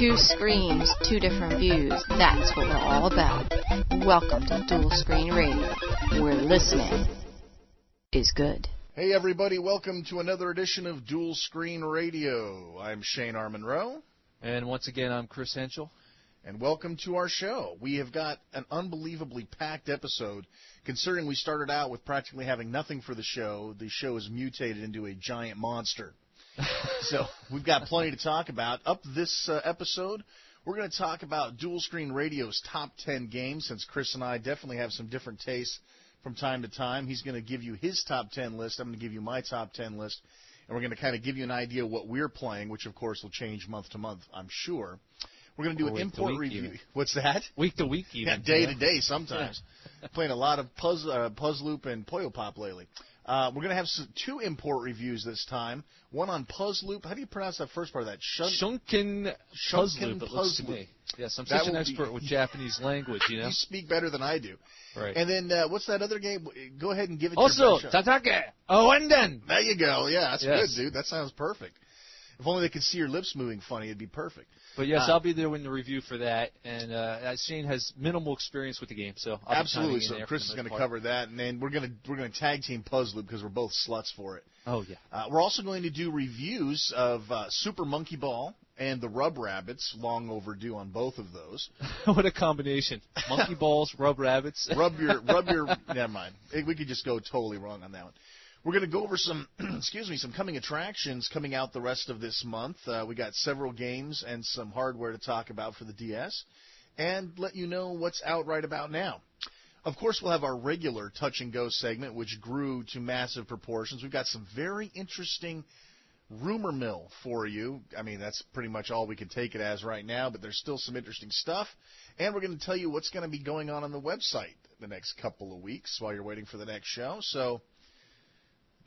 Two screens, two different views. That's what we're all about. Welcome to Dual Screen Radio, where listening is good. Hey everybody, welcome to another edition of Dual Screen Radio. I'm Shane R. Monroe. And once again, I'm Chris Henschel. And welcome to our show. We have got an unbelievably packed episode. Considering we started out with practically having nothing for the show has mutated into a giant monster. So we've got plenty to talk about. Up this episode, we're going to talk about Dual Screen Radio's top 10 games, since Chris and I definitely have some different tastes from time to time. He's going to give you his top 10 list. I'm going to give you my top 10 list. And we're going to kind of give you an idea of what we're playing, which, of course, will change month to month, I'm sure. We're going to do an import review. Even. What's that? Week to week, even. Yeah, day to day sometimes. Yeah. Playing a lot of Puzzloop and Puyo Pop lately. We're going to have two import reviews this time. One on Puzzloop. How do you pronounce that first part of that? Shunkin Puzzloop, it looks to me. Yes, I'm such an expert with Japanese language, you know. You speak better than I do. Right. And then what's that other game? Go ahead and give it also, your best shot. Tatakae, Ouendan. There you go. Yeah, that's good, dude. That sounds perfect. If only they could see your lips moving funny, it'd be perfect. But yes, I'll be there in the review for that. And Shane has minimal experience with the game, so I'll absolutely. Be so Chris is going to cover that, and then we're going to tag team Puzzloop because we're both sluts for it. Oh yeah. We're also going to do reviews of Super Monkey Ball and the Rub Rabbits. Long overdue on both of those. What a combination! Monkey balls, Rub Rabbits. rub your. Never mind. We could just go totally wrong on that one. We're going to go over some, some coming attractions coming out the rest of this month. We got several games and some hardware to talk about for the DS, and let you know what's out right about now. Of course, we'll have our regular Touch and Go segment, which grew to massive proportions. We've got some very interesting rumor mill for you. I mean, that's pretty much all we can take it as right now, but there's still some interesting stuff. And we're going to tell you what's going to be going on the website the next couple of weeks while you're waiting for the next show. So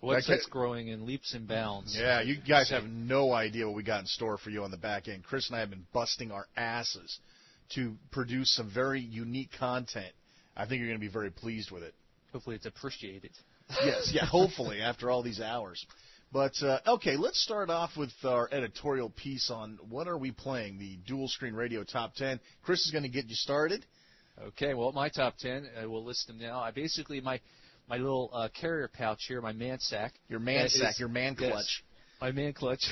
the website's growing in leaps and bounds. Yeah, you guys have no idea what we got in store for you on the back end. Chris and I have been busting our asses to produce some very unique content. I think you're going to be very pleased with it. Hopefully it's appreciated. Yes, yeah, hopefully, after all these hours. But, okay, let's start off with our editorial piece on what are we playing, the Dual Screen Radio Top 10. Chris is going to get you started. Okay, well, my top 10, we'll list them now. My little carrier pouch here, my man sack. Your man sack, your man clutch. Yes, my man clutch.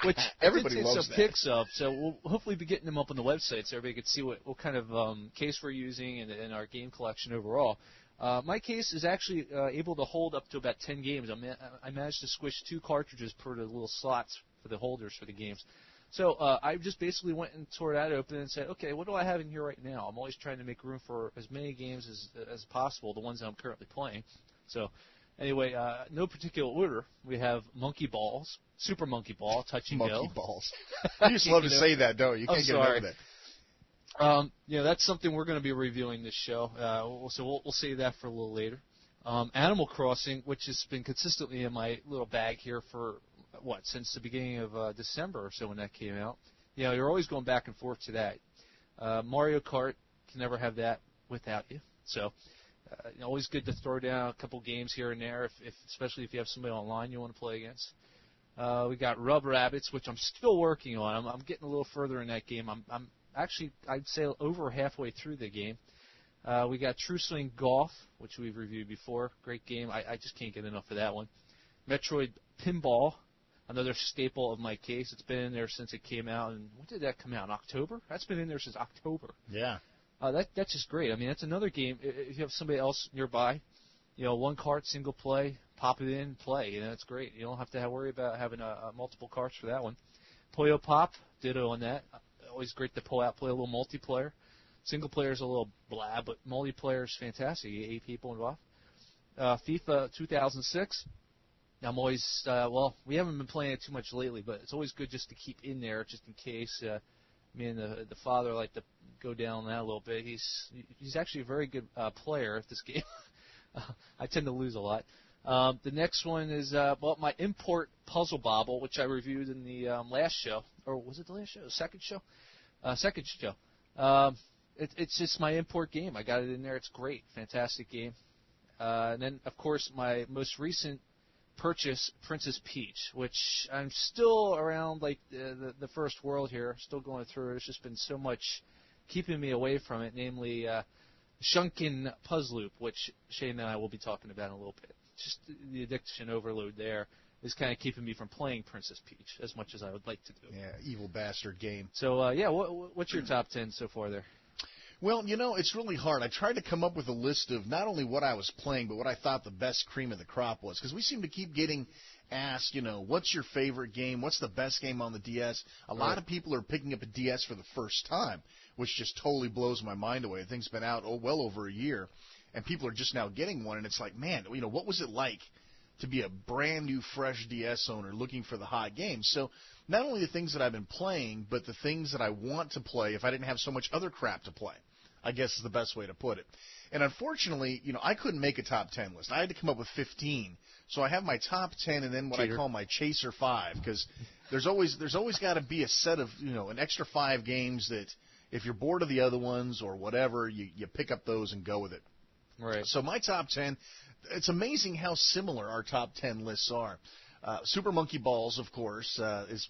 Which everybody loves some pics of, so we'll hopefully be getting them up on the website so everybody can see what kind of case we're using and our game collection overall. My case is actually able to hold up to about 10 games. I managed to squish 2 cartridges per the little slots for the holders for the games. So I just basically went and tore that open and said, okay, what do I have in here right now? I'm always trying to make room for as many games as possible, the ones that I'm currently playing. So anyway, no particular order. We have Monkey Balls, Super Monkey Ball, Touch and Go. Monkey Balls. You just love to say that, don't you? You can't get enough of that. That's something we're going to be reviewing this show. So we'll save that for a little later. Animal Crossing, which has been consistently in my little bag here for since the beginning of December or so when that came out. You're always going back and forth to that. Mario Kart, can never have that without you. So always good to throw down a couple games here and there, especially if you have somebody online you want to play against. We got Rub Rabbits, which I'm still working on. I'm getting a little further in that game. I'm actually, I'd say, over halfway through the game. We got True Swing Golf, which we've reviewed before. Great game. I just can't get enough of that one. Metroid Pinball, another staple of my case. It's been in there since it came out. And when did that come out? In October? That's been in there since October. Yeah. That's just great. I mean, that's another game. If you have somebody else nearby, one cart, single play, pop it in, play. It's great. You don't have to worry about having multiple carts for that one. Puyo Pop, ditto on that. Always great to pull out, play a little multiplayer. Single player is a little blah, but multiplayer is fantastic. 8 people involved. FIFA 2006. I'm always, we haven't been playing it too much lately, but it's always good just to keep in there just in case. Me and the father like to go down that a little bit. He's actually a very good player at this game. I tend to lose a lot. The next one is my import Puzzle Bobble, which I reviewed in the last show, or was it the last show? Second show. It's just my import game. I got it in there. It's great, fantastic game. And then of course my most recent purchase Princess Peach, which I'm still around like the first world here, still going through. There's just been so much keeping me away from it, namely Shunkin Puzzle Loop, which Shane and I will be talking about in a little bit. Just the addiction overload there is kind of keeping me from playing Princess Peach as much as I would like to do. Yeah, evil bastard game. So, what's your top 10 so far there? Well, it's really hard. I tried to come up with a list of not only what I was playing, but what I thought the best cream of the crop was. Because we seem to keep getting asked, what's your favorite game? What's the best game on the DS? A lot of people are picking up a DS for the first time, which just totally blows my mind away. The thing's been out well over a year, and people are just now getting one. And it's like, man, what was it like to be a brand new, fresh DS owner looking for the hot games? So not only the things that I've been playing, but the things that I want to play if I didn't have so much other crap to play, I guess is the best way to put it. And unfortunately, I couldn't make a top 10 list. I had to come up with 15. So I have my top 10 and then what I call my Chaser 5, because there's always got to be a set of, an extra 5 games that if you're bored of the other ones or whatever, you pick up those and go with it. Right. So my top 10, it's amazing how similar our top 10 lists are. Super Monkey Balls, of course, is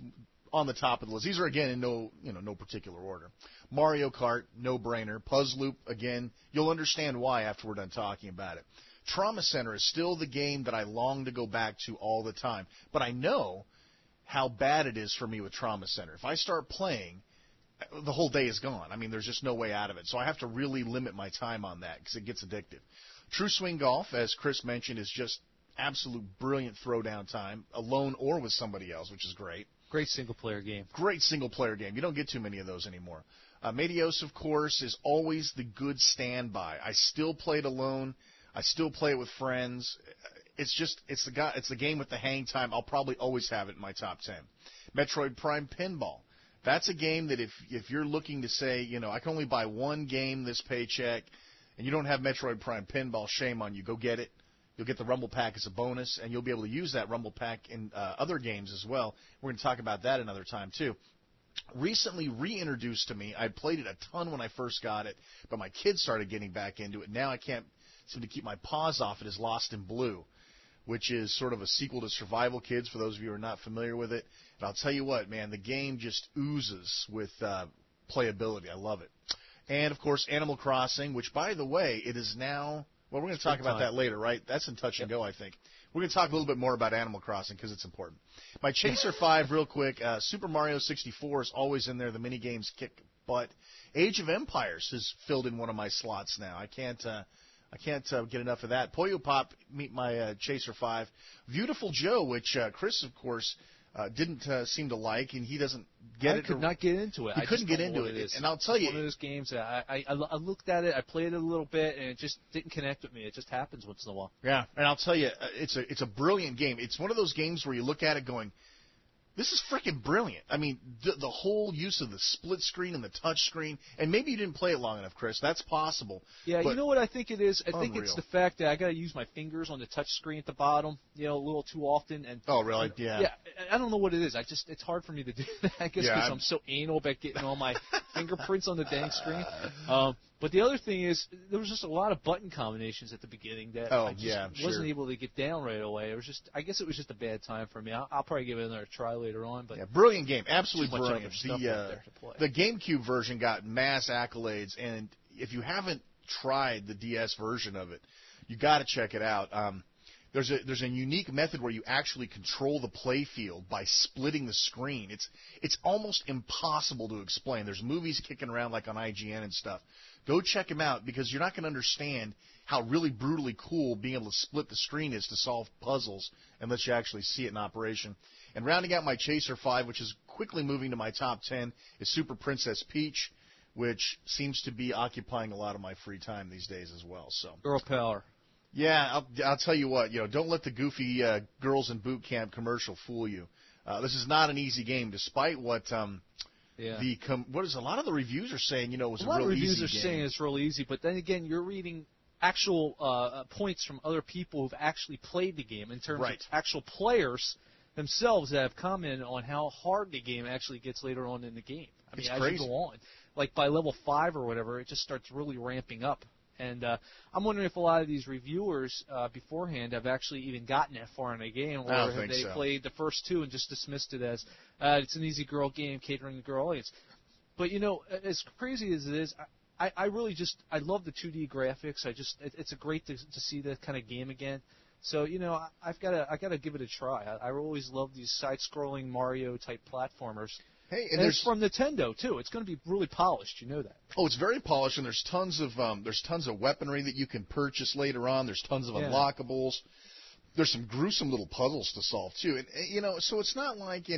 on the top of the list. These are, again, in no particular order. Mario Kart, no-brainer. Puzzle Loop, again, you'll understand why after we're done talking about it. Trauma Center is still the game that I long to go back to all the time. But I know how bad it is for me with Trauma Center. If I start playing, the whole day is gone. I mean, there's just no way out of it. So I have to really limit my time on that because it gets addictive. True Swing Golf, as Chris mentioned, is just absolute brilliant throwdown time, alone or with somebody else, which is great. Great single-player game. Great single-player game. You don't get too many of those anymore. Medios, of course, is always the good standby. I still play it alone. I still play it with friends. It's the game with the hang time. I'll probably always have it in my top 10. Metroid Prime Pinball. That's a game that if you're looking to say, I can only buy one game this paycheck, and you don't have Metroid Prime Pinball, shame on you. Go get it. You'll get the Rumble Pack as a bonus, and you'll be able to use that Rumble Pack in other games as well. We're going to talk about that another time, too. Recently reintroduced to me. I played it a ton when I first got it, but my kids started getting back into it. Now I can't seem to keep my paws off it, is Lost in Blue, which is sort of a sequel to Survival Kids, for those of you who are not familiar with it. And I'll tell you what, man, the game just oozes with playability. I love it. And, of course, Animal Crossing, which, by the way, it is now... Well, we're going to talk about that later, right? That's in touch and go, I think. We're going to talk a little bit more about Animal Crossing because it's important. My Chaser 5, real quick. Super Mario 64 is always in there. The mini games kick butt. Age of Empires has filled in one of my slots now. I can't get enough of that. Puyo Pop, meet my Chaser 5. Beautiful Joe, which Chris, of course, didn't seem to like, and he doesn't get it. I could not get into it. He couldn't get into it. And I'll tell you. It's one of those games that I looked at it, I played it a little bit, and it just didn't connect with me. It just happens once in a while. Yeah, and I'll tell you, it's a brilliant game. It's one of those games where you look at it going, this is freaking brilliant. I mean, the whole use of the split screen and the touch screen, and maybe you didn't play it long enough, Chris. That's possible. Yeah, you know what I think it is? I think unreal. it's the fact that I got to use my fingers on the touch screen at the bottom, a little too often. And oh, really? Yeah. Yeah, I don't know what it is. It's hard for me to do that. I guess because I'm so anal about getting all my fingerprints on the dang screen. But the other thing is, there was just a lot of button combinations at the beginning that I just wasn't able to get down right away. I guess it was just a bad time for me. I'll probably give it another try later on. But yeah, brilliant game, absolutely brilliant. The GameCube version got mass accolades, and if you haven't tried the DS version of it, you got to check it out. There's a unique method where you actually control the play field by splitting the screen. It's almost impossible to explain. There's movies kicking around like on IGN and stuff. Go check them out because you're not going to understand how really brutally cool being able to split the screen is to solve puzzles unless you actually see it in operation. And rounding out my Chaser 5, which is quickly moving to my top 10, is Super Princess Peach, which seems to be occupying a lot of my free time these days as well. So girl power. Yeah, I'll tell you what. Don't let the goofy Girls in Boot Camp commercial fool you. This is not an easy game, despite what a lot of the reviews are saying. It was a real easy game. A lot of reviews are saying it's real easy, but then again, you're reading actual points from other people who've actually played the game in terms of actual players themselves that have commented on how hard the game actually gets later on in the game. I mean, as you go on, like by level 5 or whatever, it just starts really ramping up. And I'm wondering if a lot of these reviewers beforehand have actually even gotten that far in a game, or have they played the first two and just dismissed it as it's an easy girl game catering to girl audience. But, as crazy as it is, I really I love the 2D graphics. It's a great to see that kind of game again. So, I gotta give it a try. I always love these side-scrolling Mario-type platformers. Hey, and it's from Nintendo too. It's going to be really polished. You know that. Oh, it's very polished, and there's tons of weaponry that you can purchase later on. There's tons of unlockables. There's some gruesome little puzzles to solve too, and so it's not like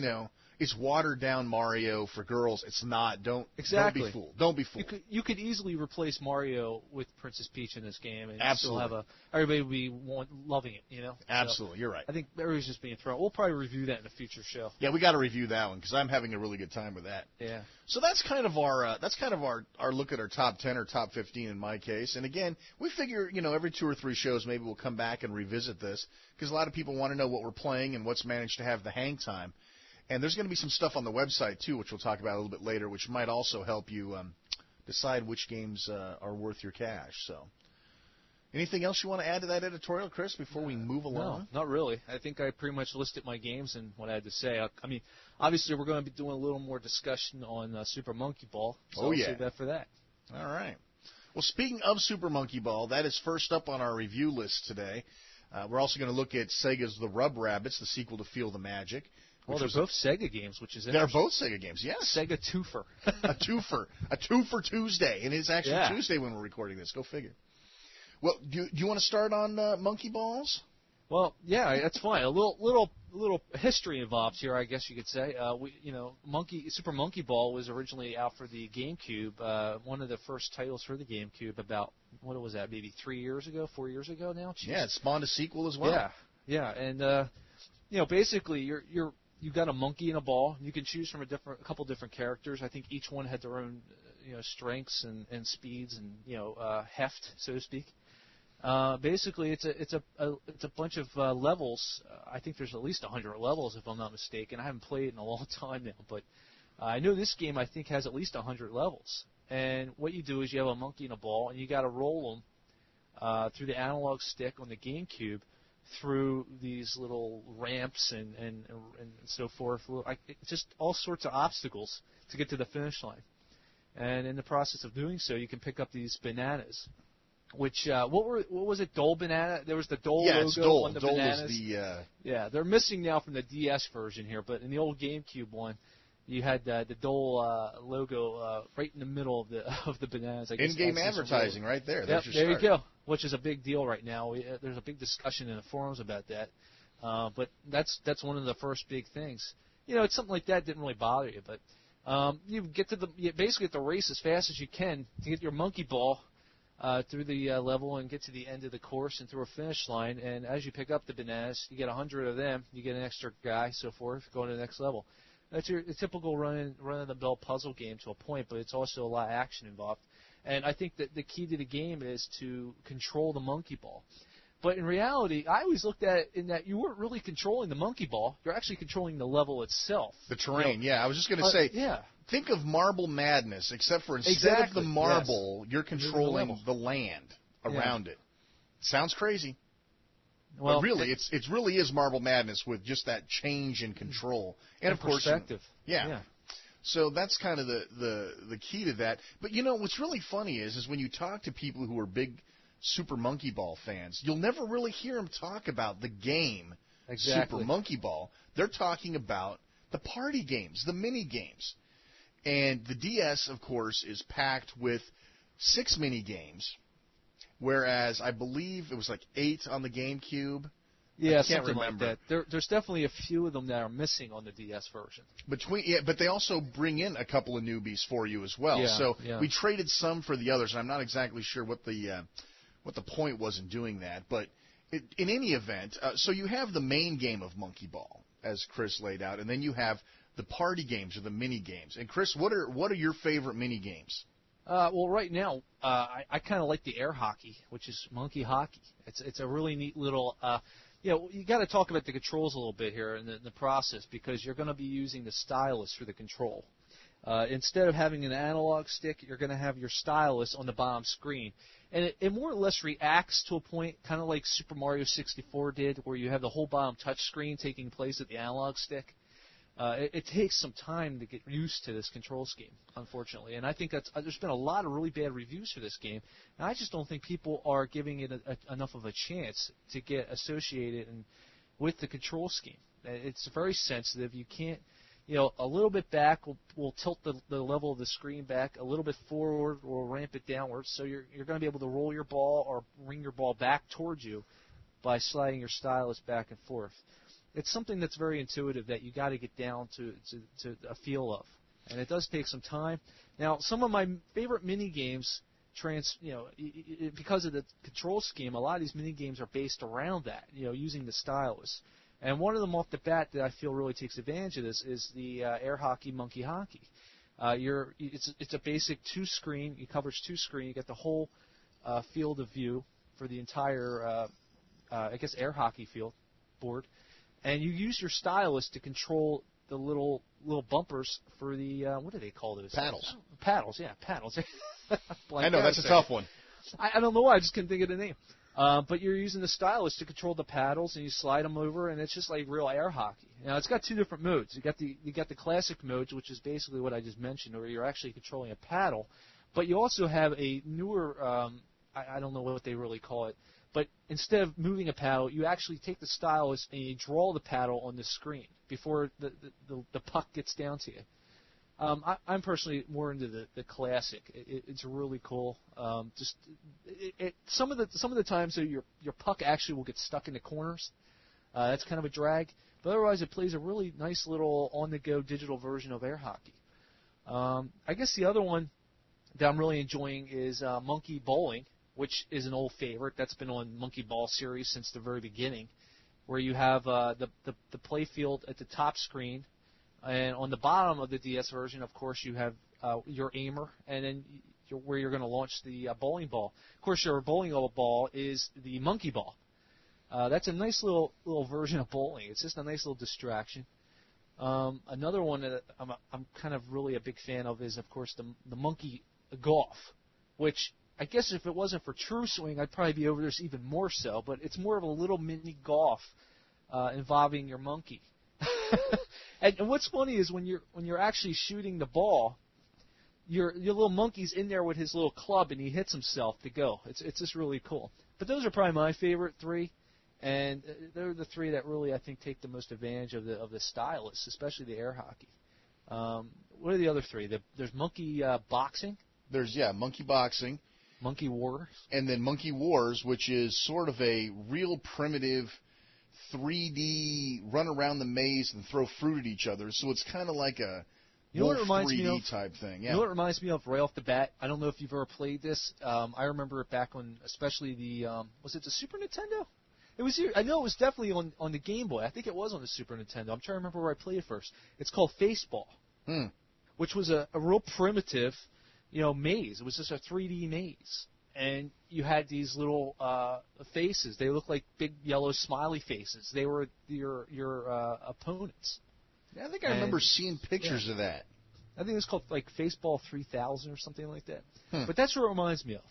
it's watered down Mario for girls. It's not. Don't be fooled. Don't be fooled. You could easily replace Mario with Princess Peach in this game, and absolutely still have everybody would be loving it. Absolutely, so you're right. I think everybody's just being thrown. We'll probably review that in a future show. Yeah, we got to review that one because I'm having a really good time with that. Yeah. So that's kind of our look at our top 10 or top 15 in my case. And again, we figure every 2 or 3 shows maybe we'll come back and revisit this because a lot of people want to know what we're playing and what's managed to have the hang time. And there's going to be some stuff on the website, too, which we'll talk about a little bit later, which might also help you decide which games are worth your cash. So, anything else you want to add to that editorial, Chris, before we move along? No, not really. I think I pretty much listed my games and what I had to say. I mean, obviously, we're going to be doing a little more discussion on Super Monkey Ball. So I'll save that for that. All right. Well, speaking of Super Monkey Ball, that is first up on our review list today. We're also going to look at Sega's The Rub Rabbits, the sequel to Feel the Magic. Well, they're both Sega games, which is interesting. They're both Sega games, yes. Sega twofer. A twofer Tuesday, and it's actually Tuesday when we're recording this. Go figure. Well, do you want to start on Monkey Balls? Well, yeah, that's fine. A little history involved here, I guess you could say. Super Monkey Ball was originally out for the GameCube. One of the first titles for the GameCube about what was that? Maybe 4 years ago now. Jeez. Yeah, it spawned a sequel as well. Yeah, and basically you've got a monkey and a ball. You can choose from a couple different characters. I think each one had their own strengths and speeds and heft, so to speak. Basically, it's a bunch of levels. I think there's at least 100 levels, if I'm not mistaken. I haven't played in a long time now, but I know this game I think has at least 100 levels. And what you do is you have a monkey and a ball, and you got to roll them through the analog stick on the GameCube through these little ramps and so forth. Just all sorts of obstacles to get to the finish line. And in the process of doing so, you can pick up these bananas. Which what was it? Dole banana. There was the Dole logo it's Dole. on the Dole bananas. Is the Yeah, they're missing now from the DS version here, but in the old GameCube one, you had the Dole logo right in the middle of the bananas. I guess in-game advertising right there. Yep, there you go. Which is a big deal right now. There's a big discussion in the forums about that. But that's one of the first big things. It's something like that didn't really bother you, but you basically get the race as fast as you can to get your monkey ball through the level and get to the end of the course and through a finish line. And as you pick up the bananas, you get 100 of them. You get an extra guy, so forth, going to the next level. That's your typical run-of-the-mill puzzle game to a point, but it's also a lot of action involved. And I think that the key to the game is to control the monkey ball. But in reality, I always looked at it in that you weren't really controlling the monkey ball. You're actually controlling the level itself. The terrain, yeah. I was just going to say, think of Marble Madness, except for instead of the marble, you're controlling the land around it. Sounds crazy. Well, but really, it really is Marble Madness with just that change in control. And of course, perspective. Yeah. So that's kind of the key to that. But what's really funny is when you talk to people who are big Super Monkey Ball fans, you'll never really hear them talk about the game Super Monkey Ball. They're talking about the party games, the mini games. And the DS, of course, is packed with 6 mini games, whereas I believe it was like 8 on the GameCube. Yeah, something like that. There's definitely a few of them that are missing on the DS version. But they also bring in a couple of newbies for you as well. We traded some for the others, and I'm not exactly sure what the point was in doing that. But in any event, so you have the main game of Monkey Ball, as Chris laid out, and then you have the party games or the mini games. And Chris, what are your favorite mini games? Well, right now, I kind of like the air hockey, which is monkey hockey. It's a really neat little. You got to talk about the controls a little bit here in the process because you're going to be using the stylus for the control. Instead of having an analog stick, you're going to have your stylus on the bottom screen. And it more or less reacts to a point, kind of like Super Mario 64 did, where you have the whole bottom touch screen taking place at the analog stick. It takes some time to get used to this control scheme, unfortunately. And I think there's been a lot of really bad reviews for this game. And I just don't think people are giving it enough of a chance to get associated with the control scheme. It's very sensitive. You can't, a little bit back will tilt the level of the screen back. A little bit forward will ramp it downwards. So you're going to be able to roll your ball or bring your ball back towards you by sliding your stylus back and forth. It's something that's very intuitive that you got to get down to a feel of, and it does take some time. Now, some of my favorite mini games, because of the control scheme, a lot of these mini games are based around that, using the stylus. And one of them off the bat that I feel really takes advantage of this is the air hockey, monkey hockey. It's a basic two-screen. It covers two-screen. You get the whole field of view for the entire, air hockey field board. And you use your stylus to control the little bumpers for the, what do they call those? Paddles. Paddles, yeah, paddles. I know, that's a tough one. I don't know why, I just couldn't think of the name. But you're using the stylus to control the paddles, and you slide them over, and it's just like real air hockey. Now, it's got two different modes. You got the classic modes, which is basically what I just mentioned, where you're actually controlling a paddle. But you also have a newer, I don't know what they really call it, but instead of moving a paddle, you actually take the stylus and you draw the paddle on the screen before the puck gets down to you. I'm personally more into the classic. It's really cool. Some of the times, so your puck actually will get stuck in the corners. That's kind of a drag. But otherwise, it plays a really nice little on-the-go digital version of air hockey. I guess the other one that I'm really enjoying is Monkey Bowling, which is an old favorite. That's been on Monkey Ball series since the very beginning, where you have the play field at the top screen, and on the bottom of the DS version, of course, you have your aimer, and then where you're going to launch the bowling ball. Of course, your bowling ball is the monkey ball. That's a nice little version of bowling. It's just a nice little distraction. Another one that I'm kind of really a big fan of is, of course, the monkey golf, which I guess if it wasn't for True Swing, I'd probably be over this even more so. But it's more of a little mini golf involving your monkey. And what's funny is when you're actually shooting the ball, your little monkey's in there with his little club, and he hits himself to go. It's just really cool. But those are probably my favorite three, and they're the three that really I think take the most advantage of the stylus, especially the air hockey. What are the other three? There's monkey boxing. There's monkey boxing. Monkey Wars. And then Monkey Wars, which is sort of a real primitive 3D run around the maze and throw fruit at each other. So it's kind of like a 3D type thing. Yeah. You know what it reminds me of right off the bat? I don't know if you've ever played this. I remember it back on, especially was it the Super Nintendo? I know it was definitely on the Game Boy. I think it was on the Super Nintendo. I'm trying to remember where I played it first. It's called Faceball, which was a real primitive maze. It was just a 3D maze. And you had these little faces. They looked like big yellow smiley faces. They were your opponents. Yeah, I think I remember seeing pictures of that. I think it's called like Faceball 3000 or something like that. But that's what it reminds me of.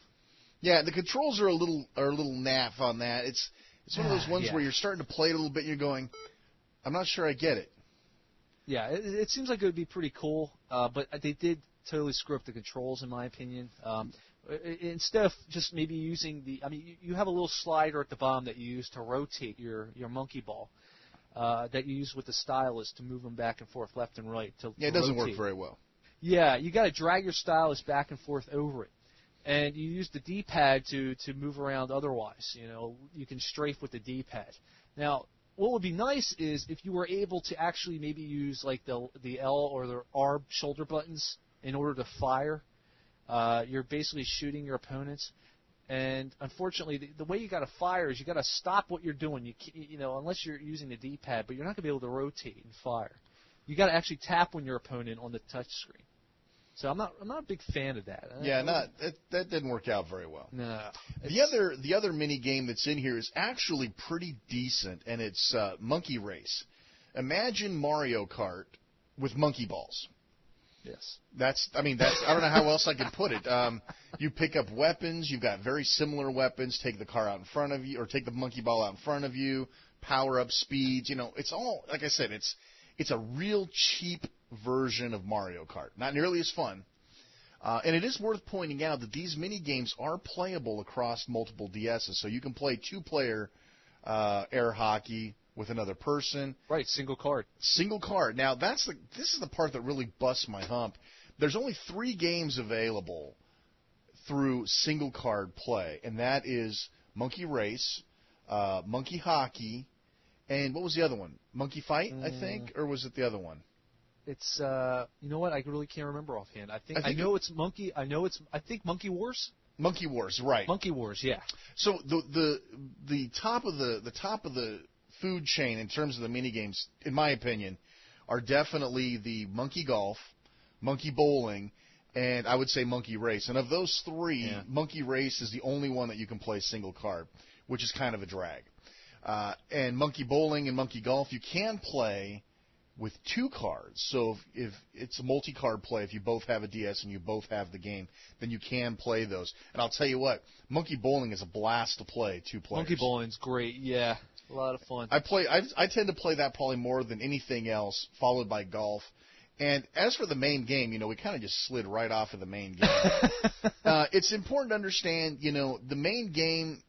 Yeah, the controls are a little naff on that. It's one of those ones where you're starting to play it a little bit and you're going, I'm not sure I get it. Yeah, it seems like it would be pretty cool, but they did totally screw up the controls, in my opinion. Instead of just maybe using you have a little slider at the bottom that you use to rotate your monkey ball, that you use with the stylus to move them back and forth, left and right. It doesn't work very well. Yeah, you got to drag your stylus back and forth over it, and you use the D-pad to move around. Otherwise, you can strafe with the D-pad. Now, what would be nice is if you were able to actually maybe use like the L or the R shoulder buttons in order to fire. You're basically shooting your opponents, and unfortunately, the way you got to fire is you got to stop what you're doing. Unless you're using the D-pad, but you're not going to be able to rotate and fire. You got to actually tap on your opponent on the touch screen. So I'm not a big fan of that. That didn't work out very well. No. The other mini game that's in here is actually pretty decent, and it's Monkey Race. Imagine Mario Kart with monkey balls. Yes. That's I don't know how else I can put it. You pick up weapons. You've got very similar weapons. Take the car out in front of you, or take the monkey ball out in front of you. Power up speeds. It's all, like I said, it's a real cheap version of Mario Kart. Not nearly as fun. And it is worth pointing out that these mini games are playable across multiple DSs. So you can play 2-player air hockey with another person. Right, single card. Single card. Now, this is the part that really busts my hump. There's only 3 games available through single card play, and that is Monkey Race, Monkey Hockey, and what was the other one? Monkey Fight, I think, or was it the other one? It's you know what? I really can't remember offhand. I think it's Monkey. I think Monkey Wars. Monkey Wars, right? Monkey Wars, yeah. So the top of the food chain in terms of the mini games, in my opinion, are definitely the Monkey Golf, Monkey Bowling, and I would say Monkey Race. And of those 3, Monkey Race is the only one that you can play single card, which is kind of a drag. And Monkey Bowling and Monkey Golf you can play with 2 cards. So if it's a multi-card play, if you both have a DS and you both have the game, then you can play those. And I'll tell you what, Monkey Bowling is a blast to play 2 players. Monkey Bowling's great, yeah. A lot of fun. I tend to play that probably more than anything else, followed by golf. And as for the main game, we kind of just slid right off of the main game. It's important to understand, the main game,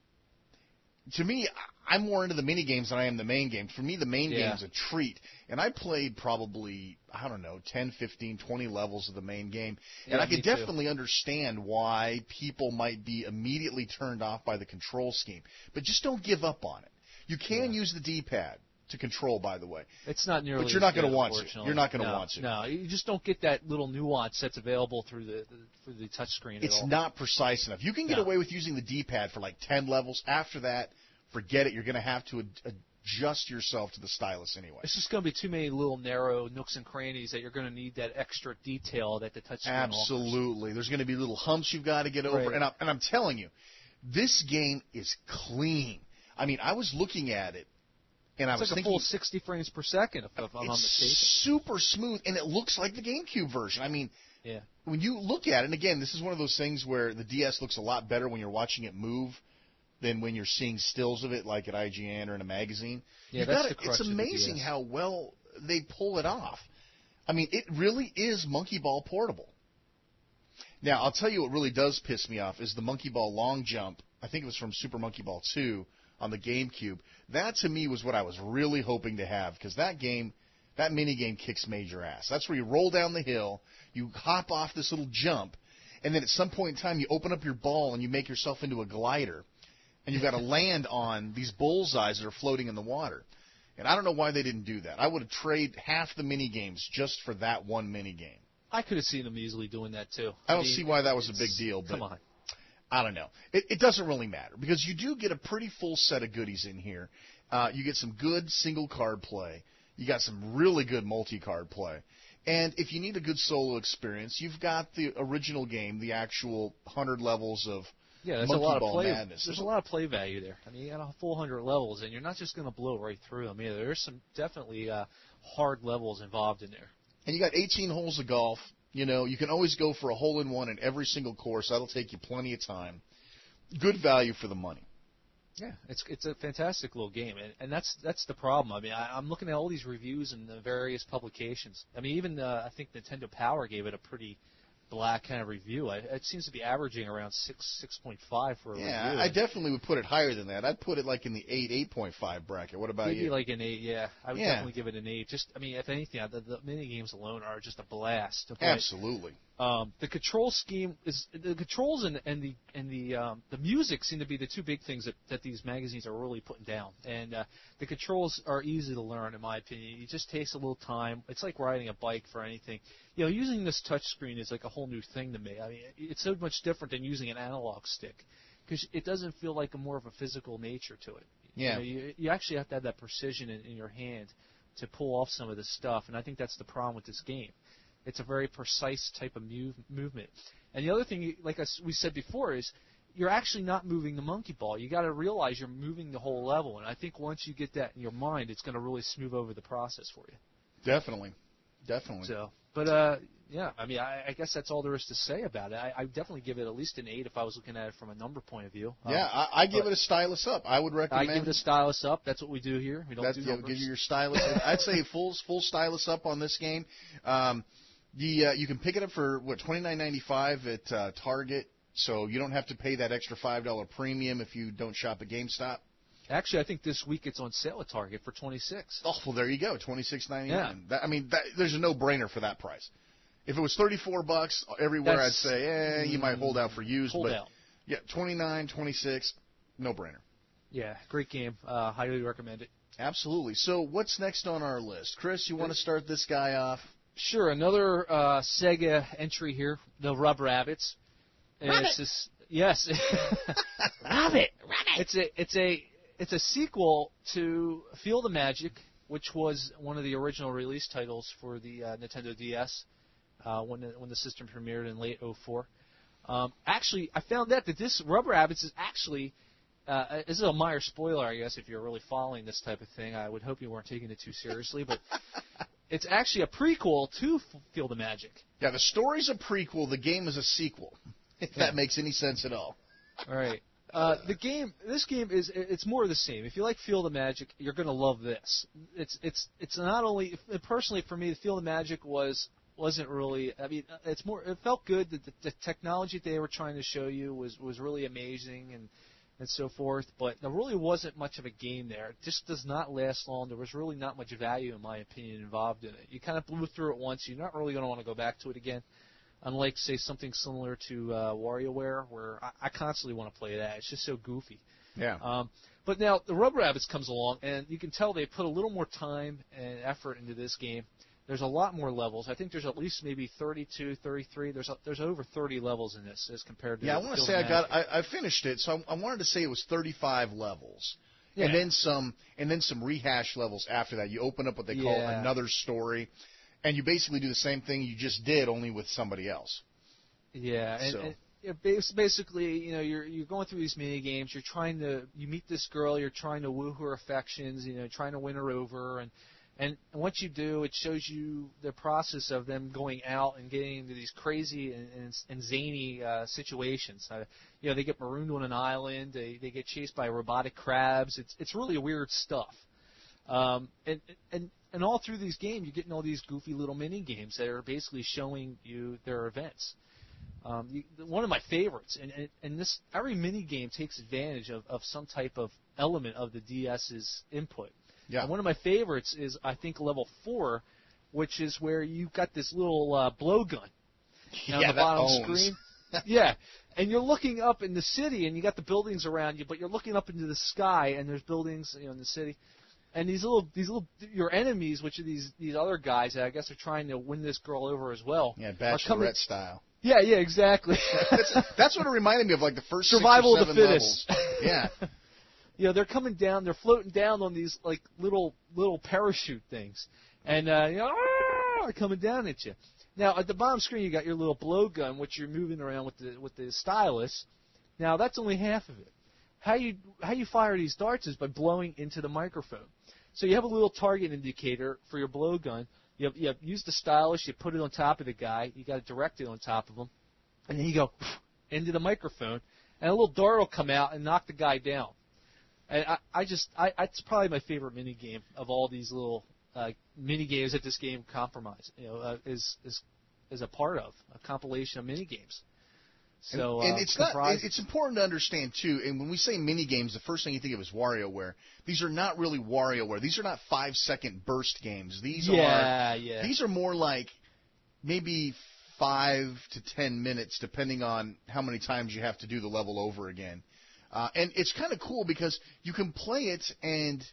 to me, I'm more into the mini games than I am the main game. For me, the main game's a treat. And I played probably, 10, 15, 20 levels of the main game. And I can definitely understand why people might be immediately turned off by the control scheme. But just don't give up on it. You can use the D-pad to control, by the way. It's not nearly. But you're not going to want to. You're not going to want to. No, you just don't get that little nuance that's available through the touch screen. It's not precise enough. You can get away with using the D-pad for like 10 levels. After that, forget it. You're going to have to adjust yourself to the stylus anyway. It's just going to be too many little narrow nooks and crannies that you're going to need that extra detail that the touch screen Absolutely. offers. There's going to be little humps you've got to get over. Right. And I'm telling you, this game is clean. I was looking at it, and I was thinking, a full 60 frames per second, if I'm not mistaken. It's super smooth, and it looks like the GameCube version. Yeah. When you look at it, and again, this is one of those things where the DS looks a lot better when you're watching it move than when you're seeing stills of it, like at IGN or in a magazine. Yeah, It's amazing how well they pull it off. It really is Monkey Ball portable. Now, I'll tell you what really does piss me off is the Monkey Ball long jump. I think it was from Super Monkey Ball 2 on the GameCube. That, to me, was what I was really hoping to have, because that mini game kicks major ass. That's where you roll down the hill, you hop off this little jump, and then at some point in time you open up your ball and you make yourself into a glider, and you've got to land on these bullseyes that are floating in the water. And I don't know why they didn't do that. I would have traded half the mini games just for that one mini game. I could have seen them easily doing that, too. I don't see why that was a big deal. But come on. I don't know. It doesn't really matter, because you do get a pretty full set of goodies in here. You get some good single card play. You got some really good multi-card play. And if you need a good solo experience, you've got the original game, the actual 100 levels of there's Monkey a lot Ball of play. Madness. There's a lot of play value there. You got a full 100 levels, and you're not just going to blow right through them either. There's some definitely hard levels involved in there. And you got 18 holes of golf. You can always go for a hole-in-one in every single course. That'll take you plenty of time. Good value for the money. Yeah, it's a fantastic little game, and that's the problem. I'm looking at all these reviews in the various publications. Even I think Nintendo Power gave it a pretty black kind of review. It seems to be averaging around 6.5 for a review. Yeah, I definitely would put it higher than that. I'd put it like in the 8.5 bracket. What about you? Maybe like an 8, yeah. I would definitely give it an 8. Just, if anything, the mini games alone are just a blast to play. Absolutely. The control scheme is the controls and the music seem to be the two big things that these magazines are really putting down. And the controls are easy to learn, in my opinion. It just takes a little time. It's like riding a bike for anything. Using this touch screen is like a whole new thing to me. It's so much different than using an analog stick, because it doesn't feel like more of a physical nature to it. Yeah. You actually have to have that precision in your hand to pull off some of this stuff, and I think that's the problem with this game. It's a very precise type of movement. And the other thing, like we said before, is you're actually not moving the monkey ball. You got to realize you're moving the whole level, and I think once you get that in your mind, it's going to really smooth over the process for you. Definitely. So, but Yeah, I mean, I guess that's all there is to say about it. I definitely give it at least an 8 if I was looking at it from a number point of view. Yeah, I give it a stylus up. I would recommend. I give it a stylus up. That's what we do here. We don't do numbers. Give you your stylus. I'd say full stylus up on this game. You can pick it up for $29.95 at Target, so you don't have to pay that extra $5 premium if you don't shop at GameStop. Actually, I think this week it's on sale at Target for $26. Oh, well, there you go, $26.99. Yeah. There's a no-brainer for that price. If it was $34 everywhere, I'd say, you might hold out for used. Yeah, $29, $26, no-brainer. Yeah, great game. Highly recommend it. Absolutely. So what's next on our list? Chris, you want to start this guy off? Sure. Another Sega entry here, the Rub Rabbits. Yes. Rabbit. It's a sequel to Feel the Magic, which was one of the original release titles for the Nintendo DS when the system premiered in late '04. Actually, I found out that this Rub Rabbits is actually this is a minor spoiler, I guess, if you're really following this type of thing. I would hope you weren't taking it too seriously, but it's actually a prequel to Feel the Magic. Yeah, the story's a prequel. The game is a sequel. If that makes any sense at all. All right. This game it's more of the same. If you like Feel the Magic, you're going to love this. It's not only personally for me, Feel the Magic wasn't really. I mean, it's more. It felt good. The technology they were trying to show you was really amazing and so forth. But there really wasn't much of a game there. It just does not last long. There was really not much value, in my opinion, involved in it. You kind of blew through it once. You're not really going to want to go back to it again. Unlike, say, something similar to WarioWare, where I constantly want to play that. It's just so goofy. Yeah. But now the Rub Rabbits comes along, and you can tell they put a little more time and effort into this game. There's a lot more levels. I think there's at least maybe 32, 33. There's over 30 levels in this as compared to. Yeah, I want to say I finished it, so I wanted to say it was 35 levels. Yeah. And then some rehash levels after that. You open up what they call another story. And you basically do the same thing you just did, only with somebody else. Yeah, and basically, you're going through these mini games. You meet this girl. You're trying to woo her affections. Trying to win her over. And what you do, it shows you the process of them going out and getting into these crazy and zany situations. They get marooned on an island. They get chased by robotic crabs. It's really weird stuff. And all through these games, you're getting all these goofy little mini games that are basically showing you their events. One of my favorites, and this every mini game takes advantage of some type of element of the DS's input. Yeah. And one of my favorites is, I think, level 4, which is where you've got this little blowgun on the bottom screen. Yeah, and you're looking up in the city, and you got the buildings around you, but you're looking up into the sky, and there's buildings, in the city. And these little your enemies, which are these other guys that I guess are trying to win this girl over as well. Yeah, Bachelorette style. Yeah, exactly. That's what it reminded me of, like the first Survival 6 or 7 of the fittest. Levels. Yeah. They're coming down. They're floating down on these like little parachute things, and they're coming down at you. Now at the bottom screen, you got your little blowgun, which you're moving around with the stylus. Now that's only half of it. How you fire these darts is by blowing into the microphone. So you have a little target indicator for your blowgun. You use the stylus. You put it on top of the guy. You got to direct it on top of him, and then you go into the microphone, and a little dart will come out and knock the guy down. And it's probably my favorite mini game of all these little mini games that this game is a part of a compilation of mini games. So, and it's important to understand too. And when we say mini games, the first thing you think of is WarioWare. These are not really WarioWare. These are not 5-second burst games. These are more like maybe 5 to 10 minutes, depending on how many times you have to do the level over again. And it's kind of cool because you can play it and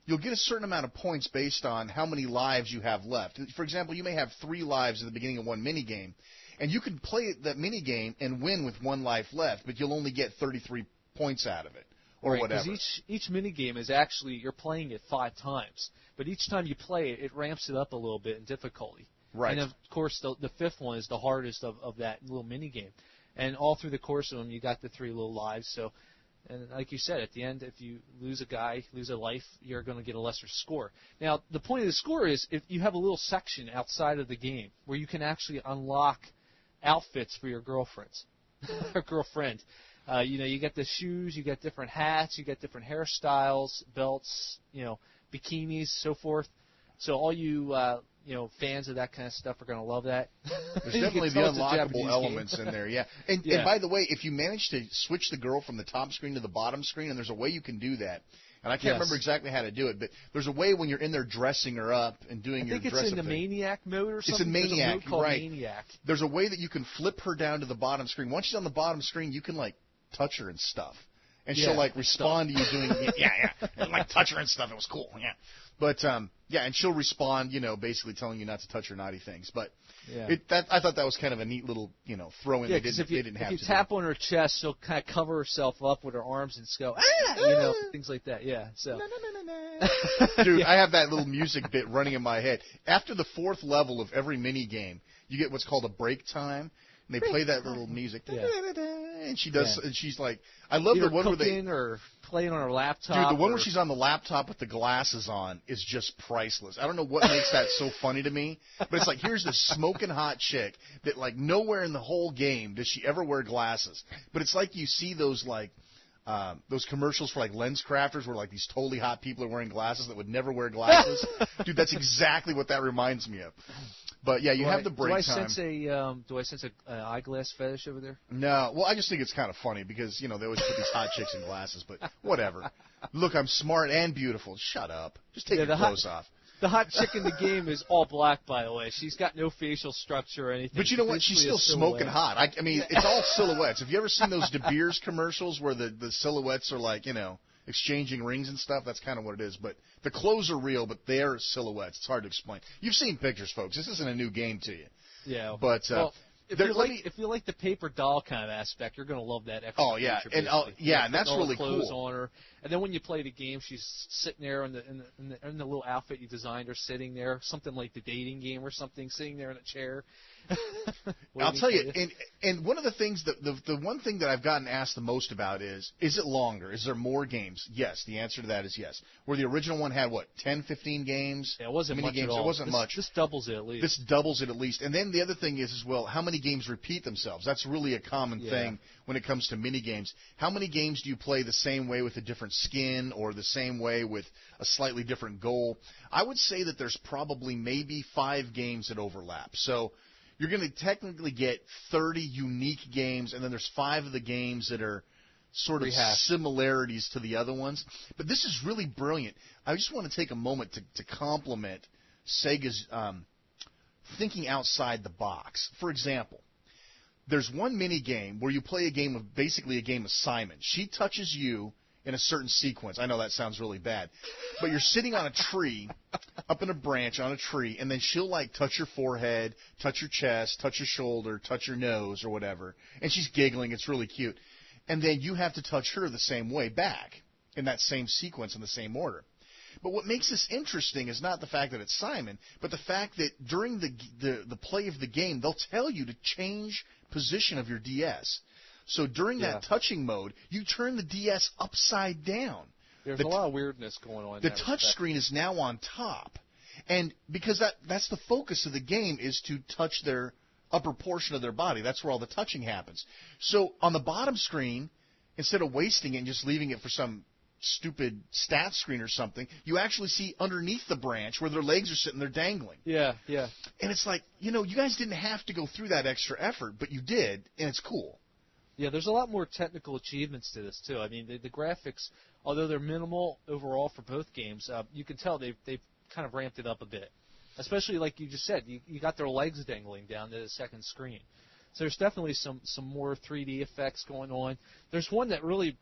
you'll get a certain amount of points based on how many lives you have left. For example, you may have 3 lives at the beginning of one mini game. And you can play that mini game and win with 1 life left, but you'll only get 33 points out of it, or whatever. Because each mini game is actually you're playing it 5 times, but each time you play it, it ramps it up a little bit in difficulty. Right. And of course, the 5th one is the hardest of that little mini game. And all through the course of them, you got the 3 little lives. So And like you said, at the end, if you lose a life, you're going to get a lesser score. Now, the point of the score is if you have a little section outside of the game where you can actually unlock outfits for your girlfriends or girlfriend. You get the shoes, you get different hats, you get different hairstyles, belts, bikinis, so forth. So all you fans of that kind of stuff are going to love that. There's definitely the unlockable elements in there, yeah. And by the way, if you manage to switch the girl from the top screen to the bottom screen, and there's a way you can do that, and I can't remember exactly how to do it, but there's a way when you're in there dressing her up and doing your dress-up thing. I think it's in the Maniac mode or something. It's in Maniac, there's a mode called right. Maniac. There's a way that you can flip her down to the bottom screen. Once she's on the bottom screen, you can, touch her and stuff. And she'll, respond to you doing, and, touch her and stuff. It was cool, yeah. But, and she'll respond, basically telling you not to touch her naughty things. But I thought that was kind of a neat little, throw in. Yeah, because if you tap on her chest, she'll kind of cover herself up with her arms and go, things like that. Yeah, so. Dude, I have that little music bit running in my head. After the 4th level of every mini game, you get what's called a break time. And they play that little music, and she does. And she's like, I love the one where they or playing on her laptop. Dude, the one where she's on the laptop with the glasses on is just priceless. I don't know what makes that so funny to me, but it's like here's this smoking hot chick that nowhere in the whole game does she ever wear glasses, but it's like you see those commercials for lens crafters where these totally hot people are wearing glasses that would never wear glasses. Dude, that's exactly what that reminds me of. But yeah, you have the break time. Do I sense an eyeglass fetish over there? No, well, I just think it's kind of funny because they always put these hot chicks in glasses. But whatever. Look, I'm smart and beautiful. Shut up. Just take your clothes off. The hot chick in the game is all black, by the way. She's got no facial structure or anything. But you know what? She's still smoking hot. I mean, it's all silhouettes. Have you ever seen those De Beers commercials where the silhouettes are exchanging rings and stuff? That's kind of what it is. But the clothes are real, but they're silhouettes. It's hard to explain. You've seen pictures, folks. This isn't a new game to you. Yeah. But if you like the paper doll kind of aspect, you're going to love that extra. Oh yeah, feature, and that's really clothes cool. On her, and then when you play the game, she's sitting there in the little outfit you designed her, sitting there, something like the dating game or something, sitting there in a chair. I'll tell you, and one of the things the one thing that I've gotten asked the most about is it longer? Is there more games? Yes, the answer to that is yes. Where the original one had 10, 15 games? Yeah, it wasn't mini much games. at all. It wasn't much. This doubles it at least. This doubles it at least. And then the other thing is how many games repeat themselves? That's really a common thing when it comes to mini games. How many games do you play the same way with a different skin or the same way with a slightly different goal? I would say that there's probably maybe 5 games that overlap. So you're going to technically get 30 unique games, and then there's 5 of the games that are sort of similarities to the other ones. But this is really brilliant. I just want to take a moment to compliment Sega's thinking outside the box. For example, there's one mini game where you play basically a game of Simon. She touches you in a certain sequence. I know that sounds really bad. But you're sitting on a tree, up in a branch on a tree, and then she'll touch your forehead, touch your chest, touch your shoulder, touch your nose or whatever. And she's giggling. It's really cute. And then you have to touch her the same way back in that same sequence in the same order. But what makes this interesting is not the fact that it's Simon, but the fact that during the play of the game, they'll tell you to change position of your DS. So during that touching mode, you turn the DS upside down. There's a lot of weirdness going on. The touch screen is now on top. And because that's the focus of the game is to touch their upper portion of their body. That's where all the touching happens. So on the bottom screen, instead of wasting it and just leaving it for some stupid stat screen or something, you actually see underneath the branch where their legs are sitting there dangling. Yeah, yeah. And it's like, you guys didn't have to go through that extra effort, but you did, and it's cool. Yeah, there's a lot more technical achievements to this, too. I mean, the graphics, although they're minimal overall for both games, you can tell they've kind of ramped it up a bit. Especially, like you just said, you got their legs dangling down to the second screen. So there's definitely some more 3D effects going on. There's one that really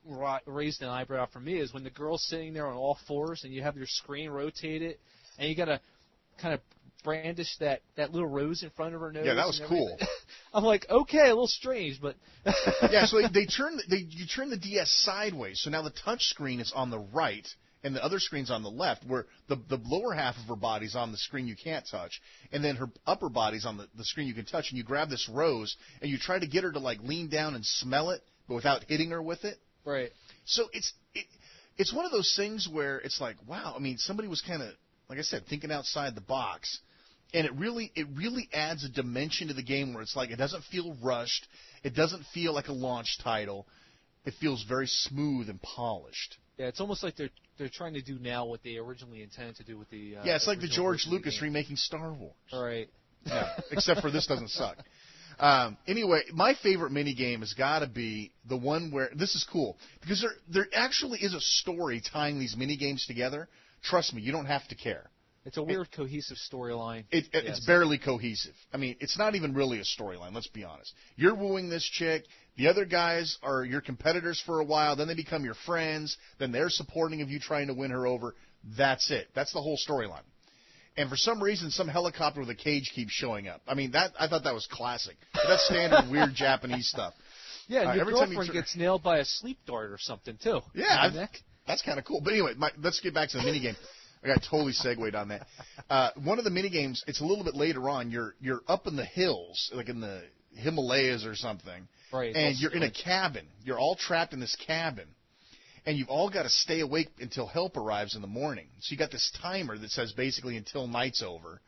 raised an eyebrow for me is when the girl's sitting there on all fours and you have your screen rotated and you got to kind of brandish that little rose in front of her nose. Yeah, that was cool. I'm like, okay, a little strange, but yeah. So you turn the DS sideways, so now the touch screen is on the right and the other screen's on the left, where the lower half of her body's on the screen you can't touch, and then her upper body's on the screen you can touch. And you grab this rose and you try to get her to lean down and smell it, but without hitting her with it. Right. So it's one of those things where it's like, wow, I mean, somebody was kind of, like I said, thinking outside the box. And it really adds a dimension to the game where it's like it doesn't feel rushed. It doesn't feel like a launch title. It feels very smooth and polished. Yeah, it's almost like they're trying to do now what they originally intended to do with the. Yeah, it's like the George original Lucas remaking Star Wars. Right. Yeah, except for this doesn't suck. Anyway, my favorite minigame has got to be the one where this is cool because there actually is a story tying these minigames together. Trust me, you don't have to care. It's a weird, cohesive storyline. It's barely cohesive. I mean, it's not even really a storyline, let's be honest. You're wooing this chick. The other guys are your competitors for a while. Then they become your friends. Then they're supporting of you trying to win her over. That's it. That's the whole storyline. And for some reason, some helicopter with a cage keeps showing up. I mean, I thought that was classic. That's standard weird Japanese stuff. Yeah, and your every time girlfriend gets nailed by a sleep dart or something, too. Yeah, that's kind of cool. But anyway, let's get back to the minigame. I got totally segued on that. One of the minigames, it's a little bit later on. You're up in the hills, like in the Himalayas or something, right? And you're in a cabin. You're all trapped in this cabin, and you've all got to stay awake until help arrives in the morning. So you got this timer that says basically until night's over,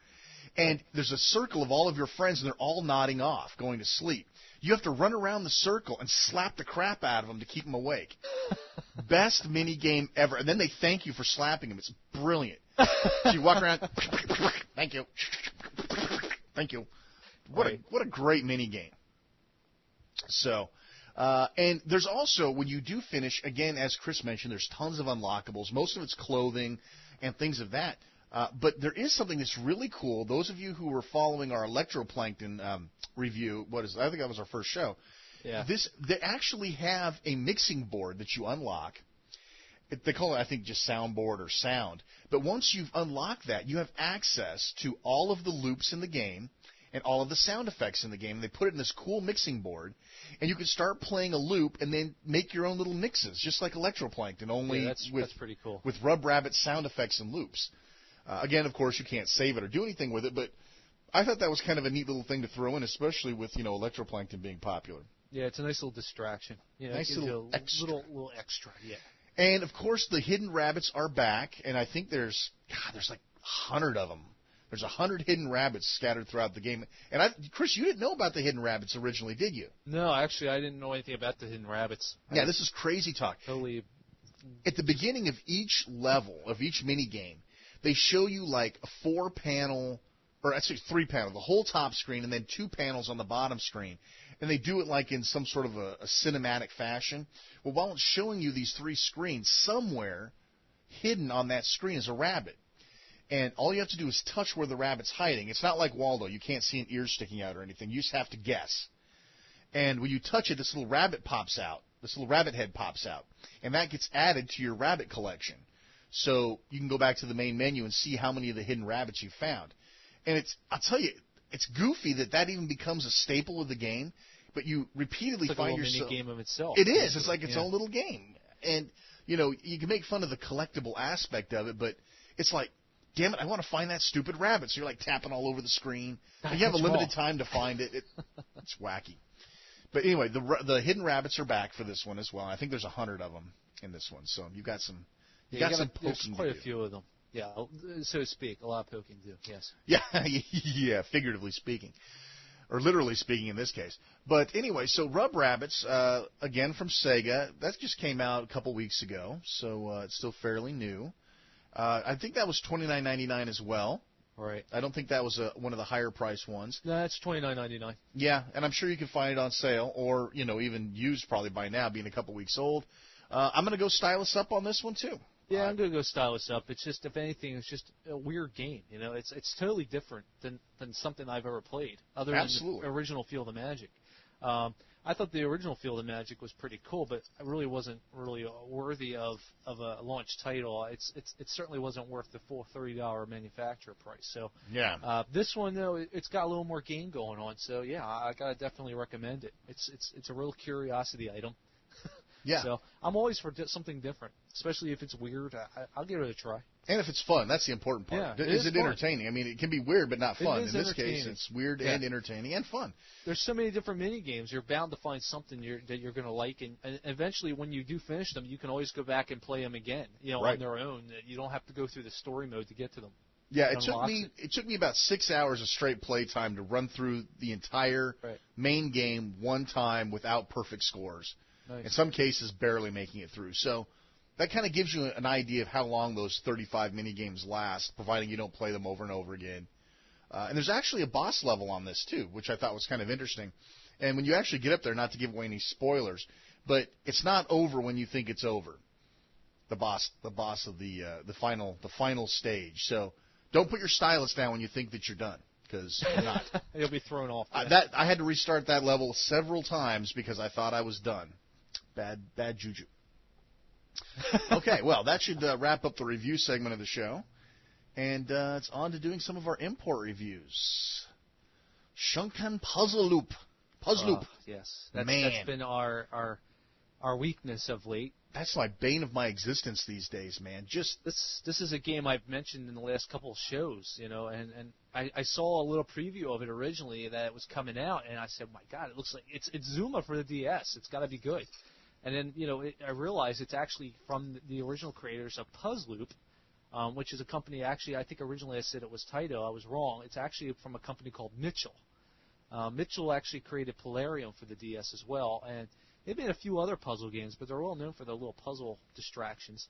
and there's a circle of all of your friends, and they're all nodding off, going to sleep. You have to run around the circle and slap the crap out of them to keep them awake. Best mini game ever. And then they thank you for slapping them. It's brilliant. So you walk around. Thank you. Thank you. What a great mini game. So, and there's also, when you do finish, again, as Chris mentioned, there's tons of unlockables. Most of it's clothing and things of that. But there is something that's really cool. Those of you who were following our electroplankton review, I think that was our first show. Yeah. They actually have a mixing board that you unlock. They call it, I think, just soundboard or sound. But once you've unlocked that, you have access to all of the loops in the game and all of the sound effects in the game. They put it in this cool mixing board, and you can start playing a loop and then make your own little mixes, just like electroplankton, only that's pretty cool. With Rub Rabbit sound effects and loops. Again, of course, you can't save it or do anything with it, but I thought that was kind of a neat little thing to throw in, especially with, electroplankton being popular. Yeah, it's a nice little distraction. Nice little extra. Little extra, yeah. And, of course, the hidden rabbits are back, and I think there's like 100 of them. There's 100 hidden rabbits scattered throughout the game. And, Chris, you didn't know about the hidden rabbits originally, did you? No, actually, I didn't know anything about the hidden rabbits. Yeah, this is crazy talk. Totally. At the beginning of each level, of each mini game, they show you like a 4-panel, or actually 3-panel, the whole top screen, and then 2 panels on the bottom screen. And they do it like in some sort of a cinematic fashion. Well, while it's showing you these 3 screens, somewhere hidden on that screen is a rabbit. And all you have to do is touch where the rabbit's hiding. It's not like Waldo. You can't see an ear sticking out or anything. You just have to guess. And when you touch it, this little rabbit pops out. This little rabbit head pops out. And that gets added to your rabbit collection. So you can go back to the main menu and see how many of the hidden rabbits you found. And I'll tell you, it's goofy that even becomes a staple of the game, but you repeatedly find yourself. It's like a little mini game of itself. It is. It's like its own little game. And, you can make fun of the collectible aspect of it, but it's like, damn it, I want to find that stupid rabbit. So you're like tapping all over the screen. And you have a limited time to find it. It's wacky. But anyway, the hidden rabbits are back for this one as well. I think there's 100 of them in this one. So you've got some. There's quite a few of them. Yeah, so to speak, a lot of poking to do, yes. Yeah, figuratively speaking. Or literally speaking in this case. But anyway, so Rub Rabbits, again from Sega, that just came out a couple weeks ago, so it's still fairly new. I think that was $29.99 as well. Right. I don't think that was one of the higher price ones. No, that's $29.99. Yeah, and I'm sure you can find it on sale, or, even used probably by now, being a couple weeks old. I'm going to go stylus up on this one, too. Yeah, I'm going to go stylus up. It's just, if anything, it's just a weird game. It's totally different than something I've ever played, other than the original Field of Magic. I thought the original Field of Magic was pretty cool, but it really wasn't really worthy of a launch title. It certainly wasn't worth the full $30 manufacturer price. So yeah, this one though, it's got a little more game going on. So yeah, I gotta definitely recommend it. It's a real curiosity item. Yeah. So I'm always for something different, especially if it's weird. I'll give it a try. And if it's fun, that's the important part. Yeah, is it fun. entertaining? I mean, it can be weird but not fun. It is In this case, it's weird and entertaining and fun. There's so many different mini games. You're bound to find something that you're going to like, and eventually, when you do finish them, you can always go back and play them again. On their own. You don't have to go through the story mode to get to them. Yeah, it took me about 6 hours of straight play time to run through the entire main game one time without perfect scores. Nice. In some cases, barely making it through. So that kind of gives you an idea of how long those 35 mini games last, providing you don't play them over and over again. And there's actually a boss level on this too, which I thought was kind of interesting. And when you actually get up there, not to give away any spoilers, but it's not over when you think it's over. The boss of the final stage. So don't put your stylus down when you think that you're done, because you're not. You'll be thrown off. I had to restart that level several times because I thought I was done. Bad juju. Okay, well, that should wrap up the review segment of the show. And it's on to doing some of our import reviews. Shunkan Puzzle Loop. Yes. That's been our weakness of late. That's my bane of my existence these days, man. This is a game I've mentioned in the last couple of shows, and I saw a little preview of it originally that it was coming out, and I said, my God, it looks like it's Zuma for the DS. It's got to be good. And then, I realized it's actually from the original creators of Puzzloop, which is a company, actually, I think originally I said it was Taito. I was wrong. It's actually from a company called Mitchell. Mitchell actually created Polarium for the DS as well, and they've made a few other puzzle games, but they're all known for their little puzzle distractions.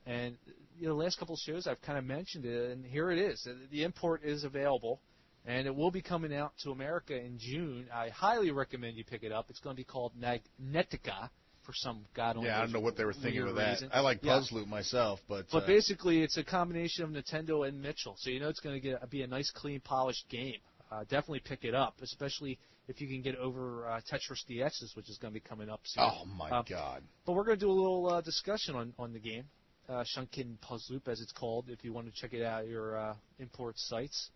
And, the last couple of shows I've kind of mentioned it, and here it is. The import is available, and it will be coming out to America in June. I highly recommend you pick it up. It's going to be called Magnetica. For some God only. Yeah, I don't know what they were thinking with that. Reason. I like Puzzloop myself, but basically it's a combination of Nintendo and Mitchell, so it's going to be a nice, clean, polished game. Definitely pick it up, especially if you can get over Tetris DXs, which is going to be coming up soon. Oh my God! But we're going to do a little discussion on the game, Shunkin Puzzloop, as it's called. If you want to check it out at your import sites.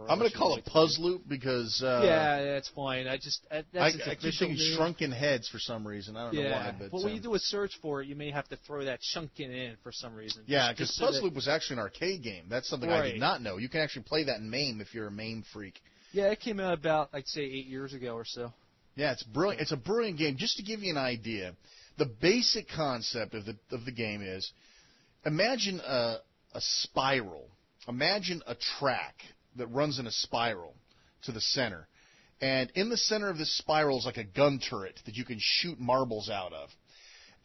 I'm going to call it Puzzloop because... that's fine. That's I keep thinking Shrunken Heads for some reason. I don't know why. But when you do a search for it, you may have to throw that Shunkin in for some reason. Yeah, because Puzzloop was actually an arcade game. That's something I did not know. You can actually play that in MAME if you're a MAME freak. Yeah, it came out about, I'd say, 8 years ago or so. Yeah, it's brilliant. It's a brilliant game. Just to give you an idea, the basic concept of the game is, imagine a spiral. Imagine a track that runs in a spiral to the center. And in the center of this spiral is like a gun turret that you can shoot marbles out of.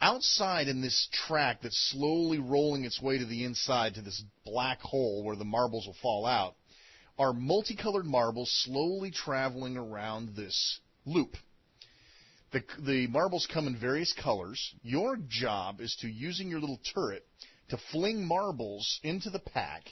Outside in this track that's slowly rolling its way to the inside to this black hole where the marbles will fall out are multicolored marbles slowly traveling around this loop. The marbles come in various colors. Your job is to, using your little turret, to fling marbles into the pack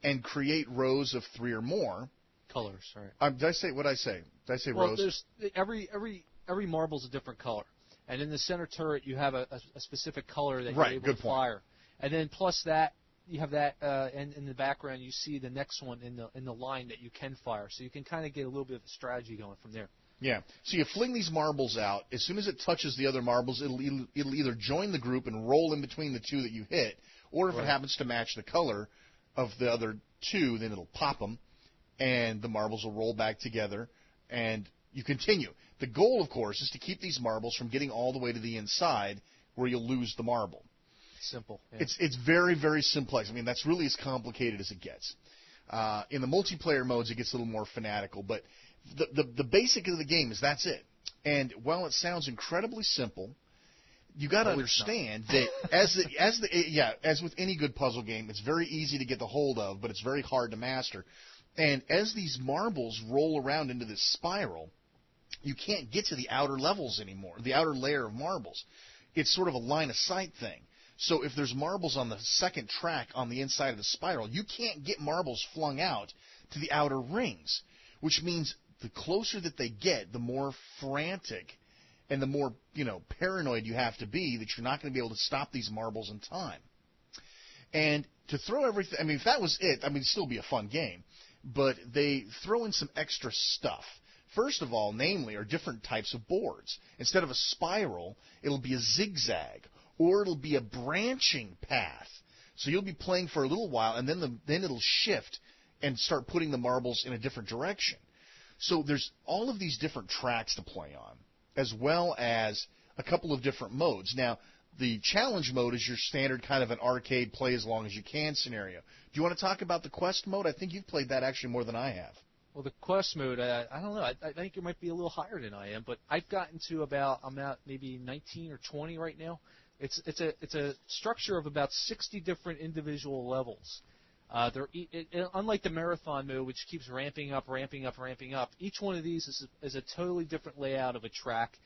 and create rows of 3 or more. Colors, right. Did I say what I say? Did I say well, rows? There's every marble's a different color. And in the center turret, you have a specific color that you're able to fire. And then plus that, you have that, and in the background, you see the next one in the line that you can fire. So you can kind of get a little bit of a strategy going from there. Yeah. So you fling these marbles out. As soon as it touches the other marbles, it'll either join the group and roll in between the 2 that you hit, or if it happens to match the color of the other 2, then it'll pop them, and the marbles will roll back together, and you continue. The goal, of course, is to keep these marbles from getting all the way to the inside where you'll lose the marble. Simple. Yeah. It's very, very simplex. I mean, that's really as complicated as it gets. In the multiplayer modes, it gets a little more fanatical, but the basic of the game is that's it. And while it sounds incredibly simple, you got to understand that as with any good puzzle game, it's very easy to get the hold of, but it's very hard to master. And as these marbles roll around into this spiral, you can't get to the outer levels anymore, the outer layer of marbles. It's sort of a line of sight thing. So if there's marbles on the second track on the inside of the spiral, you can't get marbles flung out to the outer rings, which means the closer that they get, the more frantic and the more, paranoid you have to be that you're not going to be able to stop these marbles in time. And to throw everything, I mean, if that was it, I mean, it'd still be a fun game. But they throw in some extra stuff. First of all, namely, are different types of boards. Instead of a spiral, it'll be a zigzag, or it'll be a branching path. So you'll be playing for a little while, and then it'll shift and start putting the marbles in a different direction. So there's all of these different tracks to play on, as well as a couple of different modes. Now, the challenge mode is your standard kind of an arcade play as long as you can scenario. Do you want to talk about the quest mode? I think you've played that actually more than I have. Well, the quest mode, I don't know. I think it might be a little higher than I am, but I've gotten to I'm at maybe 19 or 20 right now. It's a structure of about 60 different individual levels. Unlike the marathon mode, which keeps ramping up, each one of these is a totally different layout of a track.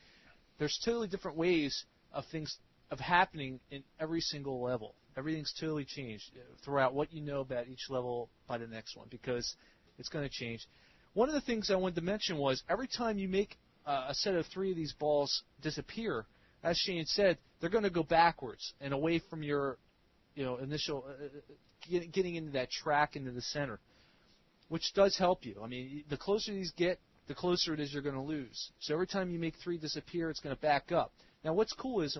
There's totally different ways of things of happening in every single level. Everything's totally changed throughout what you know about each level by the next one, because it's going to change. One of the things I wanted to mention was every time you make a set of 3 of these balls disappear, as Shane said, they're going to go backwards and away from your initial getting into that track into the center, which does help you. I mean, the closer these get, the closer it is you're going to lose. So every time you make 3 disappear, it's going to back up. Now, what's cool is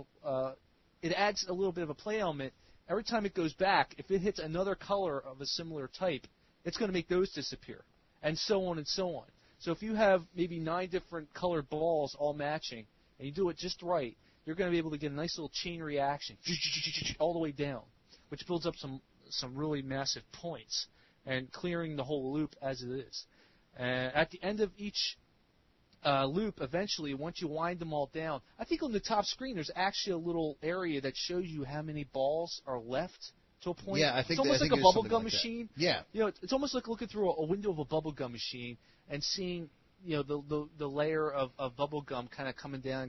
it adds a little bit of a play element. Every time it goes back, if it hits another color of a similar type, it's going to make those disappear, and so on and so on. So if you have maybe 9 different colored balls all matching, and you do it just right, you're going to be able to get a nice little chain reaction all the way down, which builds up some really massive points and clearing the whole loop as it is. At the end of each loop, eventually, once you wind them all down, I think on the top screen there's actually a little area that shows you how many balls are left to a point. Yeah, I think it's almost like a bubblegum machine. Yeah. It's almost like looking through a window of a bubblegum machine and seeing the layer of bubblegum kind of coming down,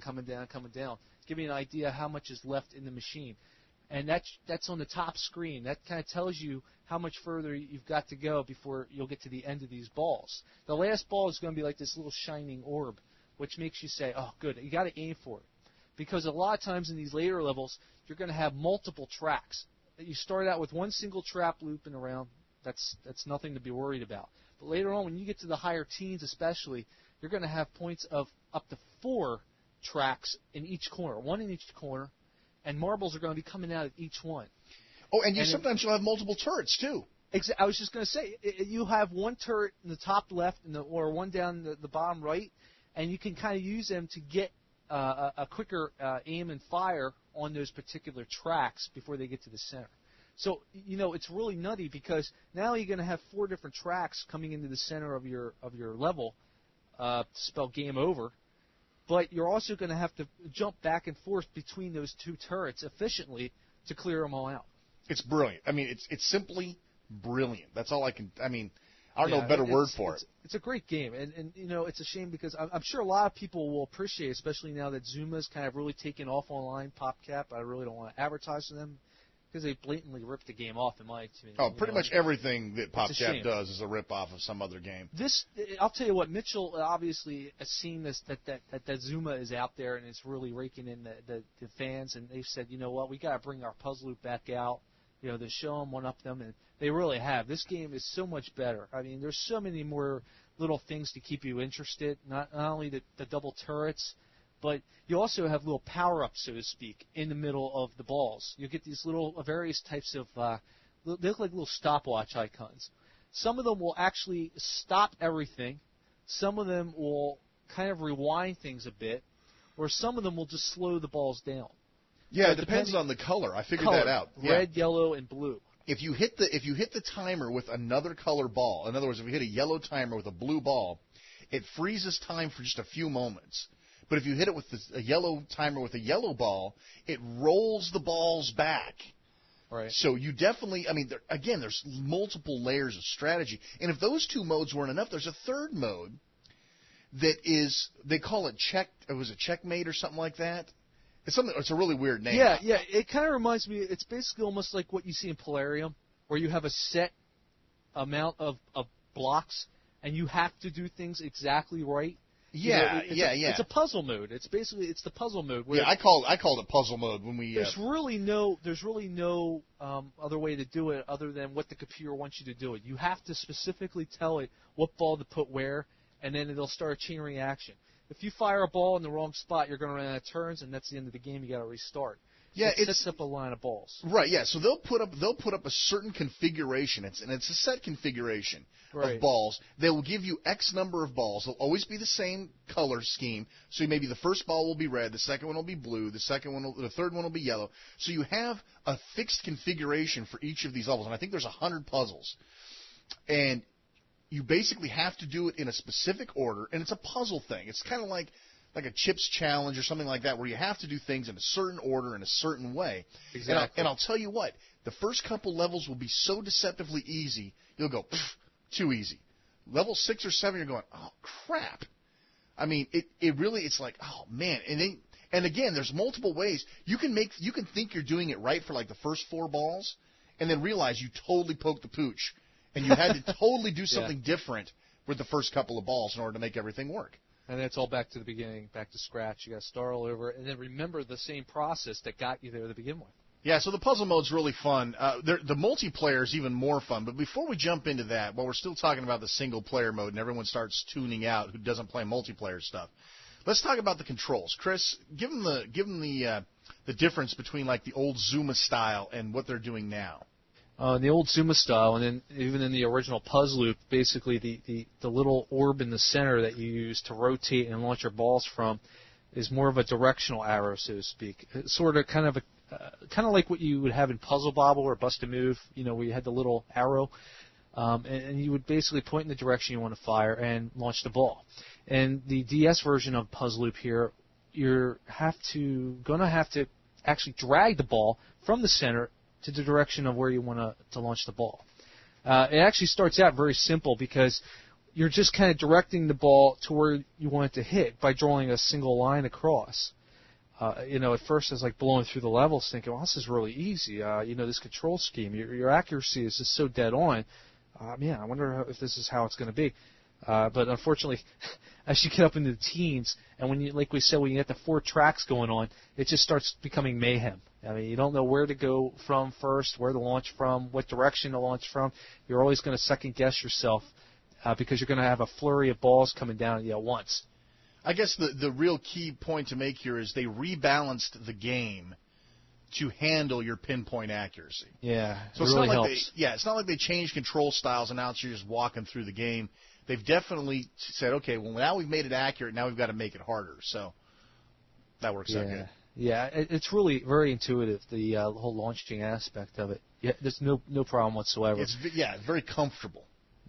give you an idea how much is left in the machine. And that's on the top screen. That kind of tells you how much further you've got to go before you'll get to the end of these balls. The last ball is going to be like this little shining orb, which makes you say, oh, good, you got to aim for it. Because a lot of times in these later levels, you're going to have multiple tracks. You start out with one single trap looping around. That's nothing to be worried about. But later on, when you get to the higher teens especially, you're going to have points of up to 4 tracks in each corner, 1 in each corner, and marbles are going to be coming out of each one. Oh, and sometimes you'll have multiple turrets, too. I was just going to say, you have one turret in the top left or one down the bottom right, and you can kind of use them to get a quicker aim and fire on those particular tracks before they get to the center. So, it's really nutty because now you're going to have 4 different tracks coming into the center of your level to spell game over. But you're also going to have to jump back and forth between those 2 turrets efficiently to clear them all out. It's brilliant. I mean, it's simply brilliant. That's all I can. I mean, I don't know a better word for it. It's a great game, and it's a shame because I'm sure a lot of people will appreciate it, especially now that Zuma's kind of really taken off online. PopCap, I really don't want to advertise to them because they blatantly ripped the game off in my opinion. Oh, pretty much everything that PopCap does is a rip-off of some other game. I'll tell you what, Mitchell obviously has seen this that Zuma is out there and it's really raking in the fans, and they've said, you know what, we got to bring our puzzle loop back out. To show them, one-up them, and they really have. This game is so much better. I mean, there's so many more little things to keep you interested. Not only the double turrets, but you also have little power-ups, so to speak, in the middle of the balls. You get these little various types of they look like little stopwatch icons. Some of them will actually stop everything. Some of them will kind of rewind things a bit, or some of them will just slow the balls down. Yeah, it depends on the color. I figured that out. Red, yellow, and blue. If you hit the timer with another color ball, in other words, if you hit a yellow timer with a blue ball, it freezes time for just a few moments. But if you hit it with a yellow timer with a yellow ball, it rolls the balls back. Right. So you definitely, there's multiple layers of strategy. And if those 2 modes weren't enough, there's a third mode that is, they call it checkmate or something like that. It's a really weird name. Yeah. It kind of reminds me. It's basically almost like what you see in Polarium, where you have a set amount of blocks, and you have to do things exactly right. Yeah, It's a puzzle mode. It's the puzzle mode. Yeah, I called it puzzle mode when we. There's really no other way to do it other than what the computer wants you to do it. You have to specifically tell it what ball to put where, and then it'll start a chain reaction. If you fire a ball in the wrong spot, you're going to run out of turns, and that's the end of the game. You got to restart. Yeah, it sets up a line of balls. Right, yeah. So they'll put up a certain configuration. It's a set configuration of balls. They will give you X number of balls. They'll always be the same color scheme. So maybe the first ball will be red, the second one will be blue, the third one will be yellow. So you have a fixed configuration for each of these levels. And I think there's 100 puzzles. And you basically have to do it in a specific order, and it's a puzzle thing. It's kind of like a chips challenge or something like that, where you have to do things in a certain order in a certain way. Exactly. And I'll tell you what, the first couple levels will be so deceptively easy, you'll go, too easy. Level 6 or 7, you're going, oh, crap. I mean, it's like, oh, man. And again, there's multiple ways. You can think you're doing it right for like the first 4 balls, and then realize you totally poked the pooch, and you had to totally do something different with the first couple of balls in order to make everything work. And then it's all back to the beginning, back to scratch. You got to start all over, and then remember the same process that got you there to begin with. Yeah, so the puzzle mode's really fun. The multiplayer is even more fun. But before we jump into that, while we're still talking about the single-player mode and everyone starts tuning out who doesn't play multiplayer stuff, let's talk about the controls. Chris, give them the difference between like the old Zuma style and what they're doing now. The old Zuma style, and then even in the original Puzzle Loop, basically the little orb in the center that you use to rotate and launch your balls from is more of a directional arrow, so to speak. It's sort of kind of like what you would have in Puzzle Bobble or Bust a Move, where you had the little arrow, and you would basically point in the direction you want to fire and launch the ball. And the DS version of Puzzle Loop here, you're gonna have to actually drag the ball from the center to the direction of where you want to launch the ball. It actually starts out very simple because you're just kind of directing the ball to where you want it to hit by drawing a single line across. At first I was like blowing through the levels thinking, well, this is really easy. This control scheme, your accuracy is just so dead on. Man, I wonder if this is how it's going to be. But unfortunately, as you get up into the teens, and when you get the 4 tracks going on, it just starts becoming mayhem. I mean, you don't know where to go from first, where to launch from, what direction to launch from. You're always going to second guess yourself because you're going to have a flurry of balls coming down at you at once. I guess the real key point to make here is they rebalanced the game to handle your pinpoint accuracy. Yeah, so it really helps. It's not like they changed control styles and now you're just walking through the game. They've definitely said, okay, well, now we've made it accurate, now we've got to make it harder. So that works out good. Yeah, it's really very intuitive, the whole launching aspect of it. Yeah, there's no problem whatsoever. It's very comfortable.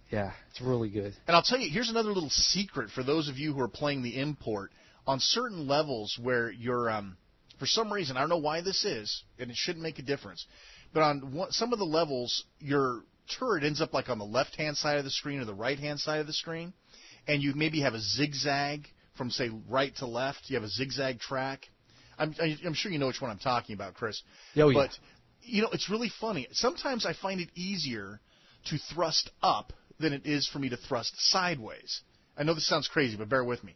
Yeah, it's really good. And I'll tell you, here's another little secret for those of you who are playing the import. On certain levels where you're, for some reason, I don't know why this is, and it shouldn't make a difference, but on some of the levels, your turret ends up like on the left-hand side of the screen or the right-hand side of the screen, and you maybe have a zigzag from, say, right to left. You have a zigzag track. I'm sure you know which one I'm talking about, Chris. Oh, but, it's really funny. Sometimes I find it easier to thrust up than it is for me to thrust sideways. I know this sounds crazy, but bear with me.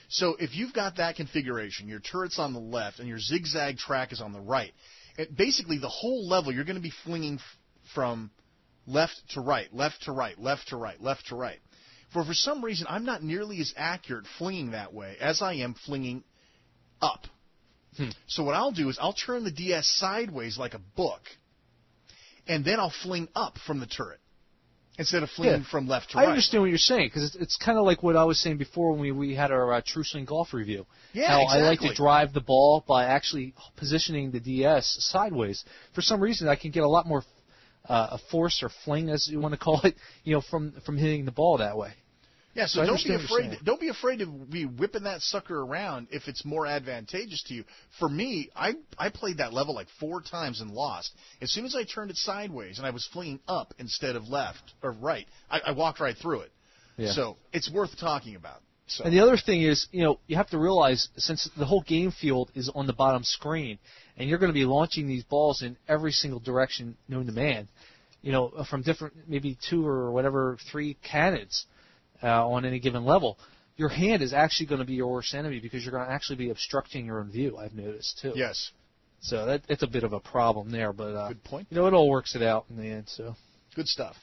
So if you've got that configuration, your turret's on the left and your zigzag track is on the right, basically the whole level you're going to be flinging from left to right, left to right, left to right, left to right. For some reason, I'm not nearly as accurate flinging that way as I am flinging up. So what I'll do is I'll turn the DS sideways like a book, and then I'll fling up from the turret instead of flinging from left to right. I understand what you're saying, because it's kind of like what I was saying before when we had our True Swing Golf review. Yeah, how exactly. I like to drive the ball by actually positioning the DS sideways. For some reason, I can get a lot more force or fling, as you want to call it, from hitting the ball that way. Yeah, so don't be afraid to be whipping that sucker around if it's more advantageous to you. For me, I played that level like 4 times and lost. As soon as I turned it sideways and I was flinging up instead of left or right, I walked right through it. Yeah. So it's worth talking about. So. And the other thing is, you have to realize, since the whole game field is on the bottom screen, and you're going to be launching these balls in every single direction known to man, from different, maybe 2 or whatever 3 cannons on any given level, your hand is actually going to be your worst enemy because you're going to actually be obstructing your own view, I've noticed, too. Yes. So it's a bit of a problem there, but good point. It all works it out in the end. So good stuff.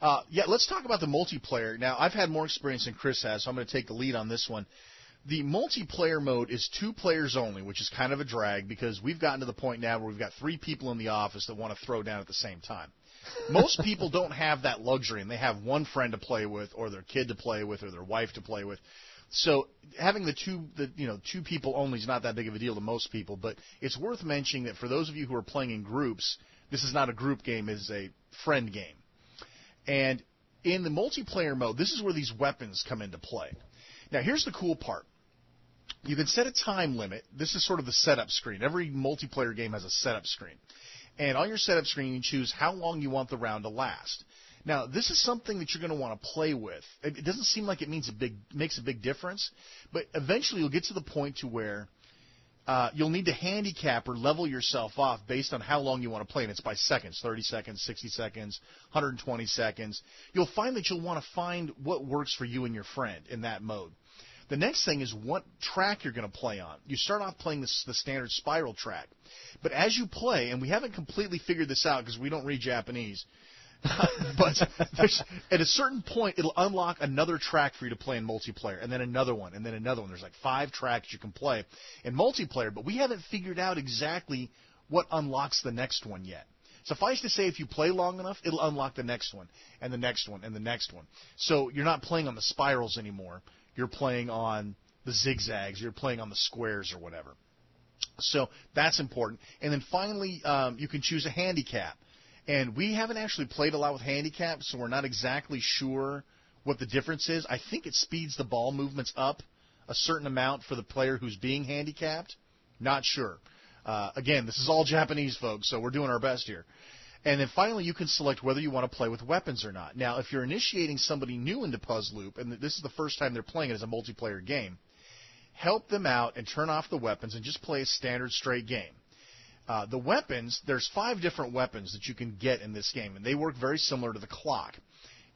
Let's talk about the multiplayer. Now, I've had more experience than Chris has, so I'm going to take the lead on this one. The multiplayer mode is 2 players only, which is kind of a drag because we've gotten to the point now where we've got 3 people in the office that want to throw down at the same time. Most people don't have that luxury, and they have one friend to play with, or their kid to play with, or their wife to play with. So having the 2 people only is not that big of a deal to most people, but it's worth mentioning that for those of you who are playing in groups, this is not a group game, it is a friend game. And in the multiplayer mode, this is where these weapons come into play. Now, here's the cool part. You can set a time limit. This is sort of the setup screen. Every multiplayer game has a setup screen. And on your setup screen, you choose how long you want the round to last. Now, this is something that you're going to want to play with. It doesn't seem like it makes a big difference, but eventually you'll get to the point to where you'll need to handicap or level yourself off based on how long you want to play, and it's by seconds, 30 seconds, 60 seconds, 120 seconds. You'll find that you'll want to find what works for you and your friend in that mode. The next thing is what track you're going to play on. You start off playing the standard spiral track. But as you play, and we haven't completely figured this out because we don't read Japanese, but at a certain point, it'll unlock another track for you to play in multiplayer, and then another one, and then another one. There's like 5 tracks you can play in multiplayer, but we haven't figured out exactly what unlocks the next one yet. Suffice to say, if you play long enough, it'll unlock the next one, and the next one, and the next one. So you're not playing on the spirals anymore. You're playing on the zigzags. You're playing on the squares or whatever. So that's important. And then finally, you can choose a handicap. And we haven't actually played a lot with handicaps, so we're not exactly sure what the difference is. I think it speeds the ball movements up a certain amount for the player who's being handicapped. Not sure. Again, this is all Japanese, folks, so we're doing our best here. And then finally, you can select whether you want to play with weapons or not. Now, if you're initiating somebody new into Puzzloop, and this is the first time they're playing it as a multiplayer game, help them out and turn off the weapons and just play a standard straight game. The weapons, there's 5 different weapons that you can get in this game, and they work very similar to the clock.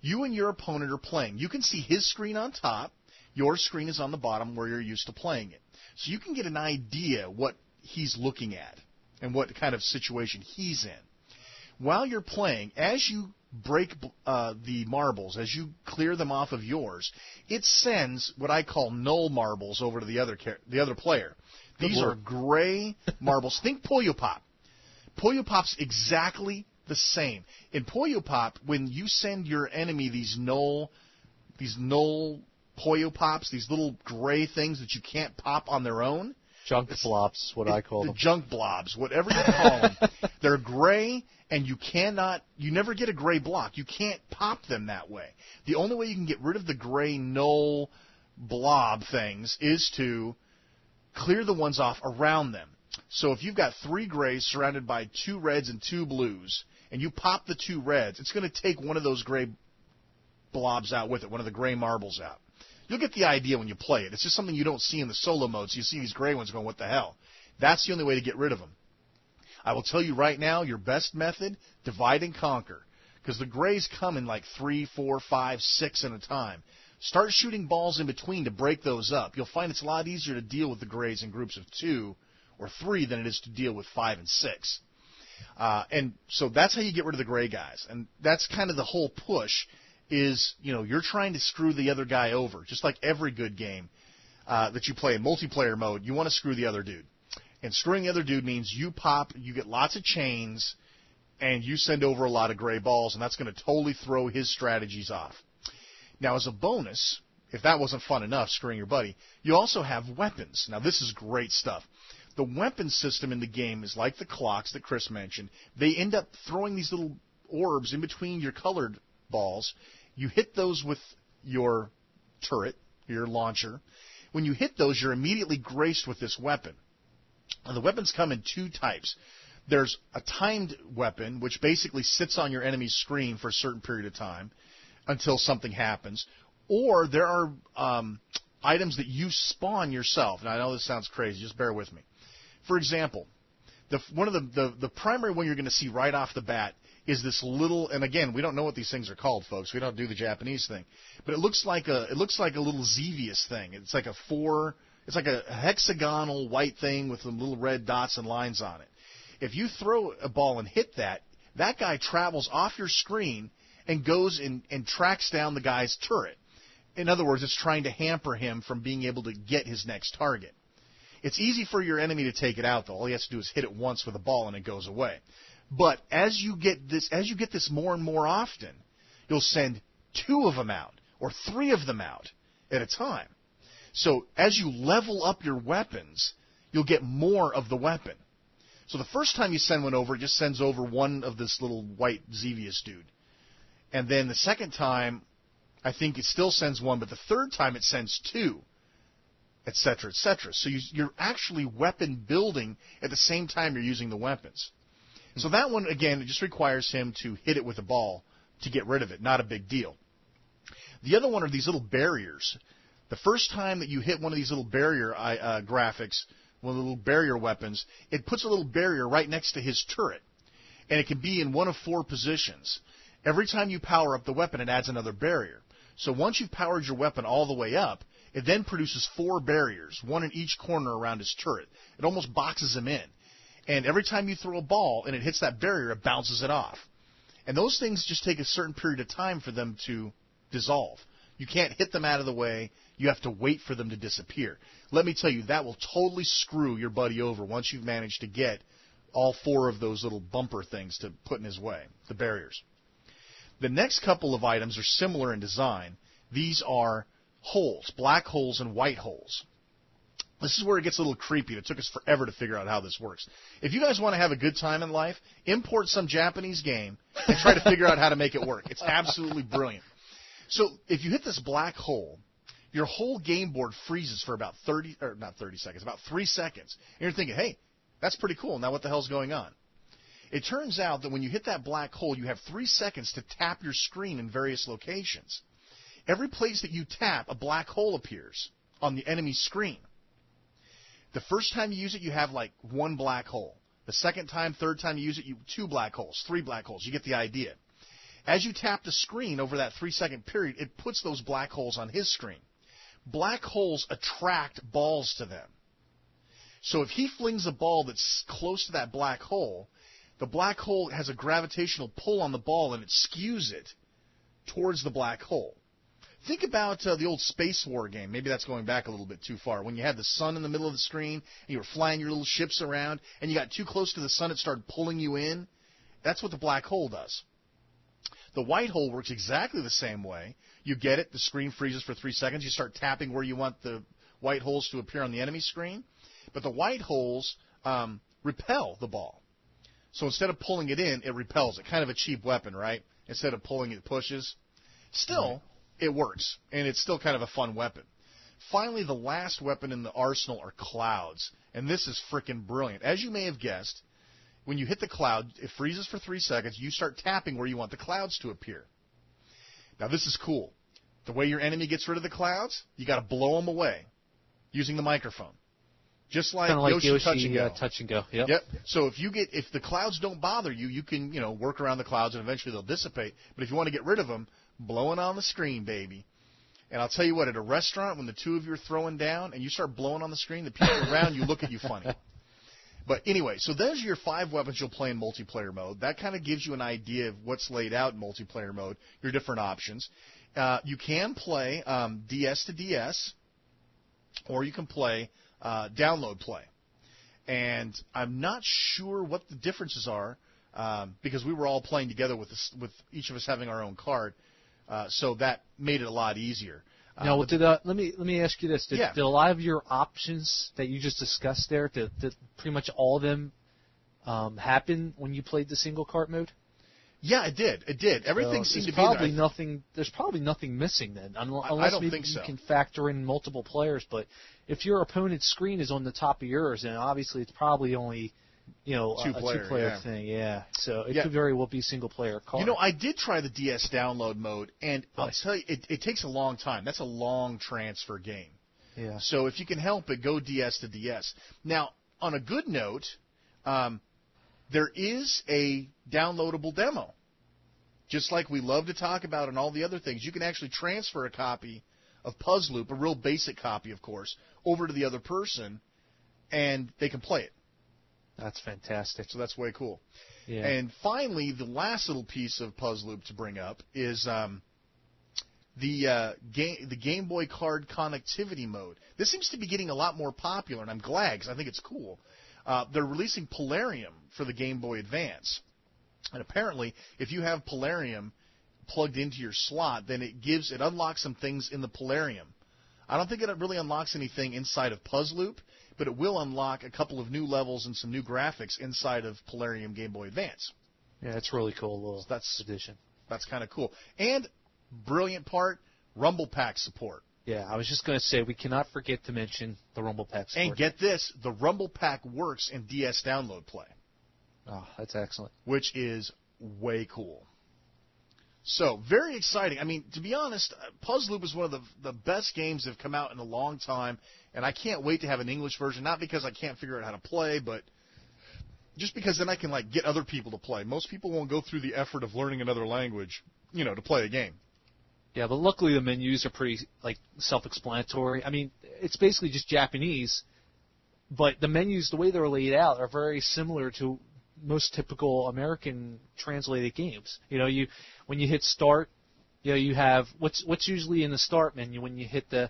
You and your opponent are playing. You can see his screen on top. Your screen is on the bottom where you're used to playing it. So you can get an idea what he's looking at and what kind of situation he's in. While you're playing, as you break the marbles, as you clear them off of yours, it sends what I call null marbles over to the other player. These are gray marbles. Think Puyo Pop. Puyo Pop's exactly the same. In Puyo Pop, when you send your enemy these null Puyo Pops, these little gray things that you can't pop on their own. Junk blobs is what I call them. Junk blobs, whatever you call them. They're gray, and you never get a gray block. You can't pop them that way. The only way you can get rid of the gray null blob things is to clear the ones off around them. So if you've got 3 grays surrounded by 2 reds and 2 blues, and you pop the 2 reds, it's going to take one of those gray blobs out with it, one of the gray marbles out. You'll get the idea when you play it. It's just something you don't see in the solo mode, so you see these gray ones going, what the hell? That's the only way to get rid of them. I will tell you right now, your best method, divide and conquer, because the grays come in like 3, 4, 5, 6 at a time. Start shooting balls in between to break those up. You'll find it's a lot easier to deal with the grays in groups of 2 or 3 than it is to deal with 5 and 6. And so that's how you get rid of the gray guys. And that's kind of the whole push is, you're trying to screw the other guy over. Just like every good game that you play in multiplayer mode, you want to screw the other dude. And screwing the other dude means you pop, you get lots of chains, and you send over a lot of gray balls, and that's going to totally throw his strategies off. Now, as a bonus, if that wasn't fun enough, screwing your buddy, you also have weapons. Now, this is great stuff. The weapon system in the game is like the clocks that Chris mentioned. They end up throwing these little orbs in between your colored balls. You hit those with your turret, your launcher. When you hit those, you're immediately graced with this weapon. And the weapons come in 2 types. There's a timed weapon, which basically sits on your enemy's screen for a certain period of time until something happens. Or there are items that you spawn yourself. And I know this sounds crazy. Just bear with me. For example, one of the primary one you're going to see right off the bat is this little, and again, we don't know what these things are called, folks. We don't do the Japanese thing, but it looks like a little Xevious thing. It's like a hexagonal white thing with some little red dots and lines on it. If you throw a ball and hit that guy travels off your screen and goes and tracks down the guy's turret. In other words, it's trying to hamper him from being able to get his next target. It's easy for your enemy to take it out, though. All he has to do is hit it once with a ball and it goes away. But as you get this more and more often, you'll send 2 of them out or 3 of them out at a time. So as you level up your weapons, you'll get more of the weapon. So the first time you send one over, it just sends over one of this little white Xevious dude. And then the second time, I think it still sends one, but the third time it sends 2. Etc., etc. So you're actually weapon building at the same time you're using the weapons. So that one, again, it just requires him to hit it with a ball to get rid of it. Not a big deal. The other one are these little barriers. The first time that you hit one of these little barrier graphics, one of the little barrier weapons, it puts a little barrier right next to his turret. And it can be in one of 4 positions. Every time you power up the weapon, it adds another barrier. So once you've powered your weapon all the way up, it then produces 4 barriers, one in each corner around his turret. It almost boxes him in. And every time you throw a ball and it hits that barrier, it bounces it off. And those things just take a certain period of time for them to dissolve. You can't hit them out of the way. You have to wait for them to disappear. Let me tell you, that will totally screw your buddy over once you've managed to get all 4 of those little bumper things to put in his way, the barriers. The next couple of items are similar in design. These are holes, black holes and white holes. This is where it gets a little creepy. It took us forever to figure out how this works. If you guys want to have a good time in life, import some Japanese game and try to figure out how to make it work. It's absolutely brilliant. So if you hit this black hole, your whole game board freezes for about 3 seconds. And you're thinking, hey, that's pretty cool. Now what the hell's going on? It turns out that when you hit that black hole, you have 3 seconds to tap your screen in various locations. Every place that you tap, a black hole appears on the enemy's screen. The first time you use it, you have like 1 black hole. The second time, third time you use it, 2 black holes, 3 black holes. You get the idea. As you tap the screen over that 3-second period, it puts those black holes on his screen. Black holes attract balls to them. So if he flings a ball that's close to that black hole, the black hole has a gravitational pull on the ball and it skews it towards the black hole. Think about the old Space War game. Maybe that's going back a little bit too far. When you had the sun in the middle of the screen and you were flying your little ships around and you got too close to the sun, it started pulling you in. That's what the black hole does. The white hole works exactly the same way. You get it. The screen freezes for 3 seconds. You start tapping where you want the white holes to appear on the enemy screen. But the white holes repel the ball. So instead of pulling it in, it repels it. Kind of a cheap weapon, right? Instead of pulling it pushes. Still, it works, and it's still kind of a fun weapon. Finally, the last weapon in the arsenal are clouds, and this is frickin' brilliant. As you may have guessed, when you hit the cloud, it freezes for 3 seconds. You start tapping where you want the clouds to appear. Now, this is cool. The way your enemy gets rid of the clouds, you got to blow them away using the microphone. Just like Yoshi Touch and Go. Touch and Go. Yep. So if the clouds don't bother you, you can work around the clouds and eventually they'll dissipate. But if you want to get rid of them, blowing on the screen, baby. And I'll tell you what, at a restaurant, when the 2 of you are throwing down and you start blowing on the screen, the people around you look at you funny. But anyway, so those are your 5 weapons you'll play in multiplayer mode. That kind of gives you an idea of what's laid out in multiplayer mode, your different options. You can play DS to DS, or you can play download play. And I'm not sure what the differences are because we were all playing together with each of us having our own card. So that made it a lot easier. Now, let me ask you this: Did a lot of your options that you just discussed there, did pretty much all of them happen when you played the single cart mode? Yeah, it did. It did. Everything seemed to be there. There's probably nothing missing then, unless I don't maybe think so. You can factor in multiple players. But if your opponent's screen is on the top of yours, then obviously it's probably only a two-player thing. Yeah. So it could very well be single-player card. I did try the DS download mode, and I'll tell you, it takes a long time. That's a long transfer game. Yeah. So if you can help it, go DS to DS. Now, on a good note, there is a downloadable demo. Just like we love to talk about and all the other things, you can actually transfer a copy of Puzzloop, a real basic copy, of course, over to the other person, and they can play it. That's fantastic. So that's way cool. Yeah. And finally, the last little piece of Puzzloop to bring up is the Game Boy card connectivity mode. This seems to be getting a lot more popular, and I'm glad because I think it's cool. They're releasing Polarium for the Game Boy Advance. And apparently, if you have Polarium plugged into your slot, then it unlocks some things in the Polarium. I don't think it really unlocks anything inside of Puzzloop, but it will unlock a couple of new levels and some new graphics inside of Polarium Game Boy Advance. Yeah, it's really cool. That's addition. That's kind of cool. And brilliant part, Rumble Pack support. Yeah, I was just going to say we cannot forget to mention the Rumble Pack support. And get this, the Rumble Pack works in DS Download Play. Oh, that's excellent. Which is way cool. So, very exciting. I mean, to be honest, Puzzloop is one of the best games that have come out in a long time, and I can't wait to have an English version, not because I can't figure out how to play, but just because then I can, get other people to play. Most people won't go through the effort of learning another language, to play a game. Yeah, but luckily the menus are pretty, self-explanatory. I mean, it's basically just Japanese, but the menus, the way they're laid out, are very similar to most typical American translated games. When you hit start, you have what's usually in the start menu when you hit the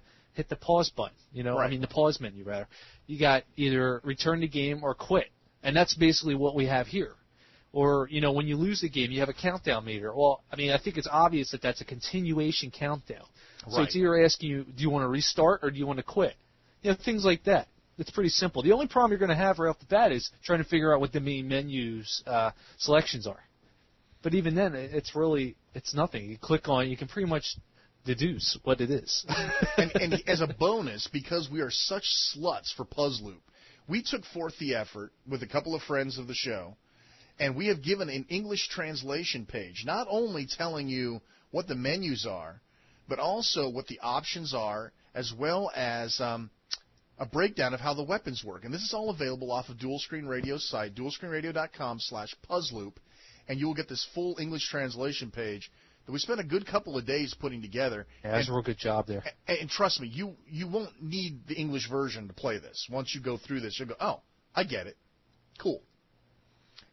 pause button. Right. I mean the pause menu rather. You got either return the game or quit, and that's basically what we have here. Or when you lose the game, you have a countdown meter. Well, I mean I think it's obvious that that's a continuation countdown. Right. So it's either asking you, do you want to restart or do you want to quit? Things like that. It's pretty simple. The only problem you're going to have right off the bat is trying to figure out what the main menu's selections are. But even then, it's nothing. You click on it, you can pretty much deduce what it is. and as a bonus, because we are such sluts for Puzzloop, we took forth the effort with a couple of friends of the show, and we have given an English translation page, not only telling you what the menus are, but also what the options are, as well as a breakdown of how the weapons work. And this is all available off of Dual Screen Radio's site, dualscreenradio.com/Puzzloop, and you will get this full English translation page that we spent a good couple of days putting together. Yeah, that's a real good job there. And trust me, you won't need the English version to play this. Once you go through this, you'll go, oh, I get it. Cool.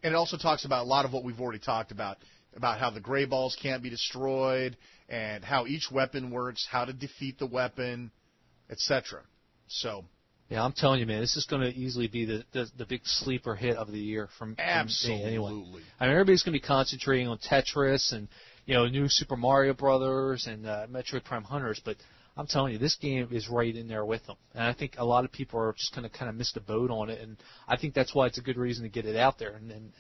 And it also talks about a lot of what we've already talked about how the gray balls can't be destroyed, and how each weapon works, how to defeat the weapon, etc. So... yeah, I'm telling you, man, this is going to easily be the big sleeper hit of the year from me anyway. I mean, everybody's going to be concentrating on Tetris and new Super Mario Brothers and Metroid Prime Hunters, but I'm telling you, this game is right in there with them. And I think a lot of people are just going to kind of miss the boat on it, and I think that's why it's a good reason to get it out there and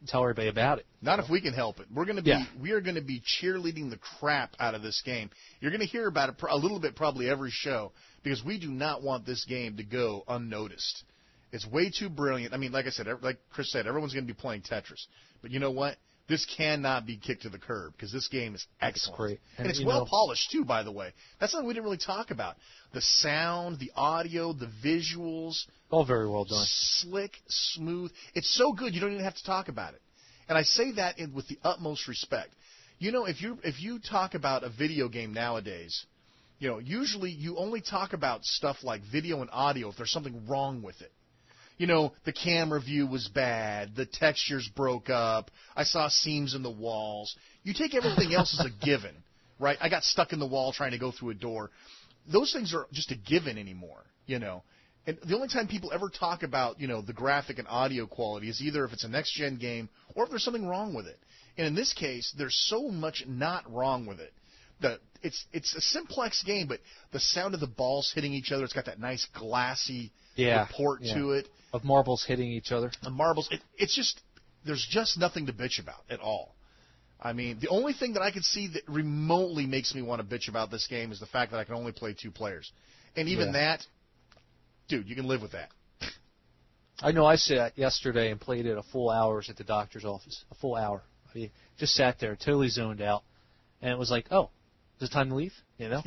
tell everybody about it. Not if we can help it. We are going to be cheerleading the crap out of this game. You're going to hear about it a little bit probably every show, because we do not want this game to go unnoticed. It's way too brilliant. I mean, like I said, like Chris said, everyone's going to be playing Tetris. But you know what? This cannot be kicked to the curb, because this game is excellent. It's great. And it's well polished, too, by the way. That's something we didn't really talk about. The sound, the audio, the visuals. All very well done. Slick, smooth. It's so good you don't even have to talk about it. And I say that with the utmost respect. If you talk about a video game nowadays, usually you only talk about stuff like video and audio if there's something wrong with it. The camera view was bad, the textures broke up, I saw seams in the walls. You take everything else as a given, right? I got stuck in the wall trying to go through a door. Those things are just a given anymore, And the only time people ever talk about, the graphic and audio quality is either if it's a next-gen game or if there's something wrong with it. And in this case, there's so much not wrong with it. It's a simplex game, but the sound of the balls hitting each other, it's got that nice glassy report to it. Of marbles hitting each other. The marbles, there's just nothing to bitch about at all. I mean, the only thing that I can see that remotely makes me want to bitch about this game is the fact that I can only play 2 players. And even that, dude, you can live with that. I know I sat yesterday and played it a full hours at the doctor's office. A full hour. I mean, just sat there, totally zoned out. And it was like, oh, is it time to leave? Yeah.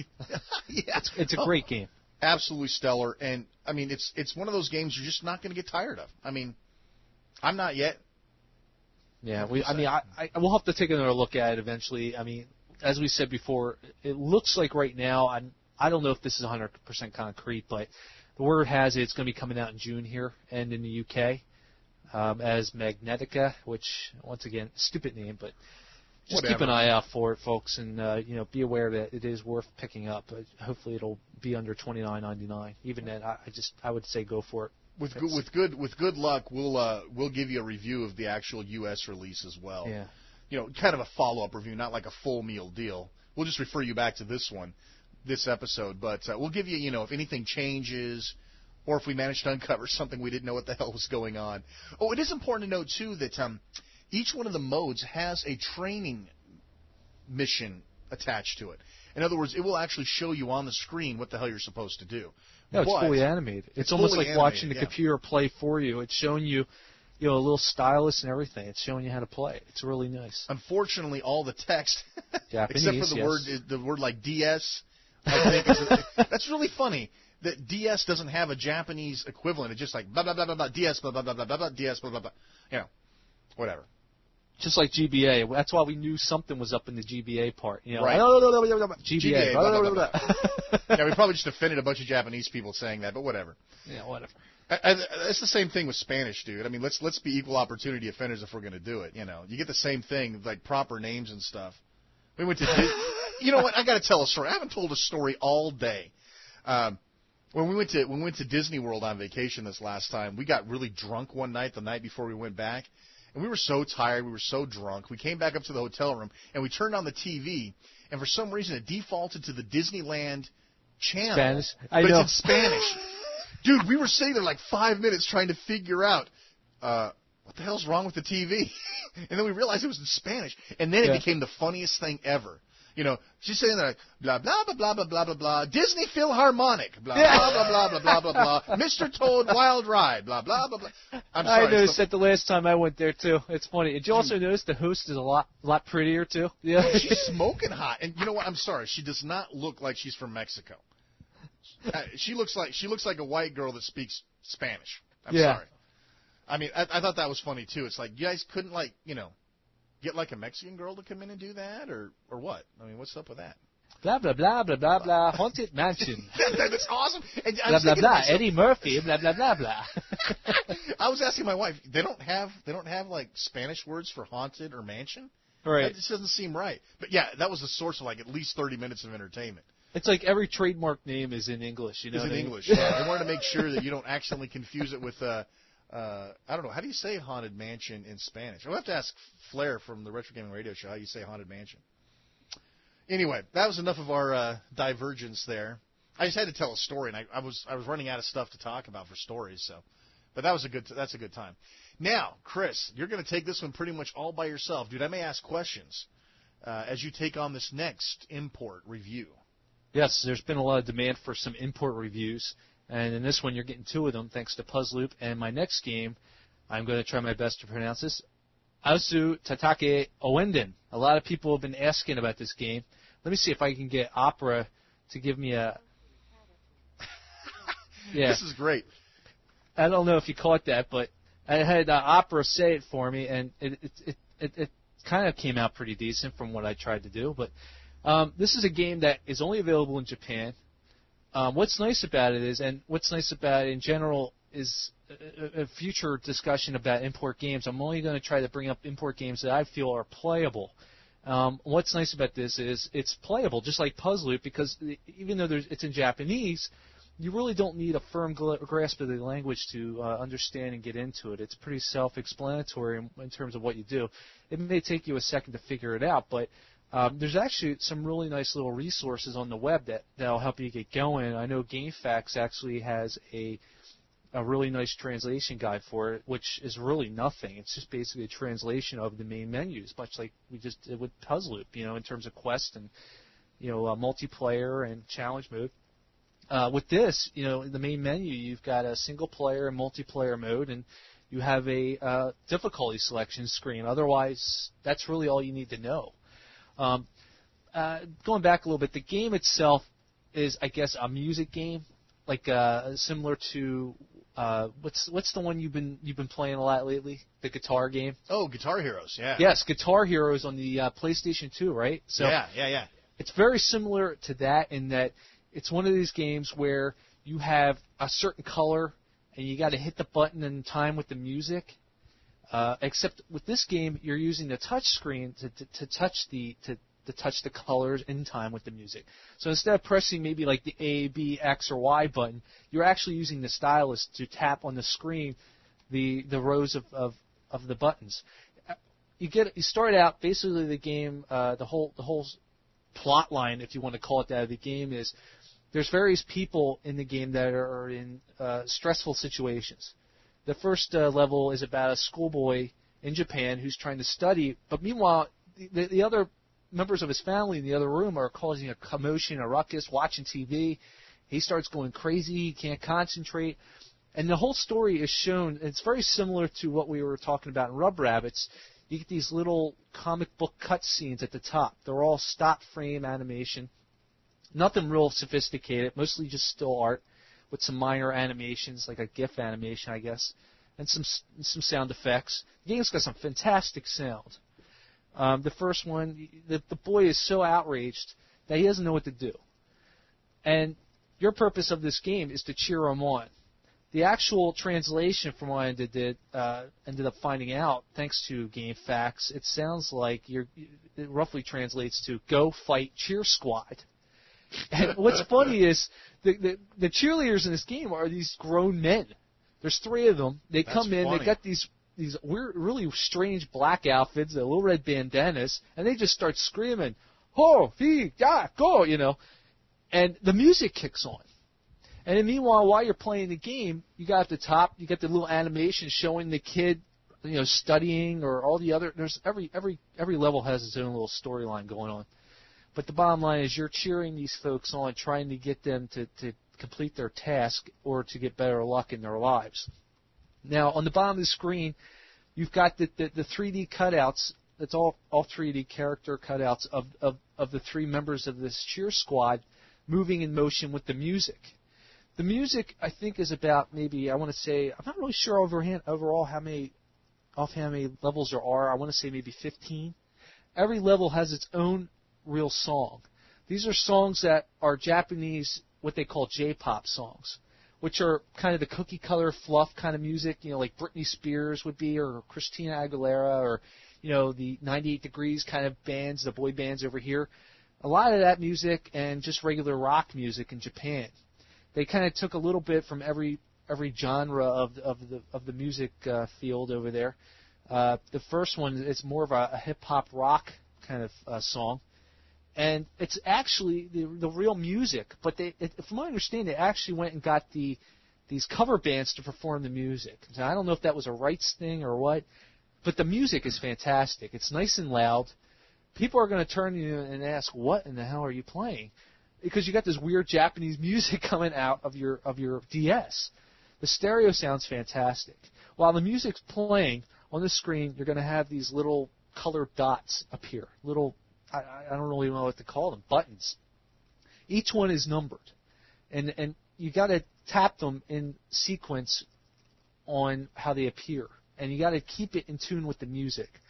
It's a great game. Absolutely stellar. And, I mean, it's one of those games you're just not going to get tired of. I mean, I'm not yet. Yeah, we'll have to take another look at it eventually. I mean, as we said before, it looks like right now, I don't know if this is 100% concrete, but the word has it's going to be coming out in June here and in the UK as Magnetica, which, once again, stupid name, but Just keep an eye out for it, folks, and be aware that it is worth picking up. Hopefully, it'll be under $29.99. Even then, I would say go for it. With good luck, we'll give you a review of the actual U.S. release as well. Yeah. Kind of a follow-up review, not like a full meal deal. We'll just refer you back to this episode, but we'll give you, if anything changes, or if we manage to uncover something we didn't know what the hell was going on. Oh, it is important to note too that each one of the modes has a training mission attached to it. In other words, it will actually show you on the screen what the hell you're supposed to do. No, it's fully animated. It's almost like watching the computer play for you. It's showing you, a little stylus and everything. It's showing you how to play. It's really nice. Unfortunately, all the text, Japanese, except for the word like DS, I think that's really funny. That DS doesn't have a Japanese equivalent. It's just like blah blah blah blah blah DS blah blah blah blah blah DS blah blah blah. Whatever. Just like GBA. That's why we knew something was up in the GBA part. Right. GBA. Blah, blah, blah, blah. Yeah, we probably just offended a bunch of Japanese people saying that, but whatever. Yeah, whatever. It's the same thing with Spanish, dude. I mean, let's be equal opportunity offenders if we're going to do it. You get the same thing, like proper names and stuff. We went to, you know what? I got to tell a story. I haven't told a story all day. When we went to Disney World on vacation this last time, we got really drunk one night, the night before we went back. And we were so tired, we were so drunk. We came back up to the hotel room, and we turned on the TV, and for some reason it defaulted to the Disneyland channel. Spanish? But it's in Spanish. Dude, we were sitting there like 5 minutes trying to figure out what the hell's wrong with the TV. And then we realized it was in Spanish. And then it became the funniest thing ever. She's saying that, blah, blah, blah, blah, blah, blah, blah, blah, Disney Philharmonic, blah, blah, blah, blah, blah, blah, blah, blah, Mr. Toad Wild Ride, blah, blah, blah, blah. I'm sorry. I noticed that the last time I went there, too. It's funny. Did you also notice the host is a lot prettier, too? Yeah. She's smoking hot. And you know what? I'm sorry. She does not look like she's from Mexico. She looks like a white girl that speaks Spanish. I'm sorry. I mean, I thought that was funny, too. It's like, you guys couldn't, get like a Mexican girl to come in and do that, or what? I mean, what's up with that? Blah blah blah blah blah blah. Haunted Mansion. That's awesome. And blah blah blah. Eddie Murphy. Blah blah blah blah. I was asking my wife. They don't have like Spanish words for haunted or mansion. Right. That just doesn't seem right. But yeah, that was the source of like at least 30 minutes of entertainment. It's like every trademark name is in English. It's in English. Yeah. They wanted to make sure that you don't accidentally confuse it with. I don't know. How do you say haunted mansion in Spanish? I'll have to ask Flair from the Retro Gaming Radio Show how you say haunted mansion. Anyway, that was enough of our divergence there. I just had to tell a story, and I was running out of stuff to talk about for stories. So, but that's a good time. Now, Chris, you're going to take this one pretty much all by yourself, dude. I may ask questions as you take on this next import review. Yes, there's been a lot of demand for some import reviews. And in this one, you're getting two of them, thanks to Puzzloop. And my next game, I'm going to try my best to pronounce this, Asu Tatakae Ouendan. A lot of people have been asking about this game. Let me see if I can get Opera to give me a... Yeah. This is great. I don't know if you caught that, but I had Opera say it for me, and it kind of came out pretty decent from what I tried to do. But this is a game that is only available in Japan. What's nice about it is, and what's nice about it in general is a future discussion about import games. I'm only going to try to bring up import games that I feel are playable. What's nice about this is it's playable, just like Puzzloop, because even though it's in Japanese, you really don't need a firm grasp of the language to understand and get into it. It's pretty self-explanatory in terms of what you do. It may take you a second to figure it out, but there's actually some really nice little resources on the web that'll help you get going. I know GameFAQs actually has a really nice translation guide for it, which is really nothing. It's just basically a translation of the main menus, much like we just did with Puzzloop, in terms of quest and multiplayer and challenge mode. With this, in the main menu, you've got a single player and multiplayer mode, and you have a difficulty selection screen. Otherwise, that's really all you need to know. Going back a little bit, the game itself is, I guess, a music game, like similar to what's the one you've been playing a lot lately? The guitar game. Oh, Guitar Heroes, yeah. Yes, Guitar Heroes on the PlayStation 2, right? So yeah. It's very similar to that in that it's one of these games where you have a certain color and you got to hit the button in time with the music. Except with this game, you're using the touch screen to touch the colors in time with the music. So instead of pressing maybe like the A, B, X, or Y button, you're actually using the stylus to tap on the screen the rows of the buttons. You start out basically the game. The whole plot line, if you want to call it that, of the game is there's various people in the game that are in stressful situations. The first level is about a schoolboy in Japan who's trying to study, but meanwhile the other members of his family in the other room are causing a commotion, a ruckus, watching TV. He starts going crazy. He can't concentrate. And the whole story is shown. It's very similar to what we were talking about in Rub Rabbits. You get these little comic book cutscenes at the top. They're all stop frame animation. Nothing real sophisticated, mostly just still art with some minor animations, like a GIF animation, I guess, and some sound effects. The game's got some fantastic sound. The first one, the boy is so outraged that he doesn't know what to do. And your purpose of this game is to cheer him on. The actual translation from what I ended up finding out, thanks to GameFAQs, it sounds like it roughly translates to "Go Fight Cheer Squad." And what's funny is the cheerleaders in this game are these grown men. There's 3 of them. They come in. They got these weird, really strange black outfits, little red bandanas, and they just start screaming, "Ho, fi, ya, go!" And the music kicks on. And then meanwhile, while you're playing the game, you got at the top, you get the little animation showing the kid, studying, or all the other. There's every level has its own little storyline going on. But the bottom line is you're cheering these folks on, trying to get them to complete their task or to get better luck in their lives. Now, on the bottom of the screen, you've got the 3D cutouts. That's all 3D character cutouts of the 3 members of this cheer squad moving in motion with the music. The music, I think, is about maybe, I want to say, I'm not really sure overall how many levels there are. I want to say maybe 15. Every level has its own real song. These are songs that are Japanese, what they call J-pop songs, which are kind of the cookie color fluff kind of music, like Britney Spears would be, or Christina Aguilera, or, the 98 Degrees kind of bands, the boy bands over here. A lot of that music and just regular rock music in Japan. They kind of took a little bit from every genre of the music field over there. The first one, it's more of a hip hop rock kind of song, and it's actually the real music. But from my understanding, they actually went and got these cover bands to perform the music. So I don't know if that was a rights thing or what, but the music is fantastic. It's nice and loud. People are going to turn to you and ask, "What in the hell are you playing?" Because you got this weird Japanese music coming out of your DS. The stereo sounds fantastic. While the music's playing on the screen, you're going to have these little colored dots appear. Little, I don't really know what to call them, buttons. Each one is numbered, and you got to tap them in sequence on how they appear, and you got to keep it in tune with the music.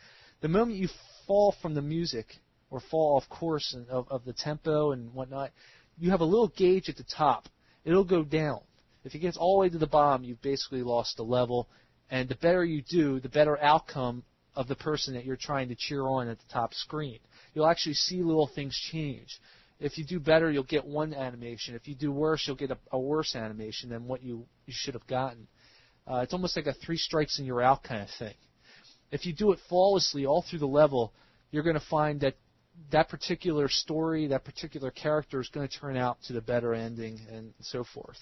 The moment you fall from the music, or fall off course of the tempo and whatnot, you have a little gauge at the top. It'll go down. If it gets all the way to the bottom, you've basically lost the level. And the better you do, the better outcome of the person that you're trying to cheer on at the top screen. You'll actually see little things change. If you do better, you'll get one animation. If you do worse, you'll get a worse animation than what you should have gotten. It's almost like a 3 strikes and you're out kind of thing. If you do it flawlessly all through the level, you're going to find that particular story, that particular character is going to turn out to the better ending and so forth.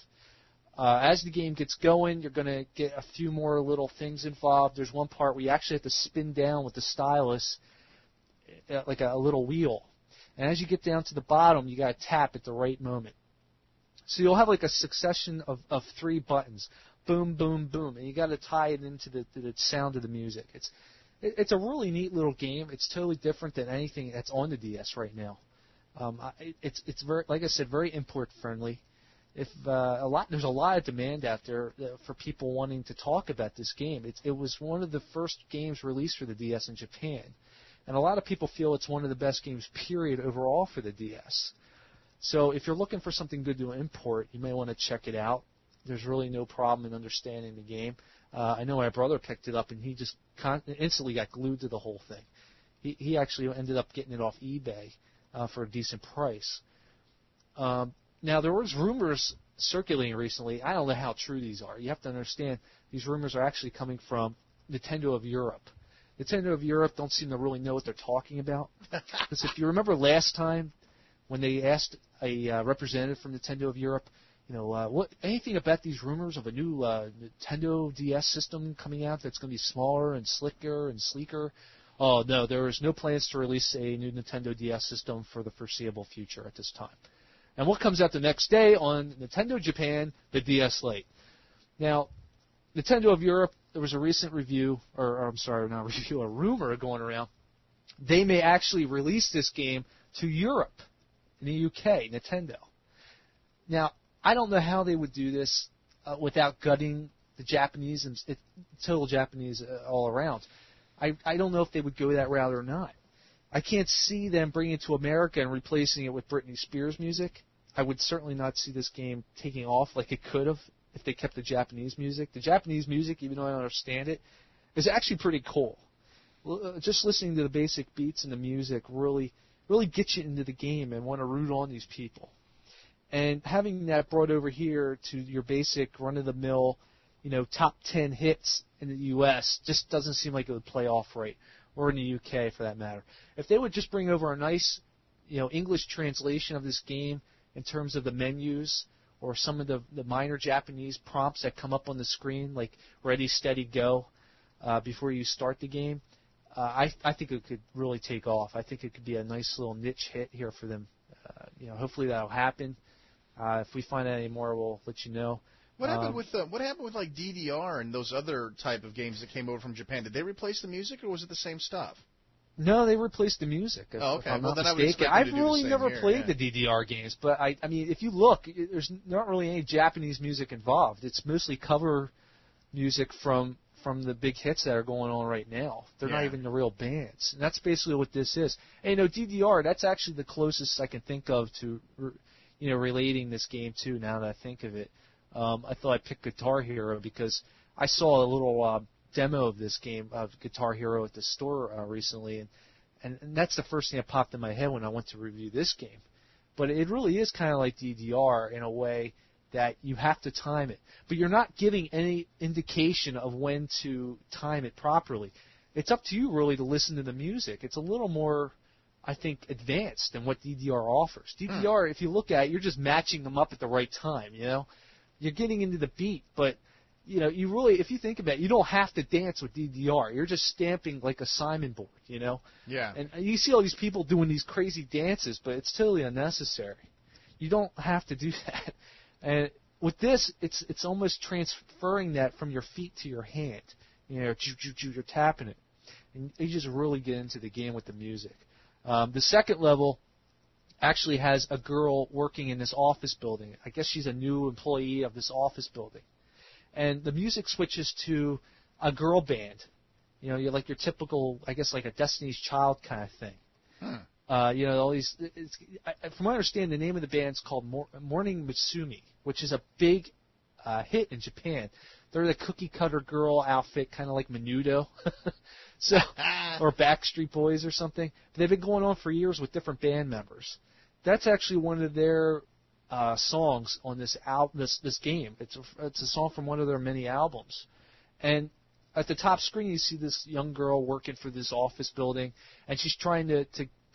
As the game gets going, you're going to get a few more little things involved. There's one part where you actually have to spin down with the stylus like a little wheel. And as you get down to the bottom, you got to tap at the right moment. So you'll have like a succession of 3 buttons. Boom, boom, boom. And you got to tie it into the sound of the music. It's a really neat little game. It's totally different than anything that's on the DS right now. It's very, like I said, very import friendly. There's a lot of demand out there for people wanting to talk about this game. It was one of the first games released for the DS in Japan, and a lot of people feel it's one of the best games period overall for the DS. So if you're looking for something good to import, you may want to check it out. There's really no problem in understanding the game. I know my brother picked it up, and he just instantly got glued to the whole thing. He actually ended up getting it off eBay for a decent price. Now, there was rumors circulating recently. I don't know how true these are. You have to understand these rumors are actually coming from Nintendo of Europe. Nintendo of Europe don't seem to really know what they're talking about. Because if you remember last time when they asked a representative from Nintendo of Europe, anything about these rumors of a new Nintendo DS system coming out that's going to be smaller and slicker and sleeker? Oh, no, there is no plans to release a new Nintendo DS system for the foreseeable future at this time. And what comes out the next day on Nintendo Japan, the DS Lite. Now, Nintendo of Europe, there was a recent review, a rumor going around. They may actually release this game to Europe, in the UK, Nintendo. Now, I don't know how they would do this without gutting the Japanese and total Japanese all around. I don't know if they would go that route or not. I can't see them bringing it to America and replacing it with Britney Spears music. I would certainly not see this game taking off like it could have if they kept the Japanese music. The Japanese music, even though I don't understand it, is actually pretty cool. Just listening to the basic beats and the music really gets you into the game and want to root on these people. And having that brought over here to your basic run-of-the-mill, top 10 hits in the U.S. just doesn't seem like it would play off right, or in the U.K. for that matter. If they would just bring over a nice, English translation of this game in terms of the menus or some of the minor Japanese prompts that come up on the screen, like ready, steady, go, before you start the game, I think it could really take off. I think it could be a nice little niche hit here for them. Hopefully that'll happen. If we find out any more, we'll let you know. What happened with like DDR and those other type of games that came over from Japan? Did they replace the music, or was it the same stuff? No, they replaced the music. If I'm not mistaken. I've really never played the DDR games, but I mean, if you look, there's not really any Japanese music involved. It's mostly cover music from the big hits that are going on right now. They're not even the real bands. And that's basically what this is. And DDR, that's actually the closest I can think of to relating this game to, now that I think of it. I thought I'd pick Guitar Hero because I saw a little demo of this game, of Guitar Hero, at the store recently, and that's the first thing that popped in my head when I went to review this game. But it really is kind of like DDR in a way that you have to time it. But you're not giving any indication of when to time it properly. It's up to you, really, to listen to the music. It's a little more, I think, advanced than what DDR offers. DDR, if you look at it, you're just matching them up at the right time, You're getting into the beat, but, you really, if you think about it, you don't have to dance with DDR. You're just stamping like a Simon board, Yeah. And you see all these people doing these crazy dances, but it's totally unnecessary. You don't have to do that. And with this, it's almost transferring that from your feet to your hand. You're tapping it. And you just really get into the game with the music. The second level actually has a girl working in this office building. I guess she's a new employee of this office building. And the music switches to a girl band. You're like your typical, I guess, like a Destiny's Child kind of thing. All these. From what I understand, the name of the band's called Morning Musume, which is a big hit in Japan. They're the cookie cutter girl outfit, kind of like Menudo, or Backstreet Boys or something. But they've been going on for years with different band members. That's actually one of their songs on this game. It's a song from one of their many albums, and at the top screen you see this young girl working for this office building, and she's trying to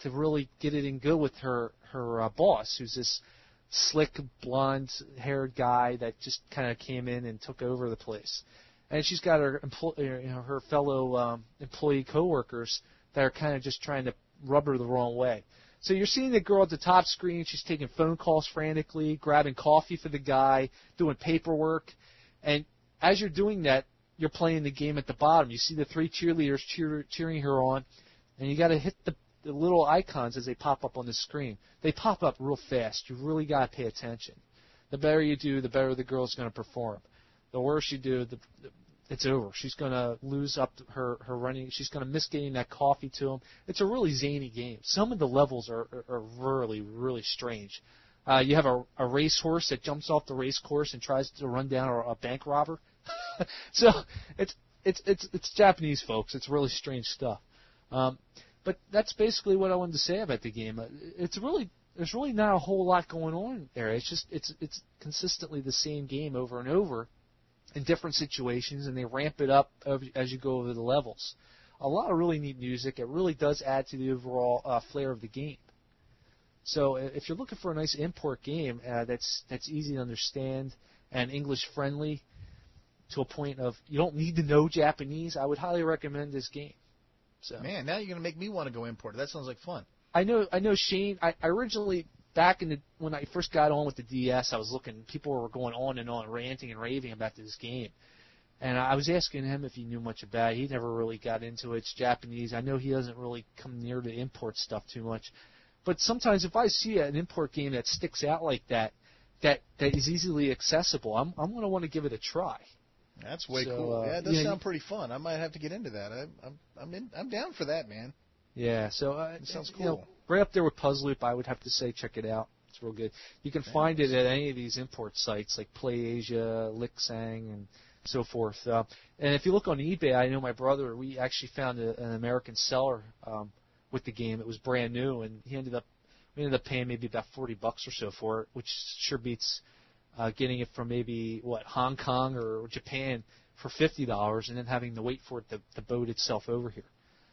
really get it in good with her boss, who's this slick blonde-haired guy that just kind of came in and took over the place. And she's got her fellow employee coworkers that are kind of just trying to rub her the wrong way. So you're seeing the girl at the top screen. She's taking phone calls frantically, grabbing coffee for the guy, doing paperwork. And as you're doing that, you're playing the game at the bottom. You see the three cheerleaders cheering her on, and you got to hit the little icons as they pop up on the screen. They pop up real fast. You really got to pay attention. The better you do, the better the girl's going to perform. The worse you do, it's over. She's going to lose up her running. She's going to miss getting that coffee to him. It's a really zany game. Some of the levels are really, really strange. You have a racehorse that jumps off the race course and tries to run down a bank robber. So it's Japanese, folks. It's really strange stuff. But that's basically what I wanted to say about the game. There's really not a whole lot going on there. It's consistently the same game over and over in different situations, and they ramp it up as you go over the levels. A lot of really neat music. It really does add to the overall flair of the game. So if you're looking for a nice import game that's easy to understand and English friendly to a point of you don't need to know Japanese, I would highly recommend this game. So man, now you're gonna make me want to go import it. That sounds like fun. I know Shane. I originally back when I first got on with the DS, I was looking. People were going on and on, ranting and raving about this game, and I was asking him if he knew much about it. He never really got into it. It's Japanese. I know he doesn't really come near to import stuff too much, but sometimes if I see an import game that sticks out like that is easily accessible, I'm going to want to give it a try. That's way cool. Yeah, it does sound pretty fun. I might have to get into that. I'm down for that, man. Yeah, so it sounds cool. Right up there with Puzzle Loop, I would have to say check it out. It's real good. You can find it at any of these import sites like PlayAsia, Lixang, and so forth. And if you look on eBay, I know my brother, we actually found an American seller with the game. It was brand new, and we ended up paying maybe about $40 or so for it, which sure beats getting it from maybe Hong Kong or Japan for $50, and then having to wait for it to boat itself over here.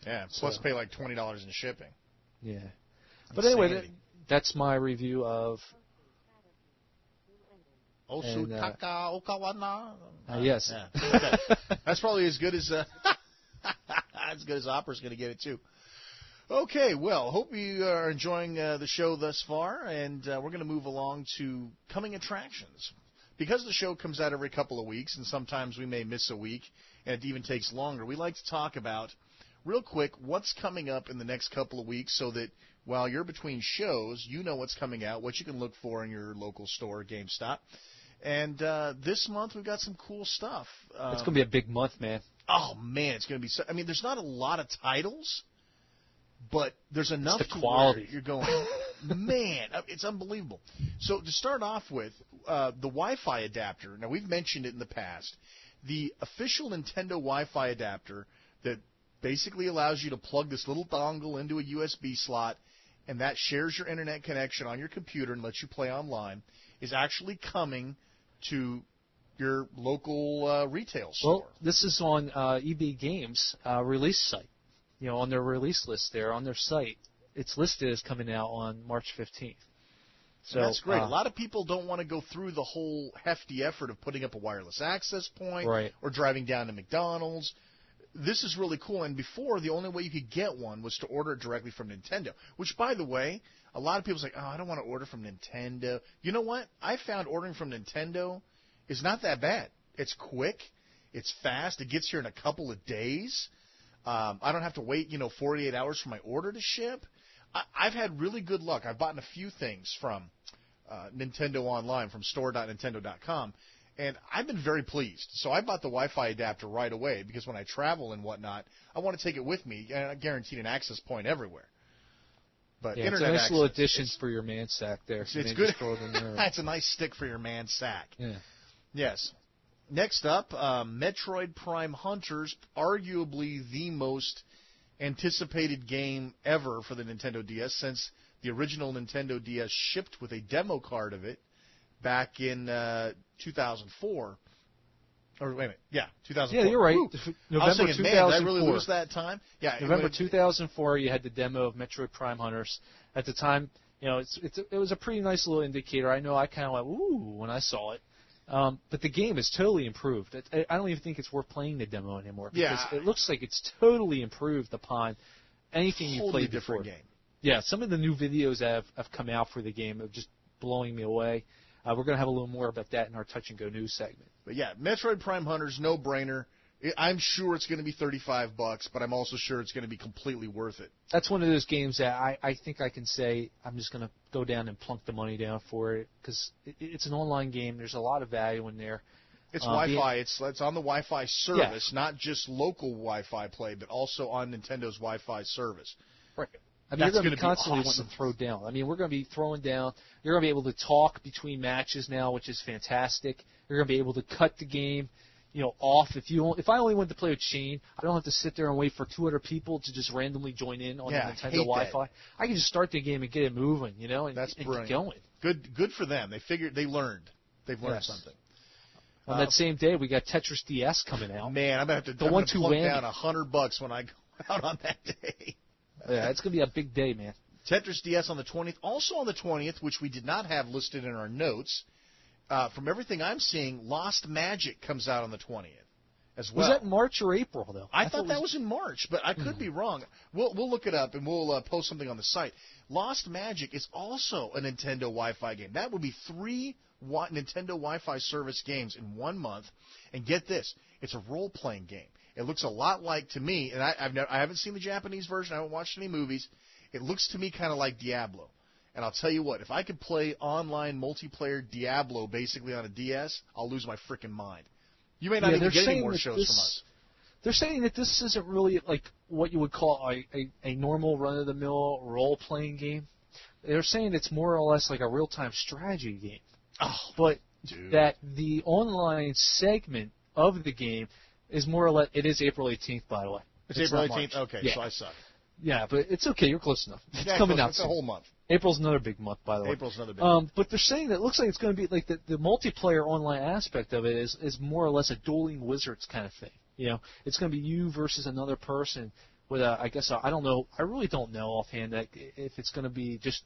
Yeah, plus pay like $20 in shipping. Yeah. But anyway, that's my review of Osutaka Okawana. Yes. Yeah. Okay. That's probably as good as Opera's going to get it too. Okay, well, hope you are enjoying the show thus far, and we're going to move along to coming attractions. Because the show comes out every couple of weeks, and sometimes we may miss a week, and it even takes longer, we like to talk about, real quick, what's coming up in the next couple of weeks so that while you're between shows, you know what's coming out, what you can look for in your local store, GameStop. And this month we've got some cool stuff. It's going to be a big month, man. Oh, man, it's going to be there's not a lot of titles, but there's enough it's the quality. You're going, man, it's unbelievable. So to start off with, the Wi-Fi adapter. Now, we've mentioned it in the past. The official Nintendo Wi-Fi adapter that basically allows you to plug this little dongle into a USB slot, and that shares your internet connection on your computer and lets you play online, is actually coming to your local retail store. Well, this is on EB Games' release site. On their release list there, on their site, it's listed as coming out on March 15th. So that's great. A lot of people don't want to go through the whole hefty effort of putting up a wireless access point or driving down to McDonald's. This is really cool. And before, the only way you could get one was to order it directly from Nintendo, which, by the way, a lot of people say, I don't want to order from Nintendo. You know what? I found ordering from Nintendo is not that bad. It's quick. It's fast. It gets here in a couple of days. I don't have to wait, 48 hours for my order to ship. I've had really good luck. I've bought a few things from Nintendo Online, from store.nintendo.com, and I've been very pleased. So I bought the Wi-Fi adapter right away because when I travel and whatnot, I want to take it with me, and I guaranteed an access point everywhere. But it's a nice little addition for your man sack there. It's good. It's a nice stick for your man sack. Yeah. Yes. Next up, Metroid Prime Hunters, arguably the most anticipated game ever for the Nintendo DS since the original Nintendo DS shipped with a demo card of it back in 2004. Or wait a minute, 2004. Yeah, you're right. I was thinking, man, did I really lose that time? Yeah, November 2004, you had the demo of Metroid Prime Hunters. At the time, it was a pretty nice little indicator. I know I kind of went, ooh, when I saw it. But the game is totally improved. I don't even think it's worth playing the demo anymore because it looks like it's totally improved upon anything you played before. Different game. Yeah, some of the new videos that have come out for the game are just blowing me away. We're going to have a little more about that in our Touch and Go News segment. But yeah, Metroid Prime Hunters, no-brainer. I'm sure it's going to be $35, but I'm also sure it's going to be completely worth it. That's one of those games that I think I can say I'm just going to go down and plunk the money down for it because it's an online game. There's a lot of value in there. It's Wi-Fi. It's on the Wi-Fi service, not just local Wi-Fi play, but also on Nintendo's Wi-Fi service. Right. I mean, you're going to be constantly wanting to throw down. I mean, we're going to be throwing down. You're going to be able to talk between matches now, which is fantastic. You're going to be able to cut the game, off. If I only wanted to play with Shane, I don't have to sit there and wait for 200 people to just randomly join in on the Nintendo Wi-Fi. I can just start the game and get it moving, and get going. Good for them. They learned. They've learned something. On that same day, we got Tetris DS coming out. Man, I'm going to have to plunk down $100 when I go out on that day. Yeah, it's going to be a big day, man. Tetris DS on the 20th. Also on the 20th, which we did not have listed in our notes, from everything I'm seeing, Lost Magic comes out on the 20th as well. Was that March or April, though? I thought that was in March, but I could be wrong. We'll look it up, and we'll post something on the site. Lost Magic is also a Nintendo Wi-Fi game. That would be 3 Nintendo Wi-Fi service games in 1 month. And get this, it's a role-playing game. It looks a lot like, to me, and I haven't seen the Japanese version. I haven't watched any movies. It looks to me kind of like Diablo. And I'll tell you what, if I could play online multiplayer Diablo basically on a DS, I'll lose my freaking mind. You may not even get any more shows from us. They're saying that this isn't really like what you would call a normal run-of-the-mill role-playing game. They're saying it's more or less like a real-time strategy game. Oh, but dude. That the online segment of the game is more or less. It is April 18th, by the way. It's April 18th? Okay, yeah. So I suck. Yeah, but it's okay. You're close enough. It's coming out soon. It's a whole month. April's another big month, by the way. April's another big month. But they're saying that it looks like it's going to be like the multiplayer online aspect of it is more or less a dueling wizards kind of thing. It's going to be you versus another person with I don't know. I really don't know offhand that if it's going to be just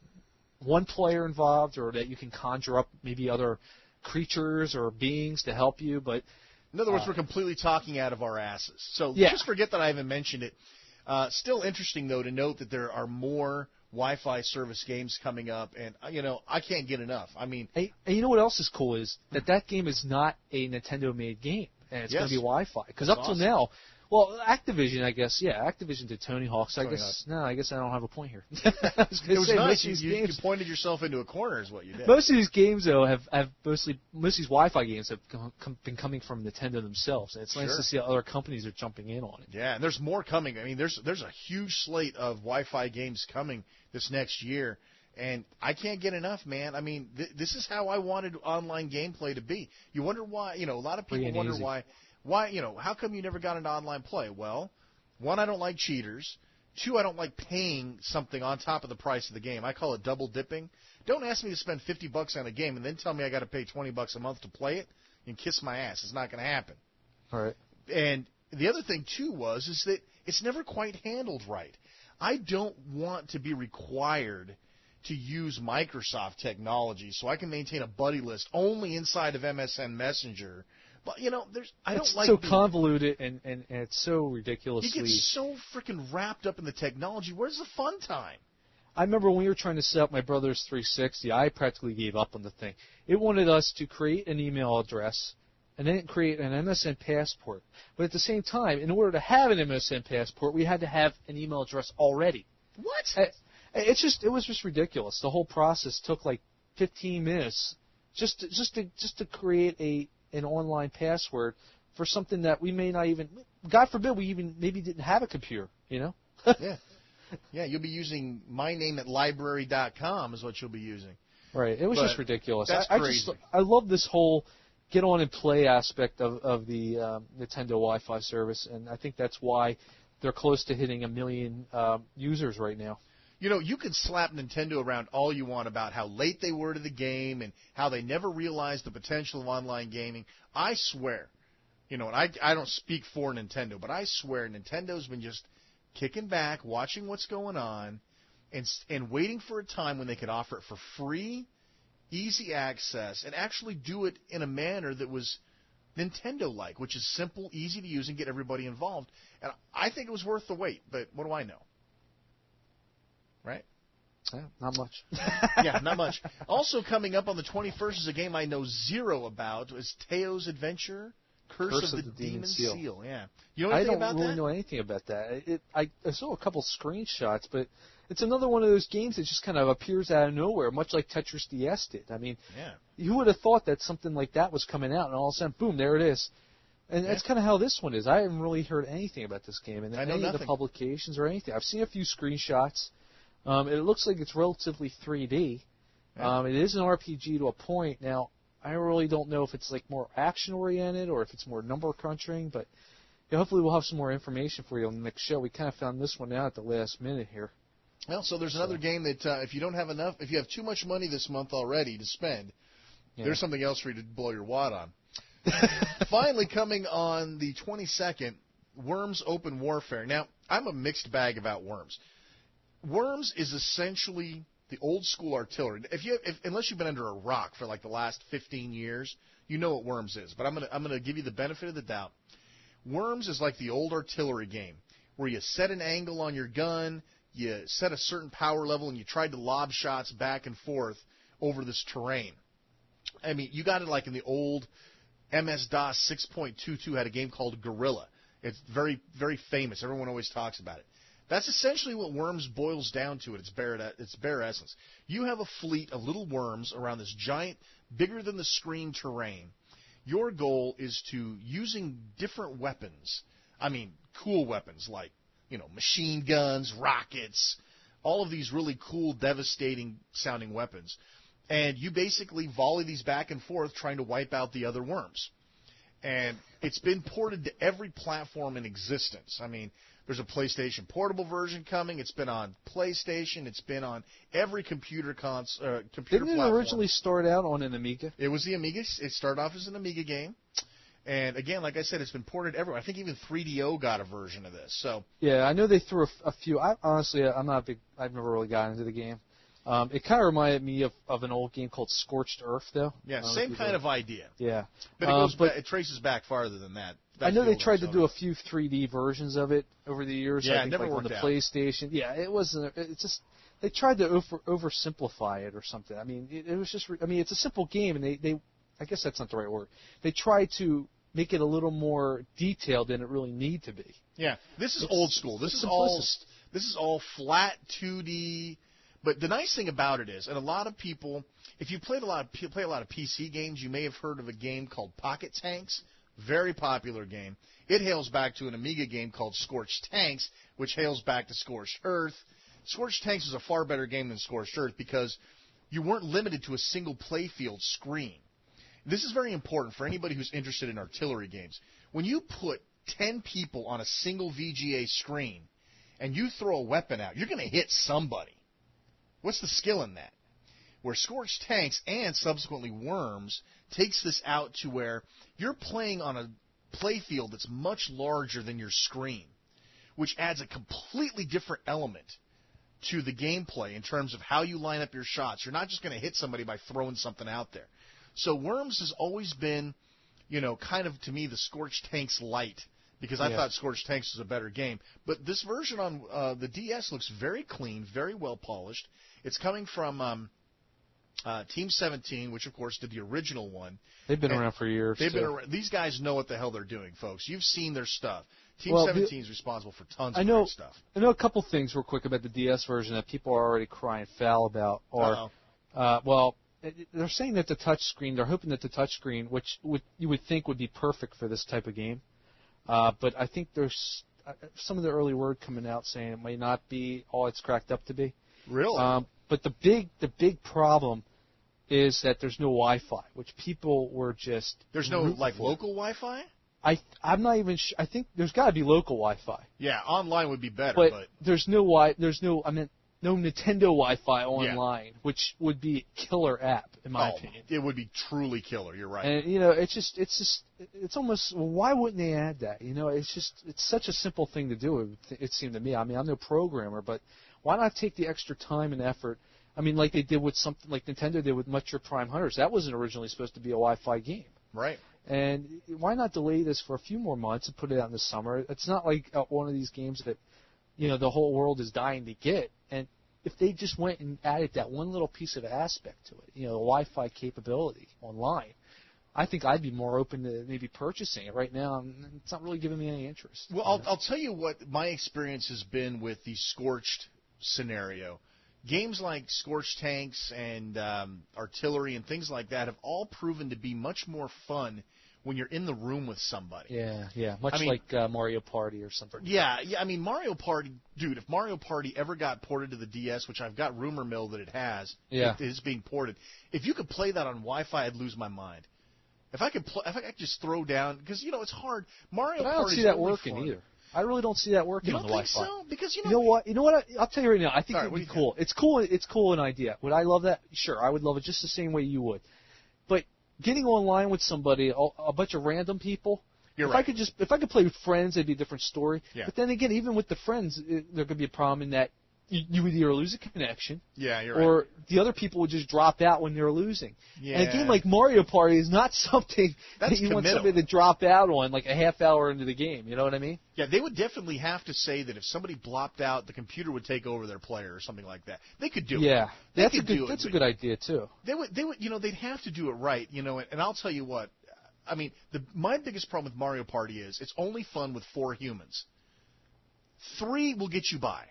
one player involved or that you can conjure up maybe other creatures or beings to help you. But in other words, we're completely talking out of our asses. So just forget that I even mentioned it. Still interesting, though, to note that there are more Wi-Fi service games coming up, and, I can't get enough. I mean... And you know what else is cool is that game is not a Nintendo-made game, and it's going to be Wi-Fi. Because up till now... Well, Activision, I guess, Activision did Tony Hawk, so I guess I don't have a point here. It was nice. You pointed yourself into a corner is what you did. Most of these games, though, most of these Wi-Fi games have been coming from Nintendo themselves. And it's nice to see how other companies are jumping in on it. Yeah, and there's more coming. I mean, there's a huge slate of Wi-Fi games coming this next year. And I can't get enough, man. I mean, this is how I wanted online gameplay to be. You wonder why, a lot of people wonder why, how come you never got into online play? Well, 1, I don't like cheaters. 2, I don't like paying something on top of the price of the game. I call it double dipping. Don't ask me to spend $50 on a game and then tell me I got to pay $20 a month to play it and kiss my ass. It's not going to happen. All right. And the other thing, too, is that it's never quite handled right. I don't want to be required to use Microsoft technology so I can maintain a buddy list only inside of MSN Messenger. But, it's so convoluted and it's so ridiculously... You get so freaking wrapped up in the technology. Where's the fun time? I remember when we were trying to set up my brother's 360, I practically gave up on the thing. It wanted us to create an email address and then create an MSN passport. But at the same time, in order to have an MSN passport, we had to have an email address already. What? It was just ridiculous. The whole process took like 15 minutes just to create an online password for something that we may not even, God forbid, we even maybe didn't have a computer, Yeah. Yeah, you'll be using myname@library.com is what you'll be using. Right. It was just ridiculous. That's crazy. I love this whole get on and play aspect of the Nintendo Wi-Fi service, and I think that's why they're close to hitting 1 million users right now. You can slap Nintendo around all you want about how late they were to the game and how they never realized the potential of online gaming. I swear, and I don't speak for Nintendo, but I swear Nintendo's been just kicking back, watching what's going on, and waiting for a time when they could offer it for free, easy access, and actually do it in a manner that was Nintendo-like, which is simple, easy to use, and get everybody involved. And I think it was worth the wait, but what do I know? Right? Yeah, not much. Yeah, not much. Also coming up on the 21st is a game I know zero about. It's Teo's Adventure, Curse of the Demon Seal. Yeah. You know anything about that? I don't really know anything about that. I saw a couple screenshots, but it's another one of those games that just kind of appears out of nowhere, much like Tetris DS did. I mean, who would have thought that something like that was coming out, and all of a sudden, boom, there it is. And that's kind of how this one is. I haven't really heard anything about this game, and any of the publications or anything. I've seen a few screenshots. It looks like it's relatively 3D. Yeah. It is an RPG to a point. Now, I really don't know if it's like more action-oriented or if it's more number crunching, but hopefully we'll have some more information for you on the next show. We kind of found this one out at the last minute here. Well, so there's another game that if you don't have enough, if you have too much money this month already to spend, there's something else for you to blow your wad on. Finally, coming on the 22nd, Worms Open Warfare. Now, I'm a mixed bag about Worms. Worms is essentially the old school artillery. Unless you've been under a rock for like the last 15 years, you know what Worms is. But I'm gonna give you the benefit of the doubt. Worms is like the old artillery game where you set an angle on your gun, you set a certain power level, and you tried to lob shots back and forth over this terrain. I mean, you got it like in the old MS-DOS 6.22 had a game called Guerrilla. It's very, very famous. Everyone always talks about it. That's essentially what Worms boils down to at its bare essence. You have a fleet of little worms around this giant, bigger-than-the-screen terrain. Your goal is to, using different weapons, I mean, cool weapons like, machine guns, rockets, all of these really cool, devastating-sounding weapons. And you basically volley these back and forth trying to wipe out the other worms. And it's been ported to every platform in existence. I mean, there's a PlayStation Portable version coming. It's been on PlayStation. It's been on every computer platform. Didn't it originally start out on an Amiga? It was the Amiga. It started off as an Amiga game. And, again, like I said, it's been ported everywhere. I think even 3DO got a version of this. So yeah, I know they threw a few. Honestly, I'm not big. I've never really gotten into the game. It kind of reminded me of an old game called Scorched Earth, though. Yeah, same kind of idea. Yeah. But it traces back farther than that. I know they tried to do a few 3D versions of it over the years. Yeah, I think, it never like worked on the out. PlayStation. Yeah, it wasn't. It's just they tried to oversimplify it or something. I mean, it was just. I mean, it's a simple game, and they I guess that's not the right word. They tried to make it a little more detailed than it really need to be. Yeah, this is old school. This is all flat 2D. But the nice thing about it is, and a lot of people, if you play a lot of PC games, you may have heard of a game called Pocket Tanks. Very popular game. It hails back to an Amiga game called Scorched Tanks, which hails back to Scorched Earth. Scorched Tanks is a far better game than Scorched Earth because you weren't limited to a single playfield screen. This is very important for anybody who's interested in artillery games. When you put 10 people on a single VGA screen and you throw a weapon out, you're going to hit somebody. What's the skill in that? Where Scorched Tanks and subsequently Worms takes this out to where you're playing on a playfield that's much larger than your screen, which adds a completely different element to the gameplay in terms of how you line up your shots. You're not just going to hit somebody by throwing something out there. So Worms has always been, kind of, to me, the Scorched Tanks light, because I thought Scorched Tanks was a better game. But this version on the DS looks very clean, very well polished. It's coming from Team 17, which, of course, did the original one. They've been around for years. They've been around. These guys know what the hell they're doing, folks. You've seen their stuff. Team 17 is responsible for tons of great stuff. I know a couple things real quick about the DS version that people are already crying foul about. They're saying that the touchscreen, they're hoping that the touchscreen, which you would think would be perfect for this type of game, but I think there's some of the early word coming out saying it may not be all it's cracked up to be. Really? But the big problem is that there's no Wi-Fi, which people were just. There's no local Wi-Fi? I'm not even. I think there's got to be local Wi-Fi. Yeah, online would be better, but there's no no Nintendo Wi-Fi online, which would be a killer app in my opinion. It would be truly killer. You're right. And it's almost. Well, why wouldn't they add that? It's such a simple thing to do. It seemed to me. I mean, I'm no programmer, but why not take the extra time and effort? I mean, like they did with something like Nintendo did with Metroid Prime Hunters. That wasn't originally supposed to be a Wi-Fi game. Right. And why not delay this for a few more months and put it out in the summer? It's not like one of these games that, the whole world is dying to get. And if they just went and added that one little piece of aspect to it, the Wi-Fi capability online, I think I'd be more open to maybe purchasing it. Right now, it's not really giving me any interest. Well, I'll tell you what my experience has been with the Scorched scenario. Games like Scorched Tanks and Artillery and things like that have all proven to be much more fun when you're in the room with somebody. Yeah. Much like Mario Party or something. Yeah. I mean, Mario Party, dude, if Mario Party ever got ported to the DS, which I've got rumor mill that it has, it is being ported. If you could play that on Wi-Fi, I'd lose my mind. If I could just throw down, because, it's hard. Mario Party. I don't see that working either. I really don't see that working on the Wi-Fi. So? Because you know what? I'll tell you right now. I think it would be cool. It's cool. It's cool an idea. Would I love that? Sure, I would love it just the same way you would. But getting online with somebody, a bunch of random people. If I could play with friends, it'd be a different story. Yeah. But then again, even with the friends, there could be a problem in that you would either lose a connection, or the other people would just drop out when they're losing. Yeah. And a game like Mario Party is not something that you want somebody to drop out on like a half hour into the game. You know what I mean? Yeah, they would definitely have to say that if somebody blopped out, the computer would take over their player or something like that. They could do it. Yeah, that's a good idea too. They would, they'd have to do it right, and I'll tell you what. I mean, my biggest problem with Mario Party is it's only fun with 4 humans. 3 will get you by.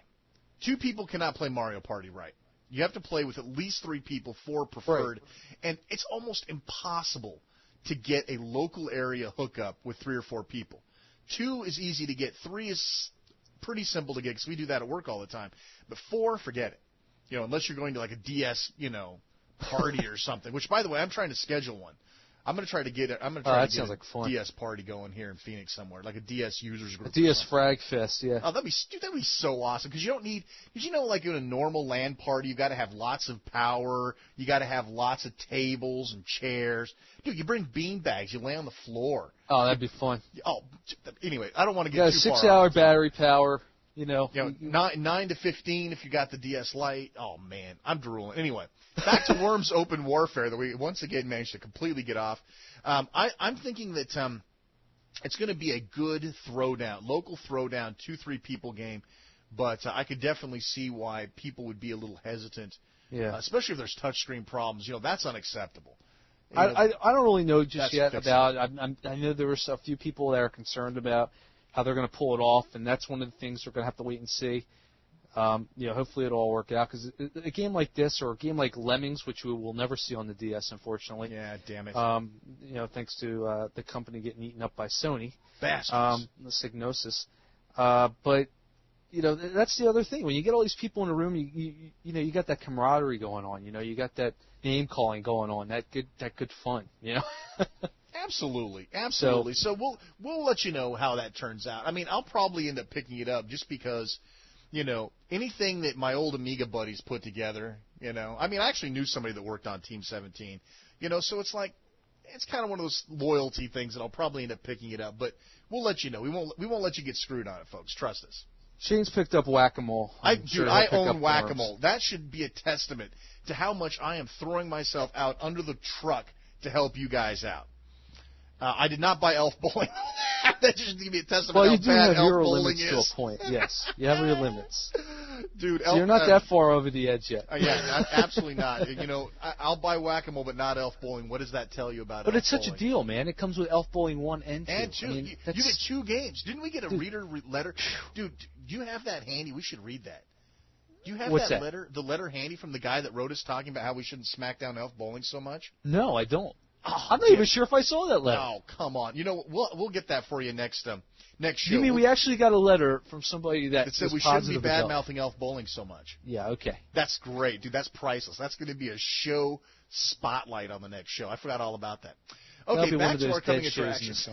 2 people cannot play Mario Party right. You have to play with at least 3 people, 4 preferred, and it's almost impossible to get a local area hookup with 3 or 4 people. 2 is easy to get. 3 is pretty simple to get because we do that at work all the time. But 4, forget it. Unless you're going to like a DS, party or something. Which, by the way, I'm trying to schedule one. I'm going to try to get it. I'm going to try to get a DS party going here in Phoenix somewhere, like a DS users group. A DS Frag Fest, yeah. Oh, that'd be so awesome because you don't need. Because like in a normal LAN party, you got to have lots of power. You got to have lots of tables and chairs. Dude, you bring bean bags. You lay on the floor. Oh, that'd be fun. Oh, anyway, I don't want to get too far. 6-hour battery power. 9 to 15 if you got the DS Lite. Oh man, I'm drooling. Anyway, back to Worms Open Warfare that we once again managed to completely get off. I'm thinking that it's going to be a good local throwdown, 2-3 people game, but I could definitely see why people would be a little hesitant. Yeah. Especially if there's touchscreen problems. That's unacceptable. I don't really know just yet about. I know there were a few people that are concerned about how they're going to pull it off, and that's one of the things we're going to have to wait and see. Hopefully it'll all work out, because a game like this or a game like Lemmings, which we will never see on the DS, unfortunately. Yeah, damn it. Thanks to the company getting eaten up by Sony. Bastards. The Psygnosis. But that's the other thing. When you get all these people in a room, you got that camaraderie going on. You got that name calling going on. That good fun. Absolutely. So we'll let you know how that turns out. I mean, I'll probably end up picking it up just because, anything that my old Amiga buddies put together, I mean, I actually knew somebody that worked on Team 17, so it's like, it's kind of one of those loyalty things that I'll probably end up picking it up, but we'll let you know. We won't let you get screwed on it, folks. Trust us. Shane's picked up Whack-A-Mole. I own Whack-A-Mole. That should be a testament to how much I am throwing myself out under the truck to help you guys out. I did not buy Elf Bowling. That just give me a testament how bad Elf Bowling is. Well, you do have your limits to a point, yes. You have your limits. Dude, so you're not that far over the edge yet. Yeah, absolutely not. I'll buy Whack-A-Mole, but not Elf Bowling. What does that tell you about Elf Bowling? But it's such a deal, man. It comes with Elf Bowling 1 and 2. And 2. I mean, you get 2 games. Didn't we get a reader letter? Dude, do you have that handy? We should read that. Do you have that letter, the letter handy from the guy that wrote us talking about how we shouldn't smack down Elf Bowling so much? No, I don't. I'm not even sure if I saw that letter. Oh, come on. We'll get that for you next show. You mean we actually got a letter from somebody that said we shouldn't be bad-mouthing Elf Bowling so much? Yeah, okay. That's great, dude. That's priceless. That's going to be a show spotlight on the next show. I forgot all about that. Okay, back to our coming attractions.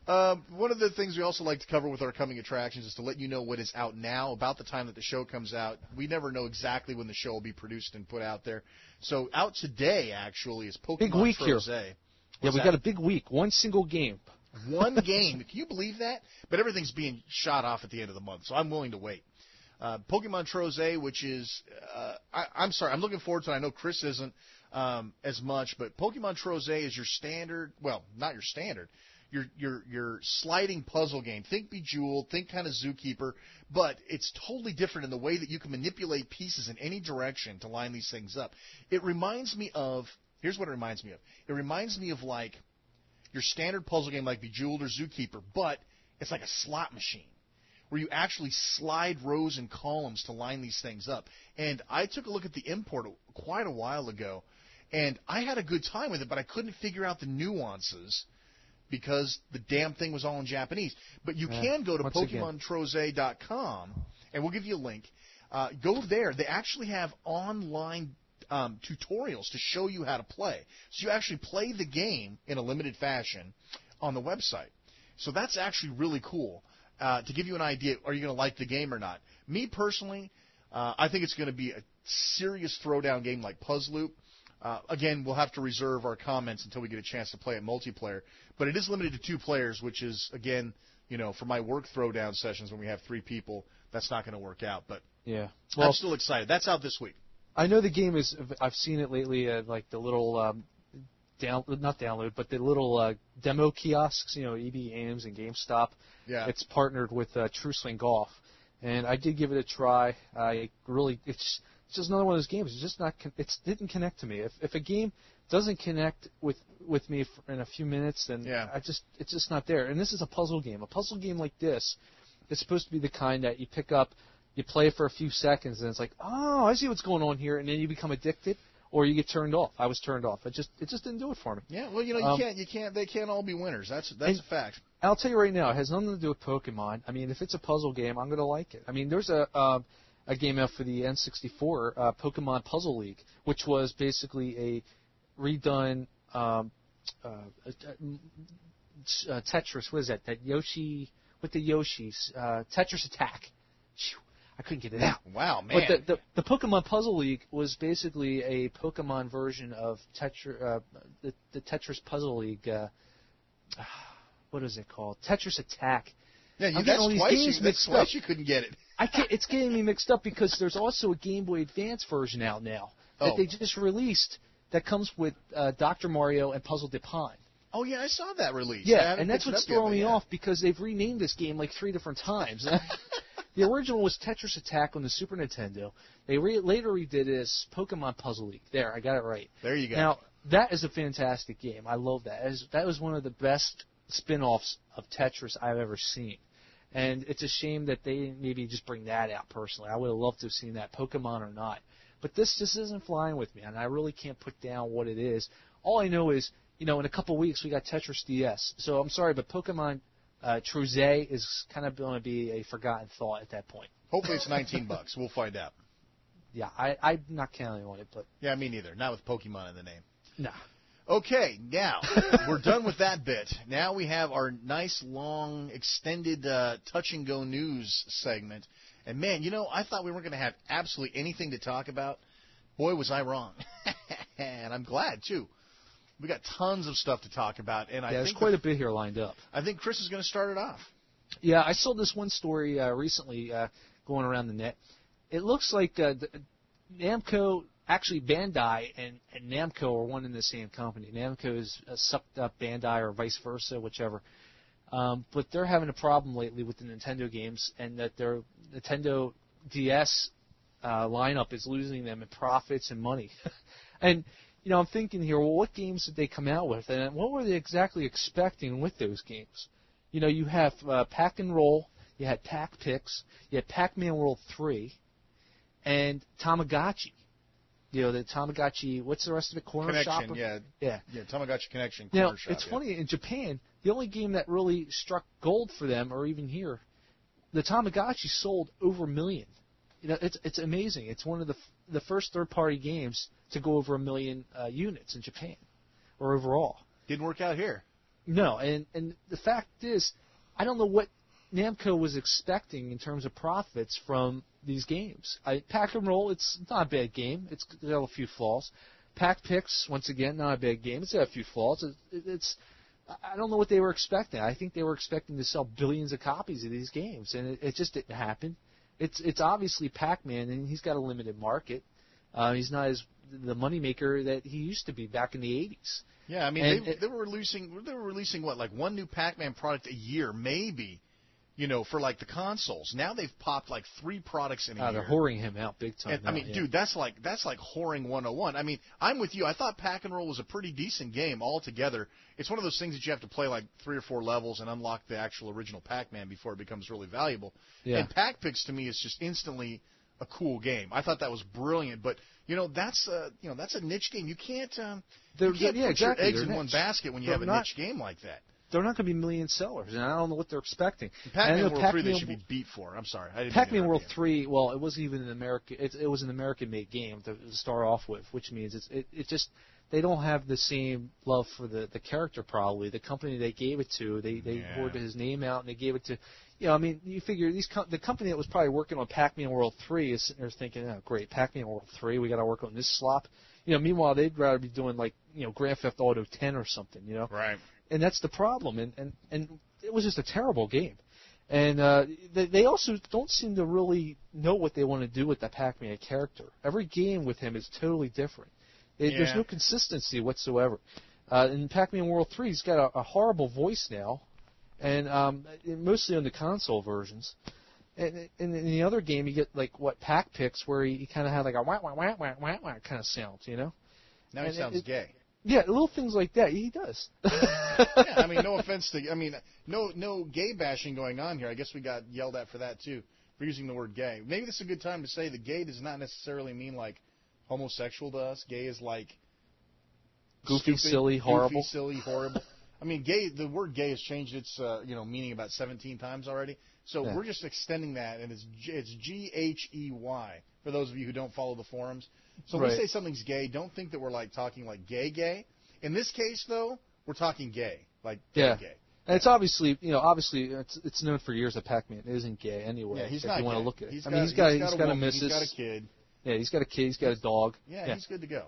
One of the things we also like to cover with our coming attractions is to let you know what is out now about the time that the show comes out. We never know exactly when the show will be produced and put out there. So out today, actually, is Pokemon big week Trose. Here. We got a big week. One single game. One game. Can you believe that? But everything's being shot off at the end of the month, so I'm willing to wait. Pokemon Trose, which is, I'm sorry, I'm looking forward to it. I know Chris isn't as much, but Pokemon Trose is your standard, well, not your standard, your sliding puzzle game. Think Bejeweled, think kind of Zookeeper, but it's totally different in the way that you can manipulate pieces in any direction to line these things up. It reminds me of, here's what it reminds me of. It reminds me of like your standard puzzle game like Bejeweled or Zookeeper, but it's like a slot machine where you actually slide rows and columns to line these things up. And I took a look at the import quite a while ago, And I had a good time with it, but I couldn't figure out the nuances because the damn thing was all in Japanese. But you can go to PokemonTrose.com, and we'll give you a link. Go there. They actually have online tutorials to show you how to play. So you actually play the game in a limited fashion on the website. So that's actually really cool to give you an idea, are you going to like the game or not? Me personally, I think it's going to be a serious throwdown game like Puzzloop. Again, we'll have to reserve our comments until we get a chance to play it multiplayer. But it is limited to 2 players, which is, again, for my work throwdown sessions when we have 3 people, that's not going to work out. But yeah, I'm still excited. That's out this week. I know the game is. I've seen it lately at like the little not download, but the little demo kiosks. EB Games and GameStop. Yeah. It's partnered with True Swing Golf, and I did give it a try. It's just another one of those games. It's just not. It didn't connect to me. If a game doesn't connect with me in a few minutes, then it's just not there. And this is a puzzle game. A puzzle game like this is supposed to be the kind that you pick up. You play for a few seconds, and it's like, oh, I see what's going on here, and then you become addicted, or you get turned off. I was turned off. It just didn't do it for me. Yeah, well, you can't. They can't all be winners. That's a fact. I'll tell you right now, it has nothing to do with Pokemon. I mean, if it's a puzzle game, I'm going to like it. I mean, there's a game out for the N64, Pokemon Puzzle League, which was basically a redone Tetris. What is that? That Yoshi with the Yoshis, Tetris Attack. I couldn't get it out. Wow, man. But the Pokemon Puzzle League was basically a Pokemon version of the Tetris Puzzle League. What is it called? Tetris Attack. Yeah, that's twice you couldn't get it. It's getting me mixed up because there's also a Game Boy Advance version out now that they just released that comes with Dr. Mario and Puzzle de Pine. Oh, yeah, I saw that release. Yeah, and that's what's throwing me off because they've renamed this game like 3 different times. The original was Tetris Attack on the Super Nintendo. They later redid it as Pokemon Puzzle League. There, I got it right. There you go. Now, that is a fantastic game. I love that. That was one of the best spin-offs of Tetris I've ever seen. And it's a shame that they didn't maybe just bring that out personally. I would have loved to have seen that, Pokemon or not. But this just isn't flying with me, and I really can't put down what it is. All I know is, in a couple weeks we got Tetris DS. So I'm sorry, but Pokemon Trose is kind of going to be a forgotten thought at that point. Hopefully it's $19. We'll find out. Yeah, I'm not counting on it, but yeah, me neither. Not with Pokemon in the name. No. Okay, now we're done with that bit. Now we have our nice, long, extended touch-and-go news segment. And, man, I thought we weren't going to have absolutely anything to talk about. Boy, was I wrong. And I'm glad, too. We got tons of stuff to talk about. And I think there's quite a bit here lined up. I think Chris is going to start it off. Yeah, I saw this one story recently going around the net. It looks like Namco, actually Bandai and Namco are one and the same company. Namco has sucked up Bandai or vice versa, whichever. But they're having a problem lately with the Nintendo games, and that their Nintendo DS lineup is losing them in profits and money. And I'm thinking here, well, what games did they come out with, and what were they exactly expecting with those games? You have Pack and Roll, you had Pack Pix, you had Pac-Man World 3, and Tamagotchi. The Tamagotchi, what's the rest of it? Corner Shopper? Yeah, Tamagotchi Connection, Corner Shop. It's funny, in Japan, the only game that really struck gold for them, or even here, the Tamagotchi sold over 1 million. It's amazing. It's one of the first third-party games to go over 1 million units in Japan, or overall. Didn't work out here. No, and the fact is, I don't know what Namco was expecting in terms of profits from these games. Pack and Roll, it's not a bad game. It's got a few flaws. Pack Pix, once again, not a bad game. It's got a few flaws. I don't know what they were expecting. I think they were expecting to sell billions of copies of these games, and it just didn't happen. It's obviously Pac-Man, and he's got a limited market. He's not the moneymaker that he used to be back in the 80s. Yeah, I mean, they were releasing what, like one new Pac-Man product a year, maybe, for like the consoles. Now they've popped like 3 products in a year. They're whoring him out big time. And, dude, that's like whoring 101. I mean, I'm with you. I thought Pack and Roll was a pretty decent game altogether. It's one of those things that you have to play like 3 or 4 levels and unlock the actual original Pac-Man before it becomes really valuable. Yeah. And Pac Pix to me is just instantly a cool game. I thought that was brilliant, but that's a niche game. You can't put your eggs in one basket when you have a niche game like that. They're not going to be million sellers, and I don't know what they're expecting. Pac-Man World 3 they should be beat for. I'm sorry. Pac-Man World 3, well, it wasn't even an American. It was an American-made game to start off with, which means it just they don't have the same love for the character probably. The company they gave it to, they hoarded his name out and they gave it to. You figure the company that was probably working on Pac-Man World 3 is sitting there thinking, oh, great, Pac-Man World 3, we got to work on this slop. Meanwhile they'd rather be doing Grand Theft Auto 10 or something, Right. And that's the problem, and it was just a terrible game. And they also don't seem to really know what they want to do with the Pac-Man character. Every game with him is totally different. There's no consistency whatsoever. In Pac-Man World 3, he's got a horrible voice now, and mostly on the console versions. And in the other game, you get Pac-Pix, where he kind of had a wah wah wah wah wah wah kind of sound, Now he sounds gay. Yeah, little things like that. He does. No offense to. No gay bashing going on here. I guess we got yelled at for that too, for using the word gay. Maybe this is a good time to say that gay does not necessarily mean homosexual to us. Gay is goofy, stupid, silly, horrible. Gay. The word gay has changed its meaning about 17 times already. So we're just extending that, and it's Ghey for those of you who don't follow the forums. So when we say something's gay, don't think that we're talking gay. In this case, though, we're talking gay, gay. And it's obviously it's known for years that Pac-Man isn't gay anyway. Yeah, he's if not you want gay. to look at it. He's got a missus. He's got a kid. Yeah, he's got a kid. He's got a dog. Yeah, he's good to go.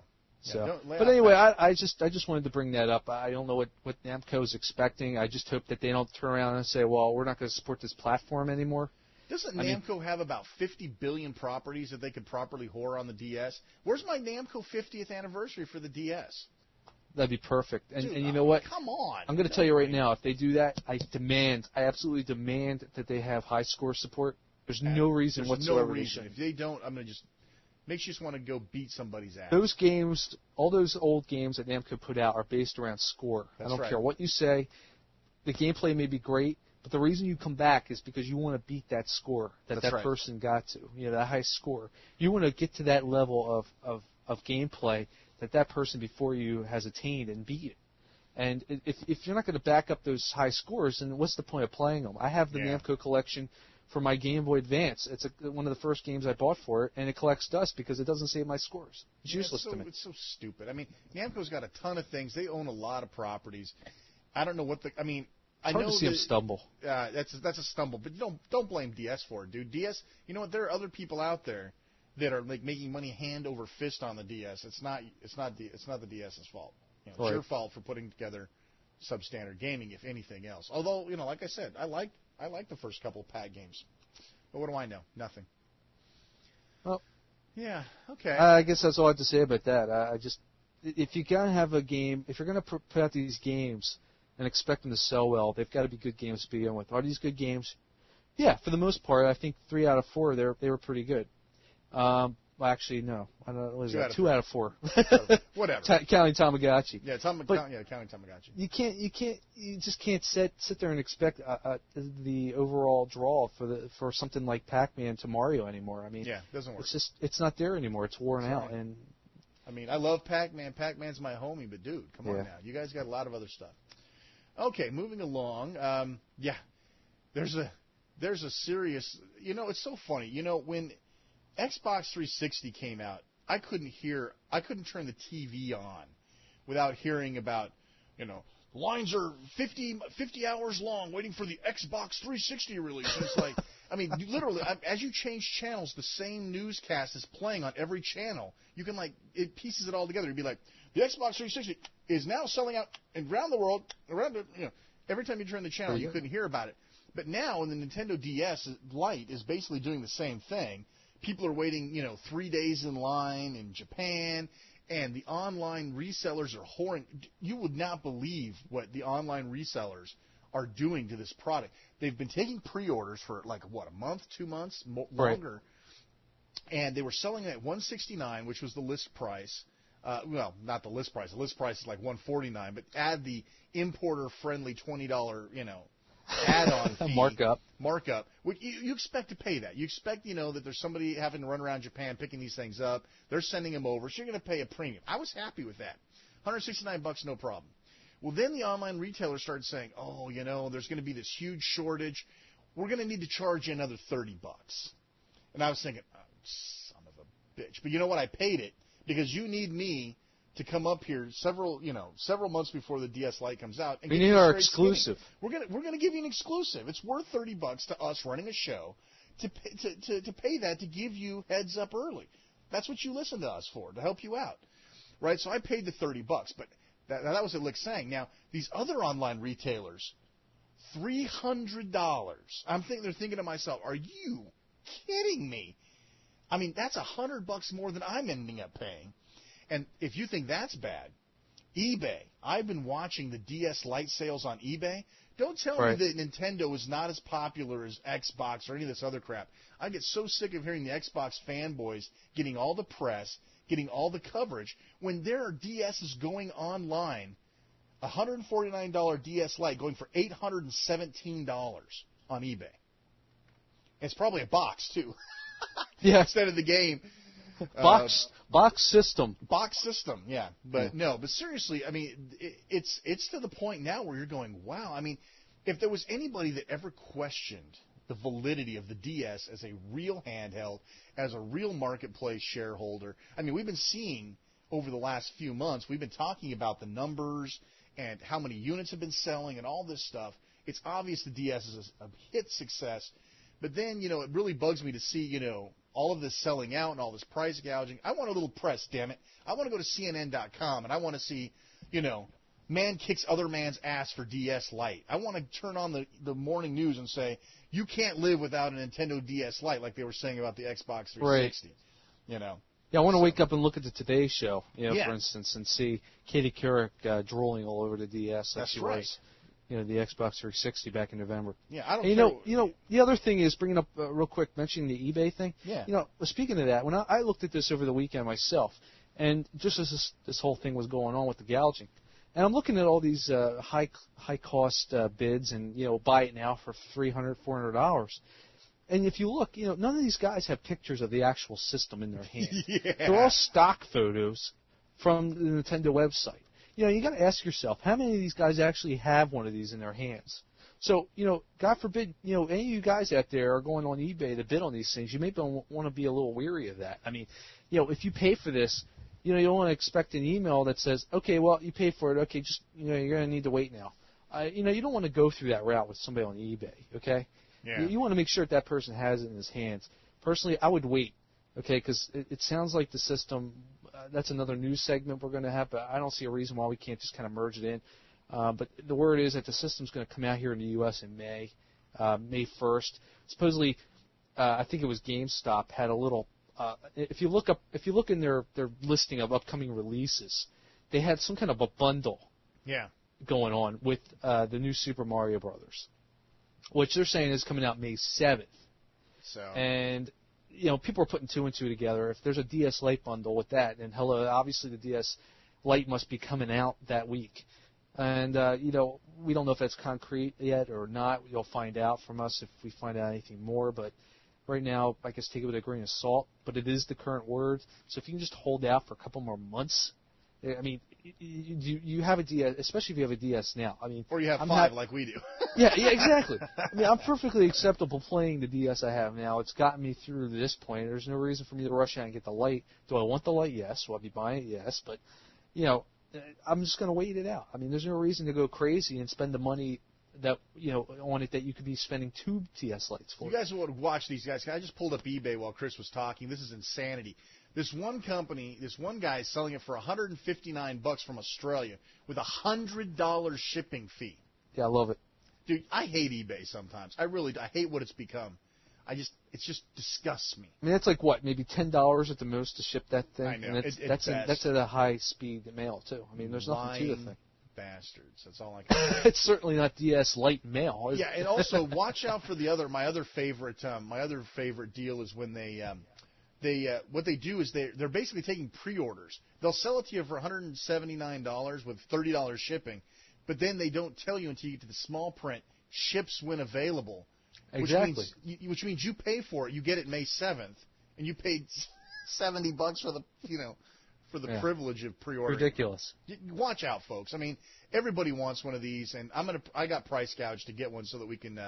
But anyway, I just wanted to bring that up. I don't know what Namco is expecting. I just hope that they don't turn around and say, well, we're not going to support this platform anymore. Doesn't Namco have about 50 billion properties that they could properly whore on the DS? Where's my Namco 50th anniversary for the DS? That'd be perfect. And, Dude, and you know what? Come on. I'm going to tell you right now, if they do that, I absolutely demand that they have high score support. There's no reason whatsoever. No reason. If they don't, I'm going to just makes you just want to go beat somebody's ass. Those games, all those old games that Namco put out are based around score. I don't care what you say. The gameplay may be great, but the reason you come back is because you want to beat that score that person got to. That high score. You want to get to that level of gameplay that person before you has attained and beat it. And if you're not going to back up those high scores, then what's the point of playing them? I have the Namco collection for my Game Boy Advance. It's one of the first games I bought for it, and it collects dust because it doesn't save my scores. It's useless to me. It's so stupid. Namco's got a ton of things. They own a lot of properties. I don't know what the. I know to see them stumble. That's a stumble, but don't blame DS for it, dude. DS. You know what? There are other people out there that are making money hand over fist on the DS. It's not the DS's fault. It's your fault for putting together substandard gaming, if anything else. Although, like I said, I like the first couple of Pac games. But what do I know? Nothing. Well, yeah, okay. I guess that's all I have to say about that. If you're going to have a game, if you're going to put out these games and expect them to sell well, they've got to be good games to begin with. Are these good games? Yeah, for the most part, I think 3 out of 4 they were pretty good. Well, actually, no. I don't know. What is that? 2 out of 4. Whatever. Counting Tamagotchi. Yeah, counting Tamagotchi. You just can't sit there and expect the overall draw for something like Pac-Man to Mario anymore. Yeah, it doesn't work. It's not there anymore. It's worn out. Right. And I love Pac-Man. Pac-Man's my homie, but dude, come on now. You guys got a lot of other stuff. Okay, moving along. There's a serious. It's so funny. When Xbox 360 came out, I couldn't turn the TV on without hearing about, lines are 50 hours long waiting for the Xbox 360 release. And it's like, literally, as you change channels, the same newscast is playing on every channel. You can, it pieces it all together. You'd be like, the Xbox 360 is now selling out around the world, every time you turn the channel, you couldn't hear about it. But now, in the Nintendo DS Lite is basically doing the same thing. People are waiting, 3 days in line in Japan, and the online resellers are whoring. You would not believe what the online resellers are doing to this product. They've been taking pre-orders for a month, 2 months, longer, and they were selling it at $169, which was the list price. Well, not the list price. The list price is $149, but add the importer-friendly $20, add-on fee. Markup. You expect to pay that. You expect, that there's somebody having to run around Japan picking these things up. They're sending them over, so you're going to pay a premium. I was happy with that. $169, no problem. Well, then the online retailers started saying, there's going to be this huge shortage. We're going to need to charge you another $30. And I was thinking, oh, son of a bitch. But you know what? I paid it because you need me to come up here several months before the DS Lite comes out. And we need our exclusive. Skinny. We're gonna give you an exclusive. It's worth $30 to us running a show to pay that to give you heads up early. That's what you listen to us for, to help you out, right? So I paid the $30, but that was at Lick Sang. Now these other online retailers, $300. They're thinking to myself, are you kidding me? I mean, that's $100 more than I'm ending up paying. And if you think that's bad, eBay. I've been watching the DS Lite sales on eBay. Don't tell me that Nintendo is not as popular as Xbox or any of this other crap. I get so sick of hearing the Xbox fanboys getting all the press, getting all the coverage, when there are DSs going online, $149 DS Lite going for $817 on eBay. It's probably a box, too. Yeah. Instead of the game. Box system. Box system, yeah. But but seriously, I mean, it's to the point now where you're going, wow. I mean, if there was anybody that ever questioned the validity of the DS as a real handheld, as a real marketplace shareholder, I mean, we've been seeing over the last few months, we've been talking about the numbers and how many units have been selling and all this stuff. It's obvious the DS is a hit success. But then, it really bugs me to see, all of this selling out and all this price gouging. I want a little press, damn it. I want to go to CNN.com and I want to see, man kicks other man's ass for DS Lite. I want to turn on the morning news and say, you can't live without a Nintendo DS Lite like they were saying about the Xbox 360. Yeah, I want to wake up and look at the Today Show, for instance, and see Katie Couric drooling all over the DS like she was. The Xbox 360 back in November. Yeah, I don't care. The other thing is, bringing up real quick, mentioning the eBay thing. Yeah. Speaking of that, when I looked at this over the weekend myself, and just as this whole thing was going on with the gouging, and I'm looking at all these high cost bids, and buy it now for $300, $400. And if you look, none of these guys have pictures of the actual system in their hand. Yeah. They're all stock photos from the Nintendo website. You got to ask yourself, how many of these guys actually have one of these in their hands? So, God forbid, any of you guys out there are going on eBay to bid on these things, you may want to be a little weary of that. I mean, if you pay for this, you don't want to expect an email that says, okay, well, you paid for it, okay, just, you're going to need to wait now. You don't want to go through that route with somebody on eBay, okay? Yeah. You want to make sure that person has it in his hands. Personally, I would wait, okay, because it sounds like the system, that's another news segment we're going to have, but I don't see a reason why we can't just kind of merge it in. But the word is that the system's going to come out here in the U.S. in May 1st. Supposedly, I think it was GameStop had a little. If you look in their listing of upcoming releases, they had some kind of a bundle. Yeah. Going on with the new Super Mario Brothers, which they're saying is coming out May 7th. So. And people are putting two and two together. If there's a DS Lite bundle with that, then obviously the DS Lite must be coming out that week. And, we don't know if that's concrete yet or not. You'll find out from us if we find out anything more. But right now, I guess take it with a grain of salt. But it is the current word. So if you can just hold out for a couple more months, I mean, you have a DS, especially if you have a DS now. I mean, or you have five like we do. Yeah, exactly. I mean, I'm perfectly acceptable playing the DS I have now. It's gotten me through to this point. There's no reason for me to rush out and get the Lite. Do I want the Lite? Yes. Will I be buying it? Yes. But, I'm just going to wait it out. I mean, there's no reason to go crazy and spend the money that on it that you could be spending two DS Lites for. You guys would watch these guys. I just pulled up eBay while Chris was talking. This is insanity. This one company, this one guy is selling it for $159 from Australia with a $100 shipping fee. Yeah, I love it. Dude, I hate eBay sometimes. I hate what it's become. It just disgusts me. I mean, that's like what, maybe $10 at the most to ship that thing. I know. And that's at a high speed mail too. I mean, there's nothing to the thing. Bastards. That's all I can say. It's certainly not DS Lite mail. Yeah, and also watch out for my other favorite deal is when what they do is they're basically taking pre-orders. They'll sell it to you for $179 with $30 shipping, but then they don't tell you until you get to the small print. ships when available. Exactly. Which means you pay for it. You get it May 7th, and you paid $70 for the privilege of pre-ordering. Ridiculous. Watch out, folks. I mean, everybody wants one of these, and I got price gouged to get one so that we can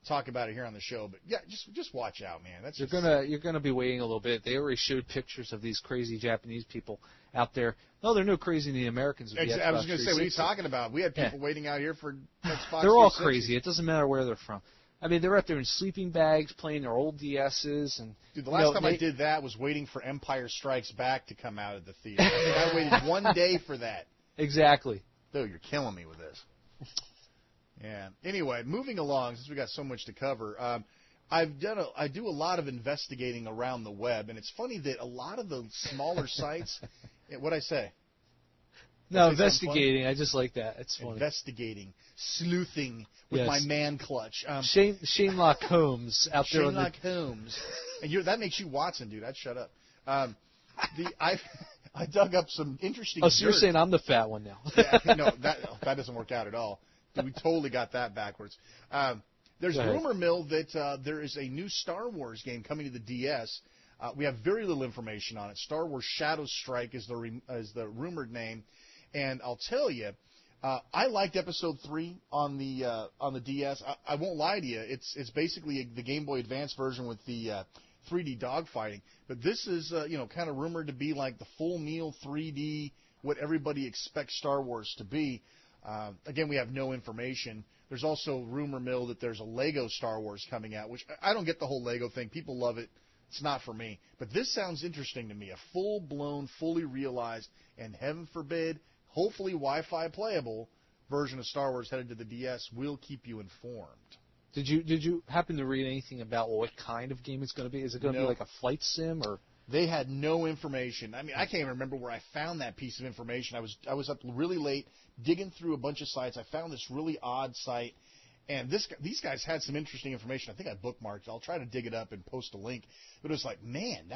talk about it here on the show. But yeah, just watch out, man. You're gonna be waiting a little bit. They already showed pictures of these crazy Japanese people out there. No, they're no crazy than the Americans. With the I was going to say, what are you talking about? We had people waiting out here for Xbox. They're all crazy. It doesn't matter where they're from. I mean, they're out there in sleeping bags playing their old DSs. And dude, the last time I did that was waiting for Empire Strikes Back to come out of the theater. I think I waited 1 day for that. Exactly. Dude, you're killing me with this. Yeah. Anyway, moving along, since we got so much to cover, I do a lot of investigating around the web, and it's funny that a lot of the smaller sites. What'd I say? No, investigating. I just like that. It's funny. Investigating, sleuthing with my man clutch. Sherlock Holmes out there. Sherlock Holmes. And that makes you Watson, dude. I'd shut up. I dug up some interesting. Oh, so you're saying I'm the fat one now? Yeah, no, that doesn't work out at all. We totally got that backwards. There's rumor mill that there is a new Star Wars game coming to the DS. We have very little information on it. Star Wars Shadow Strike is the rumored name. And I'll tell you, I liked Episode 3 on the DS. I won't lie to you; it's basically the Game Boy Advance version with the 3D dogfighting. But this is kind of rumored to be like the full meal 3D, what everybody expects Star Wars to be. Again, we have no information. There's also rumor mill that there's a Lego Star Wars coming out, which I don't get the whole Lego thing. People love it. It's not for me. But this sounds interesting to me. A full-blown, fully realized, and heaven forbid, hopefully Wi-Fi playable version of Star Wars headed to the DS will keep you informed. Did you happen to read anything about what kind of game it's going to be? Is it going to be like a flight sim or? They had no information. I mean, I can't even remember where I found that piece of information. I was up really late digging through a bunch of sites. I found this really odd site, and these guys had some interesting information. I think I bookmarked it. I'll try to dig it up and post a link. But it was like, man,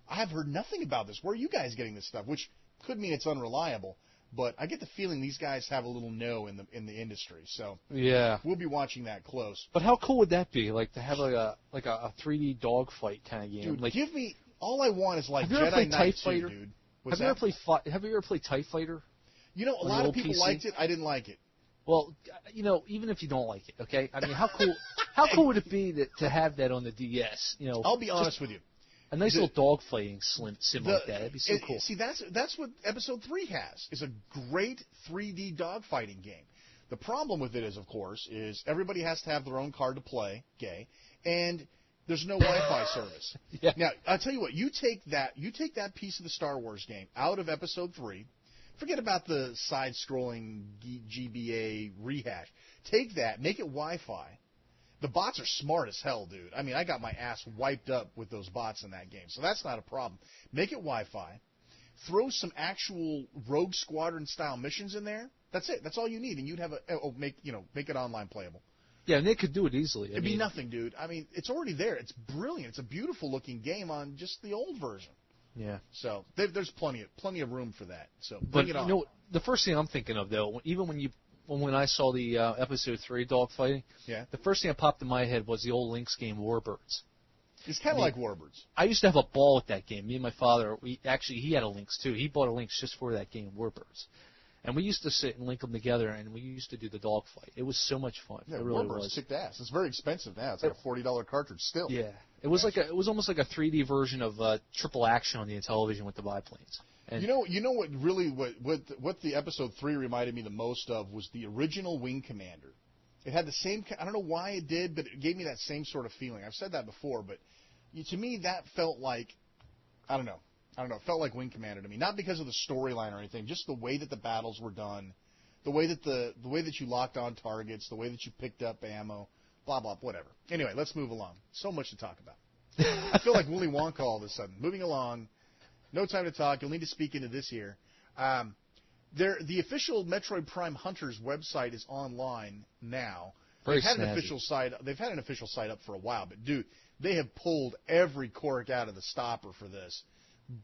I have heard nothing about this. Where are you guys getting this stuff? Which could mean it's unreliable. But I get the feeling these guys have a little know in the industry, so yeah, we'll be watching that close. But how cool would that be? Like to have a 3D dogfight kind of game. Dude, like, give me all I want is like Jedi Knight 2, dude. Have you ever played TIE Fighter? You know, a lot of people liked it. I didn't like it. Well, even if you don't like it, okay? I mean, how cool would it be to have that on the DS? I'll be honest with you. A nice little dogfighting sim like that. That'd be so cool. See, that's what Episode 3 has. Is a great 3D dogfighting game. The problem with it is, of course, everybody has to have their own card to play, and there's no Wi-Fi service. Yeah. Now, I'll tell you what. You take that piece of the Star Wars game out of Episode 3. Forget about the side-scrolling GBA rehash. Take that, make it Wi-Fi. The bots are smart as hell, dude. I mean, I got my ass wiped up with those bots in that game, so that's not a problem. Make it Wi-Fi. Throw some actual Rogue Squadron-style missions in there. That's it. That's all you need, and you'd have make it online playable. Yeah, and they could do it easily. It'd be nothing, dude. I mean, it's already there. It's brilliant. It's a beautiful-looking game on just the old version. Yeah. So there's plenty of room for that. So bring it on. You know, the first thing I'm thinking of though, even when I saw the Episode 3 dogfighting, the first thing that popped in my head was the old Lynx game Warbirds. It's kind of like Warbirds. I used to have a ball with that game. Me and my father, he had a Lynx too. He bought a Lynx just for that game Warbirds. And we used to sit and link them together, and we used to do the dogfight. It was so much fun. Yeah, it really Warbirds was. kicked ass. It's very expensive now. It's like a $40 cartridge still. Yeah, it was almost like a 3D version of Triple Action on the Intellivision with the biplanes. And you know what really what the Episode 3 reminded me the most of was the original Wing Commander. It had the same. I don't know why it did, but it gave me that same sort of feeling. I've said that before, but to me that felt like I don't know. It felt like Wing Commander to me, not because of the storyline or anything, just the way that the battles were done, the way that you locked on targets, the way that you picked up ammo, blah blah whatever. Anyway, let's move along. So much to talk about. I feel like Willy Wonka all of a sudden. Moving along, no time to talk. You'll need to speak into this here. The official Metroid Prime Hunters website is online now. They've had an official site up for a while, but dude, they have pulled every cork out of the stopper for this.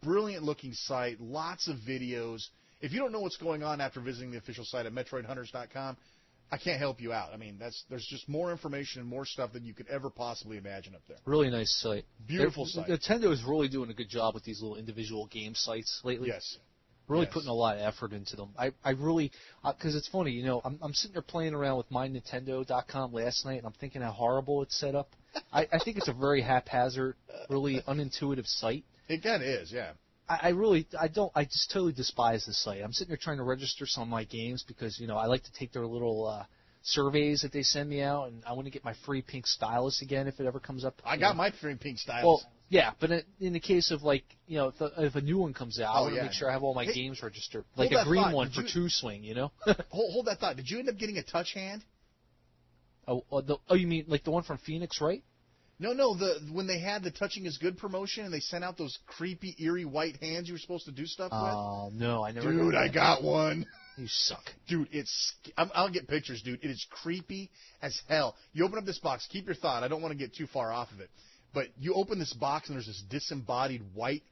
Brilliant looking site, lots of videos. If you don't know what's going on after visiting the official site at MetroidHunters.com, I can't help you out. I mean, there's just more information and more stuff than you could ever possibly imagine up there. Really nice site. Beautiful site. Nintendo is really doing a good job with these little individual game sites lately. Yes. Really putting a lot of effort into them. I really, because it's funny, you know, I'm sitting there playing around with myNintendo.com last night, and I'm thinking how horrible it's set up. I think it's a very haphazard, really unintuitive site. It kind of is, yeah. I just totally despise the site. I'm sitting there trying to register some of my games because, you know, I like to take their little surveys that they send me out, and I want to get my free pink stylus again if it ever comes up. I got my free pink stylus. Well, yeah, but in the case of, like, you know, if a new one comes out, I want to make sure I have all my games registered. Like a green one for True Swing, you know? hold that thought. Did you end up getting a touch hand? You mean like the one from Phoenix, right? No, when they had the Touching is Good promotion and they sent out those creepy, eerie white hands you were supposed to do stuff with? Oh, no, I never. Dude, I got one. You suck. Dude, I'll get pictures, dude. It is creepy as hell. You open up this box. Keep your thought. I don't want to get too far off of it. But you open this box and there's this disembodied white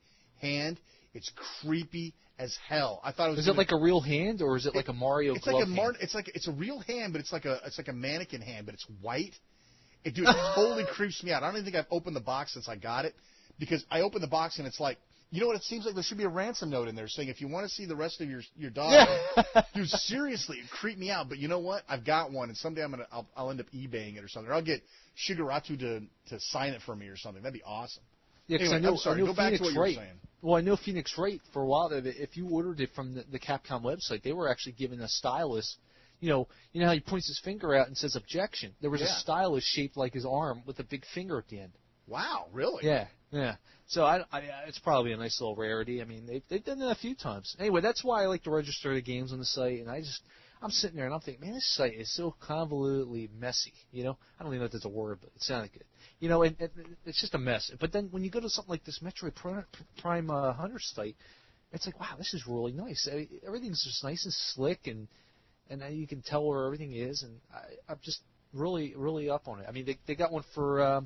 hand. It's creepy as hell. I thought it was. Is it like a real hand or is it like a Mario glove hand? It's a real hand, but it's like a mannequin hand, but it's white. Dude, it totally creeps me out. I don't even think I've opened the box since I got it because I opened the box and it's like, you know what? It seems like there should be a ransom note in there saying if you want to see the rest of your dog. Yeah. Dude, seriously, it creeped me out. But you know what? I've got one, and someday I'll end up eBaying it or something. Or I'll get Shigaratu to sign it for me or something. That'd be awesome. Yeah, anyway, I know, I'm sorry. I know Go back Phoenix to what you were saying. Well, I know Phoenix Wright for a while. If you ordered it from the Capcom website, they were actually giving a stylus. You know how he points his finger out and says objection. There was a stylus shaped like his arm with a big finger at the end. Wow, really? Yeah. So it's probably a nice little rarity. I mean, they've done that a few times. Anyway, that's why I like to register the games on the site. And I'm sitting there and I'm thinking, man, this site is so convolutedly messy. You know, I don't even know if that's a word, but it sounded good. You know, and it's just a mess. But then when you go to something like this Metroid Prime Hunter site, it's like, wow, this is really nice. Everything's just nice and slick and you can tell where everything is, and I'm just really, really up on it. I mean, they got one for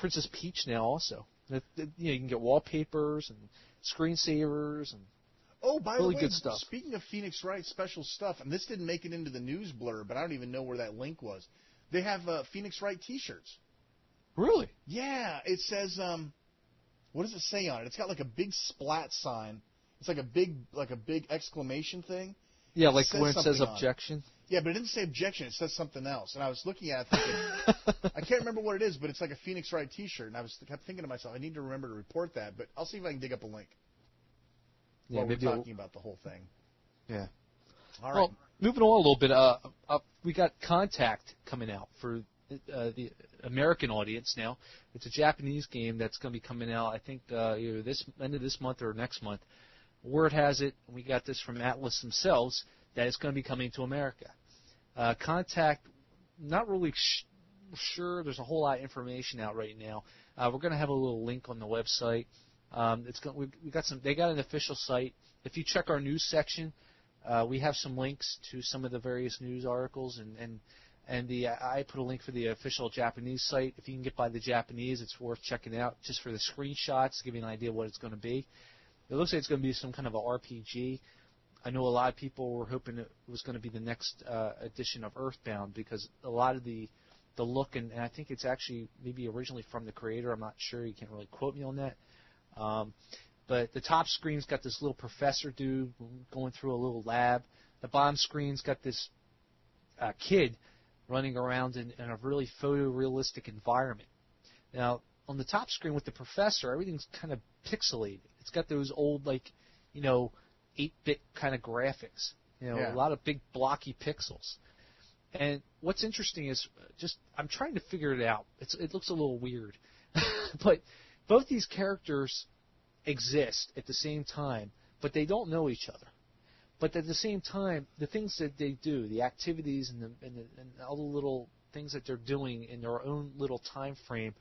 Princess Peach now also. You know, you can get wallpapers and screensavers and by really the way, good stuff. Speaking of Phoenix Wright special stuff, and this didn't make it into the news blurb, but I don't even know where that link was. They have Phoenix Wright T-shirts. Really? Yeah, it says what does it say on it? It's got like a big splat sign. It's like a big exclamation thing. Yeah, like when it says objection. Yeah, but it didn't say objection. It says something else. And I was looking at it thinking, I can't remember what it is, but it's like a Phoenix Wright T-shirt. And I kept thinking to myself, I need to remember to report that. But I'll see if I can dig up a link. Yeah, while we're talking about the whole thing. Yeah. All right. Well, moving on a little bit, we got Contact coming out for the American audience now. It's a Japanese game that's going to be coming out, I think, either end of this month or next month. Word has it, and we got this from Atlas themselves, that it's going to be coming to America. Contact, not really sure. There's a whole lot of information out right now. We're going to have a little link on the website. They got an official site. If you check our news section, we have some links to some of the various news articles, and I put a link for the official Japanese site. If you can get by the Japanese, it's worth checking out just for the screenshots to give you an idea of what it's going to be. It looks like it's going to be some kind of a RPG. I know a lot of people were hoping it was going to be the next edition of Earthbound because a lot of the look, and I think it's actually maybe originally from the creator. I'm not sure. You can't really quote me on that. But the top screen's got this little professor dude going through a little lab. The bottom screen's got this kid running around in a really photorealistic environment. Now, on the top screen with the professor, everything's kind of pixelated. It's got those old, 8-bit kind of graphics. A lot of big blocky pixels. And what's interesting is I'm trying to figure it out. It looks a little weird. But both these characters exist at the same time, but they don't know each other. But at the same time, the things that they do, the activities and all the little things that they're doing in their own little time frame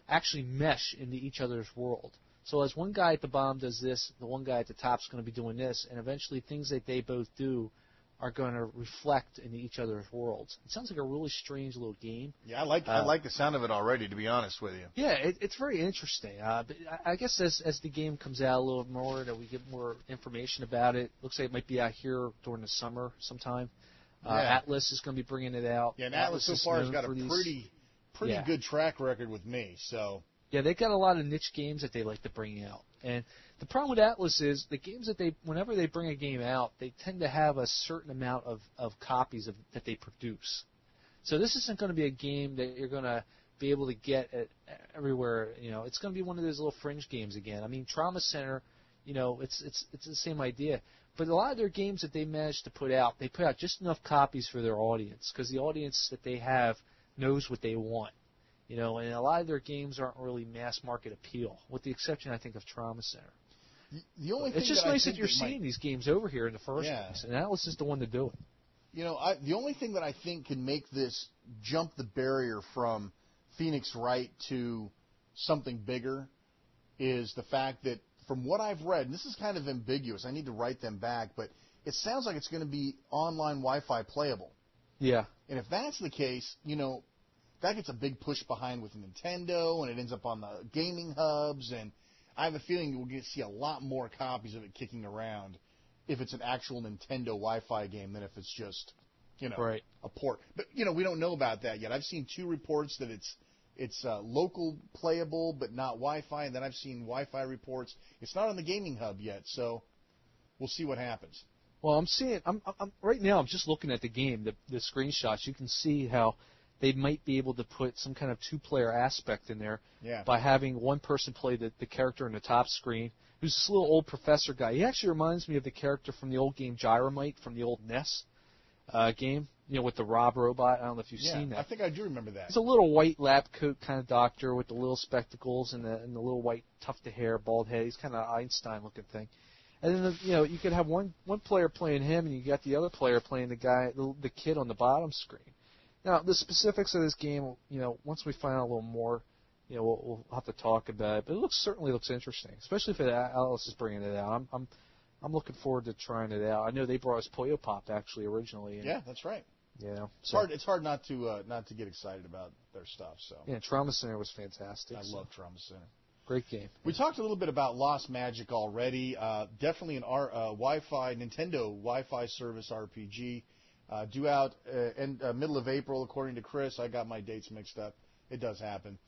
actually mesh into each other's world. So as one guy at the bottom does this, the one guy at the top is going to be doing this, and eventually things that they both do are going to reflect into each other's worlds. It sounds like a really strange little game. Yeah, I like the sound of it already, to be honest with you. Yeah, it's very interesting. But I guess as the game comes out a little more, that we get more information about it. Looks like it might be out here during the summer sometime. Atlas is going to be bringing it out. Yeah, and Atlas so far has got a pretty good track record with me. So yeah, they got a lot of niche games that they like to bring out. And the problem with Atlas is the games that whenever they bring a game out, they tend to have a certain amount of copies that they produce. So this isn't going to be a game that you're going to be able to get everywhere. It's going to be one of those little fringe games again. I mean, Trauma Center, it's the same idea. But a lot of their games that they managed to put out, they put out just enough copies for their audience because the audience that they have knows what they want. And a lot of their games aren't really mass market appeal, with the exception, I think, of Trauma Center. It's just nice that you're seeing these games over here in the first place, and Atlas is the one to do it. The only thing that I think can make this jump the barrier from Phoenix Wright to something bigger is the fact that, from what I've read, and this is kind of ambiguous, I need to write them back, but it sounds like it's going to be online Wi-Fi playable. Yeah. And if that's the case, that gets a big push behind with Nintendo, and it ends up on the gaming hubs, and I have a feeling we'll see a lot more copies of it kicking around if it's an actual Nintendo Wi-Fi game than if it's just, a port. But, we don't know about that yet. I've seen 2 reports that it's local playable but not Wi-Fi, and then I've seen Wi-Fi reports. It's not on the gaming hub yet, so we'll see what happens. Well, I'm right now I'm just looking at the game, the screenshots. You can see how they might be able to put some kind of 2-player aspect in there by having one person play the character in the top screen, who's this little old professor guy. He actually reminds me of the character from the old game Gyromite from the old NES game, with the Rob robot. I don't know if you've seen that. I think I do remember that. He's a little white lab coat kind of doctor with the little spectacles and the little white tuft of hair, bald head. He's kind of Einstein-looking thing. And then, you could have one player playing him, and you got the other player playing the kid on the bottom screen. Now, the specifics of this game, once we find out a little more, we'll have to talk about it. But it certainly looks interesting, especially if Alice is bringing it out. I'm looking forward to trying it out. I know they brought us Puyo Pop actually originally. Yeah, that's right. It's hard not to get excited about their stuff. So yeah, Trauma Center was fantastic. I love Trauma Center. Great game. We talked a little bit about Lost Magic already. Definitely an Wi-Fi Nintendo Wi-Fi service RPG. Due out middle of April, according to Chris. I got my dates mixed up. It does happen.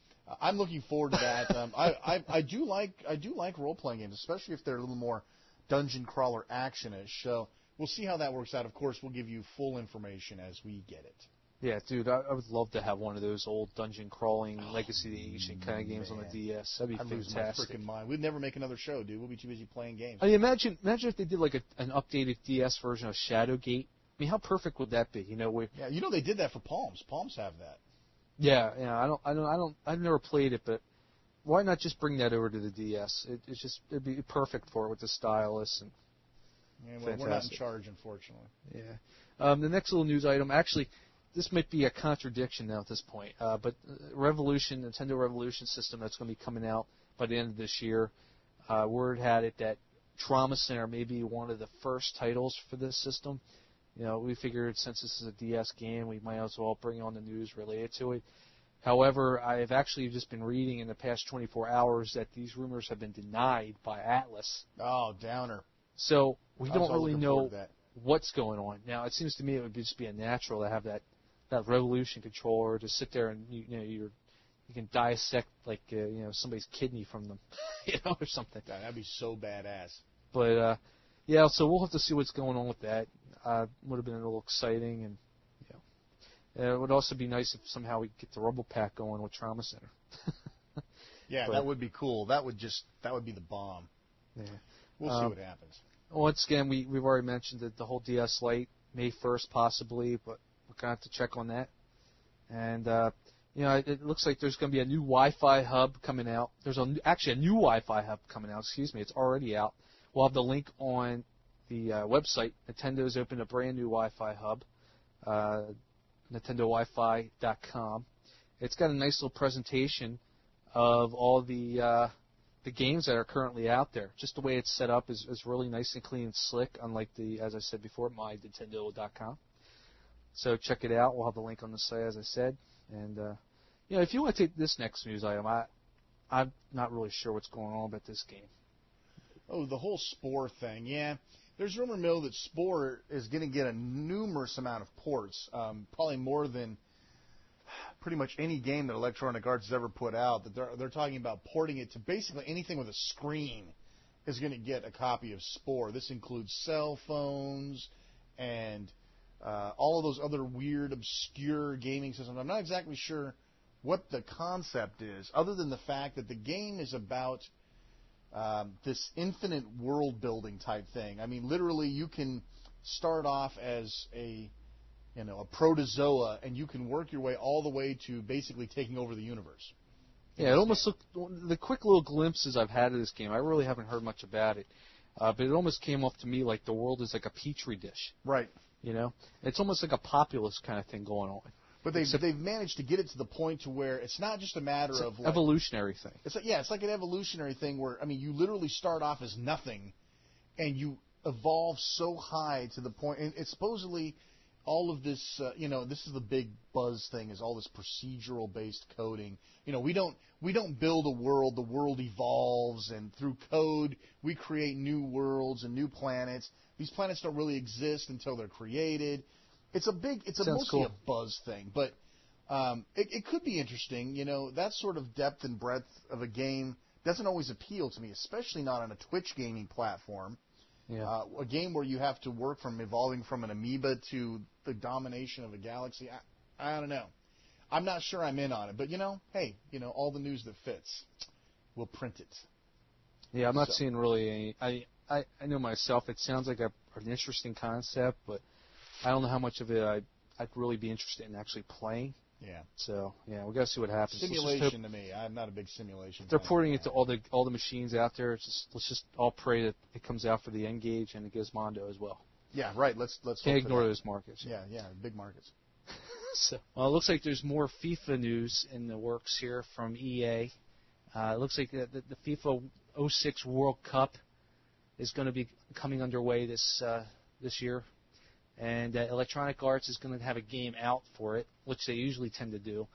I'm looking forward to that. I do like role-playing games, especially if they're a little more dungeon crawler action-ish. So we'll see how that works out. Of course, we'll give you full information as we get it. Yeah, dude, I would love to have one of those old dungeon crawling Legacy of the Ancient kind of games on the DS. That'd be fantastic. I lose my freaking mind. We'd never make another show, dude. We'll be too busy playing games. I mean, imagine if they did like an updated DS version of Shadowgate. I mean, how perfect would that be? They did that for Palms. Palms have that. Yeah. I've never played it, but why not just bring that over to the DS? It'd be perfect for it with the stylus and. Yeah, we're not in charge, unfortunately. Yeah. The next little news item, actually, this might be a contradiction now at this point, but Nintendo Revolution system that's going to be coming out by the end of this year. Word had it that Trauma Center may be one of the first titles for this system. We figured since this is a DS game, we might as well bring on the news related to it. However, I've actually just been reading in the past 24 hours that these rumors have been denied by Atlas. Oh, downer. So we don't really know what's going on. Now, it seems to me it would just be a natural to have that Revolution controller to sit there and you can dissect like somebody's kidney from them, or something. That'd be so badass. But so we'll have to see what's going on with that. Would have been a little exciting, and it would also be nice if somehow we get the Rumble Pack going with Trauma Center. Yeah, that would be cool. That would be the bomb. Yeah. We'll see what happens. Once again, we've already mentioned that the whole DS Lite, May 1st possibly, but we're going to have to check on that. And, it looks like there's going to be a new Wi-Fi hub coming out. There's actually a new Wi-Fi hub coming out. It's already out. We'll have the link on the website. Nintendo's opened a brand new Wi-Fi hub, NintendoWiFi.com. It's got a nice little presentation of all the games that are currently out there. Just the way it's set up is really nice and clean and slick, unlike as I said before, MyNintendo.com. So check it out. We'll have the link on the site, as I said. And, if you want to take this next news item, I'm not really sure what's going on about this game. Oh, the whole Spore thing, yeah. There's rumor mill that Spore is going to get a numerous amount of ports, probably more than pretty much any game that Electronic Arts has ever put out. That they're talking about porting it to basically anything with a screen is going to get a copy of Spore. This includes cell phones and all of those other weird, obscure gaming systems. I'm not exactly sure what the concept is, other than the fact that the game is about this infinite world-building type thing. I mean, literally, you can start off as a protozoa, and you can work your way all the way to basically taking over the universe. Yeah, it almost looked, the quick little glimpses I've had of this game, I really haven't heard much about it, but it almost came off to me like the world is like a petri dish. Right. It's almost like a populist kind of thing going on. But they've managed to get it to the point to where it's not just a matter of like, evolutionary thing. It's like an evolutionary thing where, I mean, you literally start off as nothing, and you evolve so high to the point, and it's supposedly all of this, this is the big buzz thing, is all this procedural-based coding. We don't build a world; the world evolves, and through code we create new worlds and new planets. These planets don't really exist until they're created. It's mostly cool. a buzz thing, but it could be interesting. That sort of depth and breadth of a game doesn't always appeal to me, especially not on a Twitch gaming platform. Yeah. A game where you have to work from evolving from an amoeba to the domination of a galaxy. I don't know. I'm not sure I'm in on it, but hey, all the news that fits, we'll print it. Yeah, I'm not seeing really any. I know myself. It sounds like an interesting concept, but I don't know how much of it I'd really be interested in actually playing. Yeah. So we got to see what happens. Simulation to me. I'm not a big simulation. They're porting it to all the machines out there. Let's just all pray that it comes out for the N-Gage and the Gizmondo as well. Yeah, right. Let's can't ignore those markets. Yeah, big markets. So, it looks like there's more FIFA news in the works here from EA. It looks like the FIFA 06 World Cup is going to be coming underway this year. And Electronic Arts is going to have a game out for it, which they usually tend to do.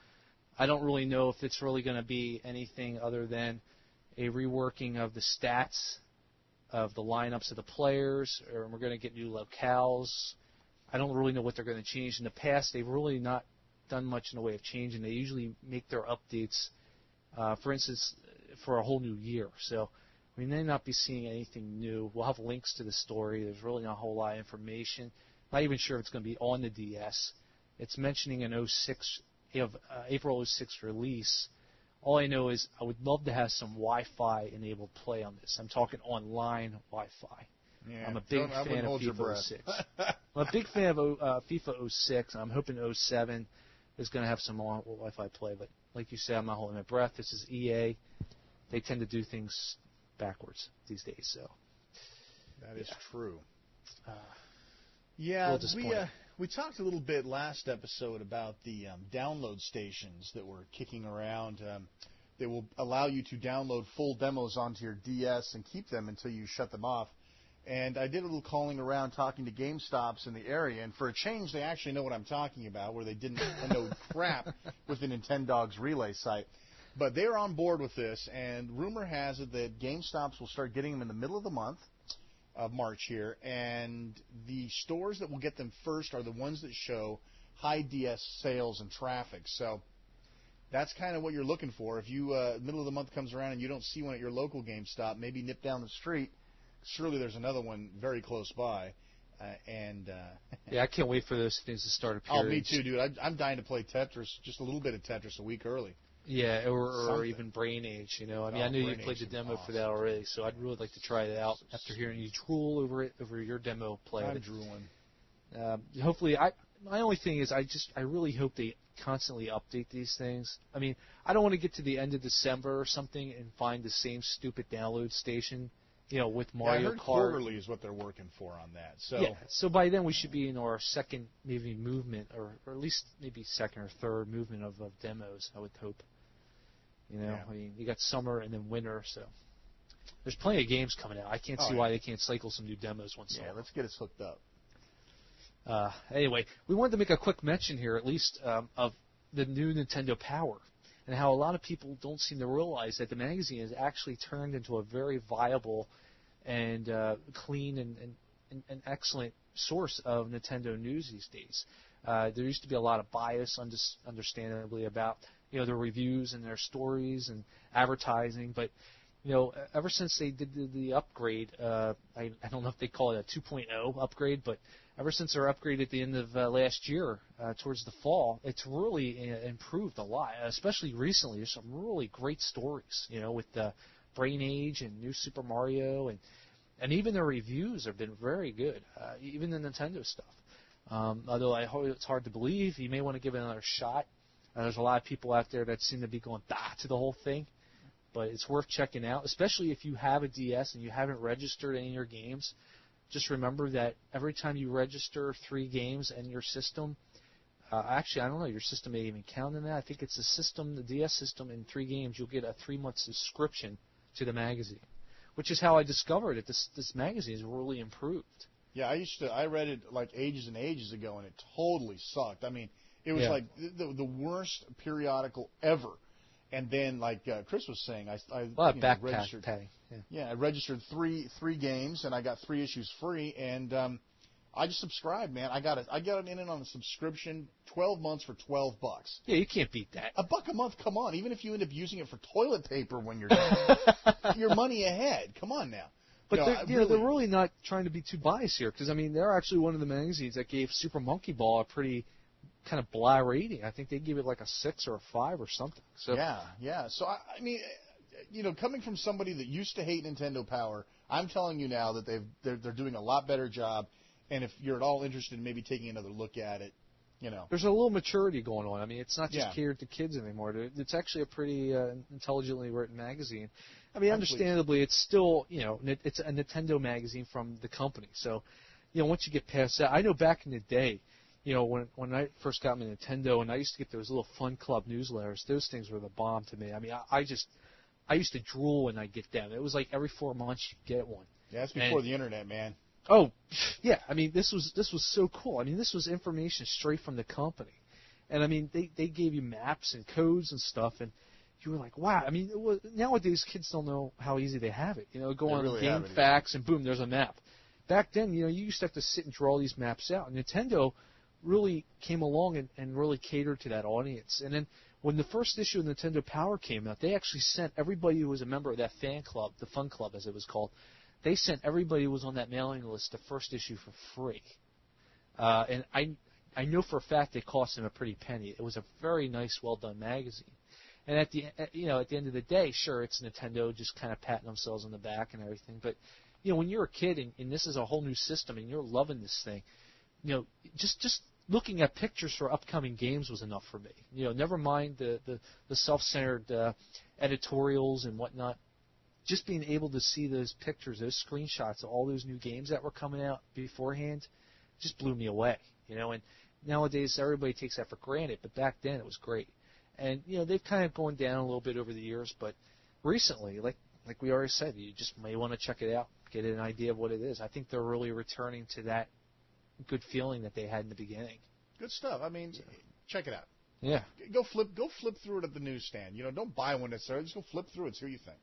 I don't really know if it's really going to be anything other than a reworking of the stats of the lineups of the players, or we're going to get new locales. I don't really know what they're going to change. In the past, they've really not done much in the way of changing. They usually make their updates, for instance, for a whole new year. So we may not be seeing anything new. We'll have links to the story. There's really not a whole lot of information. Not even sure if it's going to be on the DS. It's mentioning an April 06 release. All I know is I would love to have some Wi-Fi enabled play on this. I'm talking online Wi-Fi. Yeah, I'm a big fan of FIFA 06. I'm a big fan of FIFA 06. I'm hoping 07 is going to have some Wi-Fi play. But like you said, I'm not holding my breath. This is EA. They tend to do things backwards these days. So that is true. We talked a little bit last episode about the download stations that were kicking around. They will allow you to download full demos onto your DS and keep them until you shut them off. And I did a little calling around talking to GameStops in the area, and for a change, they actually know what I'm talking about, where they didn't know crap with the Nintendogs Relay site. But they're on board with this, and rumor has it that GameStops will start getting them in the middle of the month of March here, and the stores that will get them first are the ones that show high DS sales and traffic. So that's kind of what you're looking for. If you middle of the month comes around and you don't see one at your local GameStop, maybe nip down the street. Surely there's another one very close by. Yeah, I can't wait for those things to start appearing. Oh, me too, dude. I'm dying to play Tetris, just a little bit of Tetris a week early. Yeah, or even Brain Age, I mean, I know you played the demo for that already, so I'd really like to try it out after hearing you drool over your demo play. I'm drooling. Hopefully, my only thing is I really hope they constantly update these things. I mean, I don't want to get to the end of December or something and find the same stupid download station, with Mario I heard Kart. Quarterly is what they're working for on that. So by then we should be in our second maybe movement, or at least maybe second or third movement of demos, I would hope. I mean, you got summer and then winter, so there's plenty of games coming out. I can't see why they can't cycle some new demos once in a while. Let's get us hooked up. Anyway, we wanted to make a quick mention here, at least, of the new Nintendo Power, and how a lot of people don't seem to realize that the magazine has actually turned into a very viable and clean an excellent source of Nintendo news these days. There used to be a lot of bias, understandably, about their reviews and their stories and advertising, but ever since they did the upgrade, I don't know if they call it a 2.0 upgrade, but ever since their upgrade at the end of last year, towards the fall, it's really improved a lot. Especially recently, there's some really great stories, with Brain Age and New Super Mario, and even the reviews have been very good, even the Nintendo stuff. Although it's hard to believe, you may want to give it another shot. There's a lot of people out there that seem to be going to the whole thing. But it's worth checking out, especially if you have a DS and you haven't registered any of your games. Just remember that every time you register 3 games in your system, actually, I don't know, your system may even count in that. I think it's the DS system, in 3 games, you'll get a 3-month subscription to the magazine, which is how I discovered that this magazine is really improved. Yeah, I read it like ages and ages ago, and it totally sucked. I mean, it was like the worst periodical ever. And then, like Chris was saying, I registered. I registered three games, and I got 3 issues free, and I just subscribed, man. I got it in on a subscription, 12 months for $12. Yeah, you can't beat that. $1 a month, come on. Even if you end up using it for toilet paper when you're done, your money ahead. Come on now. But they're really not trying to be too biased here, because I mean they're actually one of the magazines that gave Super Monkey Ball a pretty kind of blah rating. I think they give it like a 6 or a 5 or something. So yeah. So I mean, coming from somebody that used to hate Nintendo Power, I'm telling you now that they're doing a lot better job. And if you're at all interested in maybe taking another look at it, there's a little maturity going on. I mean, it's not just catered to kids anymore. It's actually a pretty intelligently written magazine. I mean, understandably, it's still it's a Nintendo magazine from the company. So once you get past that, I know back in the day, when I first got my Nintendo, and I used to get those little Fun Club newsletters, those things were the bomb to me. I mean, I used to drool when I get them. It was like every 4 months you get one. Yeah, that's before the internet, man. Oh, yeah. I mean, this was so cool. I mean, this was information straight from the company, and I mean, they gave you maps and codes and stuff, and you were like, wow. I mean, nowadays kids don't know how easy they have it. Go on GameFAQs and boom, there's a map. Back then, you used to have to sit and draw these maps out. And Nintendo really came along and really catered to that audience. And then when the first issue of Nintendo Power came out, they actually sent everybody who was a member of that fan club, the Fun Club as it was called, they sent everybody who was on that mailing list the first issue for free. And I know for a fact it cost them a pretty penny. It was a very nice, well-done magazine. And at the end of the day, sure, it's Nintendo just kind of patting themselves on the back and everything. But when you're a kid and this is a whole new system and you're loving this thing, just looking at pictures for upcoming games was enough for me. Never mind the self-centered editorials and whatnot. Just being able to see those pictures, those screenshots of all those new games that were coming out beforehand, just blew me away. And nowadays everybody takes that for granted, but back then it was great. And they've kind of gone down a little bit over the years, but recently, like we already said, you just may want to check it out, get an idea of what it is. I think they're really returning to that good feeling that they had in the beginning. Good stuff. I mean, check it out. Yeah. Go flip through it at the newsstand. Don't buy one necessarily. Just go flip through it, see what you think.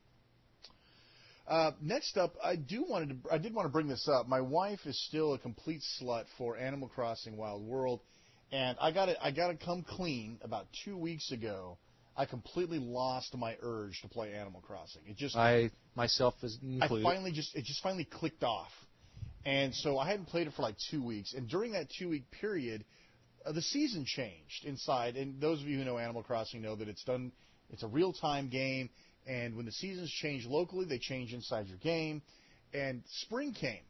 Next up, I did want to bring this up. My wife is still a complete slut for Animal Crossing Wild World, and I got to come clean. About 2 weeks ago, I completely lost my urge to play Animal Crossing. I myself is included. It just finally clicked off, and so I hadn't played it for like 2 weeks. And during that 2-week period, the season changed inside. And those of you who know Animal Crossing know that it's a real-time game. And when the seasons change locally, they change inside your game. And spring came.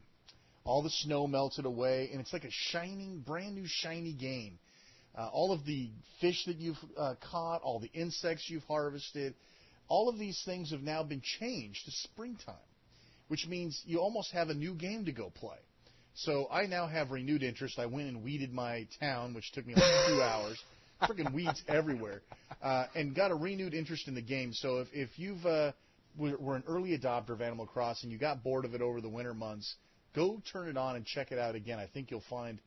All the snow melted away, and it's like a brand new shiny game. All of the fish that you've caught, all the insects you've harvested, all of these things have now been changed to springtime, which means you almost have a new game to go play. So I now have renewed interest. I went and weeded my town, which took me like 2 hours. Freaking weeds everywhere, and got a renewed interest in the game. So if you've were an early adopter of Animal Crossing, you got bored of it over the winter months, go turn it on and check it out again. I think you'll find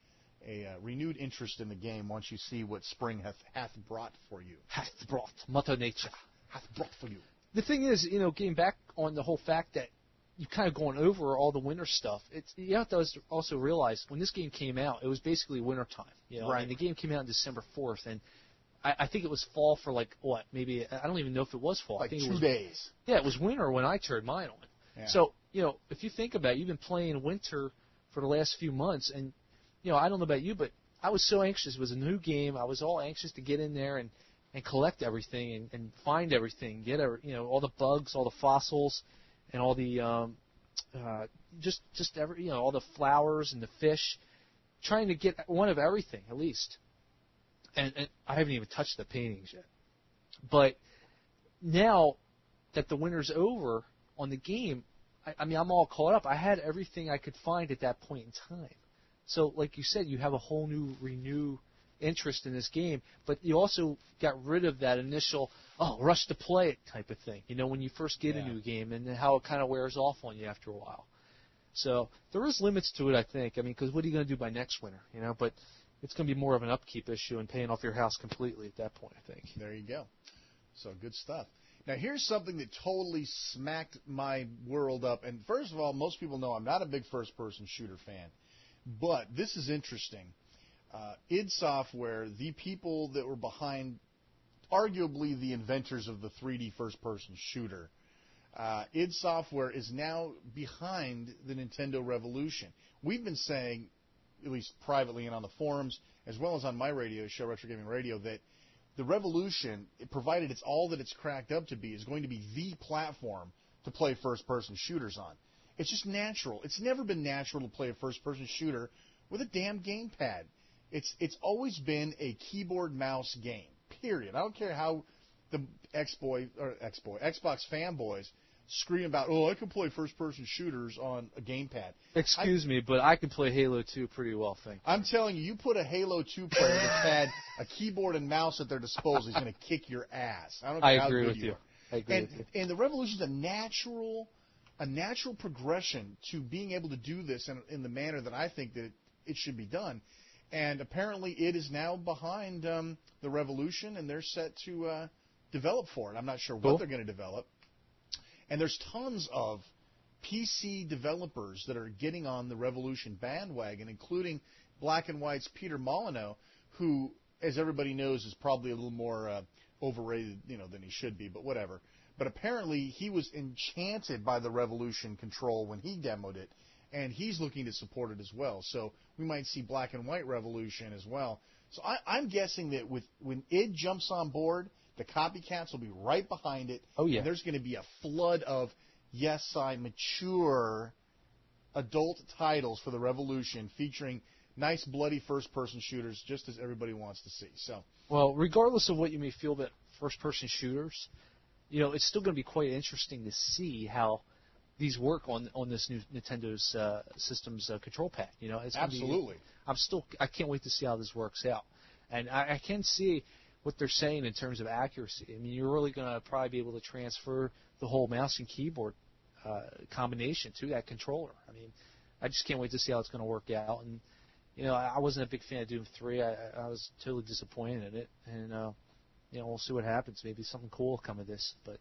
a renewed interest in the game once you see what spring hath brought for you. Hath brought, Mother Nature hath brought for you. The thing is, getting back on the whole fact that you kind of going over all the winter stuff. You have to also realize when this game came out, it was basically winter time. Right. I mean, the game came out on December 4th, and I think it was fall for maybe I don't even know if it was fall. Like I think 2 days. Yeah, it was winter when I turned mine on. Yeah. So if you think about it, you've been playing winter for the last few months, and I don't know about you, but I was so anxious. It was a new game. I was all anxious to get in there and collect everything and find everything, get all the bugs, all the fossils, and all the just every all the flowers and the fish, trying to get one of everything at least. And I haven't even touched the paintings yet. But now that the winter's over on the game, I mean, I'm all caught up. I had everything I could find at that point in time. So, like you said, you have a whole new, renewed interest in this game, but you also got rid of that initial, rush to play it type of thing, when you first get a new game, and how it kind of wears off on you after a while. So there is limits to it, I think. I mean, because what are you going to do by next winter, But it's going to be more of an upkeep issue and paying off your house completely at that point, I think. There you go. So good stuff. Now, here's something that totally smacked my world up. And first of all, most people know I'm not a big first-person shooter fan. But this is interesting. id Software, the people that were behind arguably the inventors of the 3D first-person shooter, id Software is now behind the Nintendo Revolution. We've been saying, at least privately and on the forums, as well as on my radio show, Retro Gaming Radio, that the Revolution, provided it's all that it's cracked up to be, is going to be the platform to play first-person shooters on. It's just natural. It's never been natural to play a first-person shooter with a damn gamepad. It's always been a keyboard-mouse game, period. I don't care how the Xbox fanboys scream about, I can play first-person shooters on a gamepad. Excuse me, but I can play Halo 2 pretty well, thank you. I'm telling you, you put a Halo 2 player that's had a keyboard and mouse at their disposal, he's going to kick your ass. I don't care how good you are. I agree with you. And the Revolution is a natural progression to being able to do this in the manner that I think that it should be done. And apparently it is now behind the Revolution, and they're set to develop for it. I'm not sure what they're going to develop. And there's tons of PC developers that are getting on the Revolution bandwagon, including Black and White's Peter Molyneux, who, as everybody knows, is probably a little more overrated, than he should be, but whatever. But apparently he was enchanted by the Revolution control when he demoed it, and he's looking to support it as well. So we might see Black and White Revolution as well. So I'm guessing that when id jumps on board, the copycats will be right behind it. Oh, yeah. And there's going to be a flood of, mature adult titles for the Revolution featuring nice, bloody first-person shooters, just as everybody wants to see. So, well, regardless of what you may feel about first-person shooters, it's still going to be quite interesting to see how these work on this new Nintendo's system's control pad. It's absolutely. I can't wait to see how this works out, and I can see what they're saying in terms of accuracy. I mean, you're really going to probably be able to transfer the whole mouse and keyboard combination to that controller. I mean, I just can't wait to see how it's going to work out. And I wasn't a big fan of Doom 3. I was totally disappointed in it, and we'll see what happens. Maybe something cool will come of this. But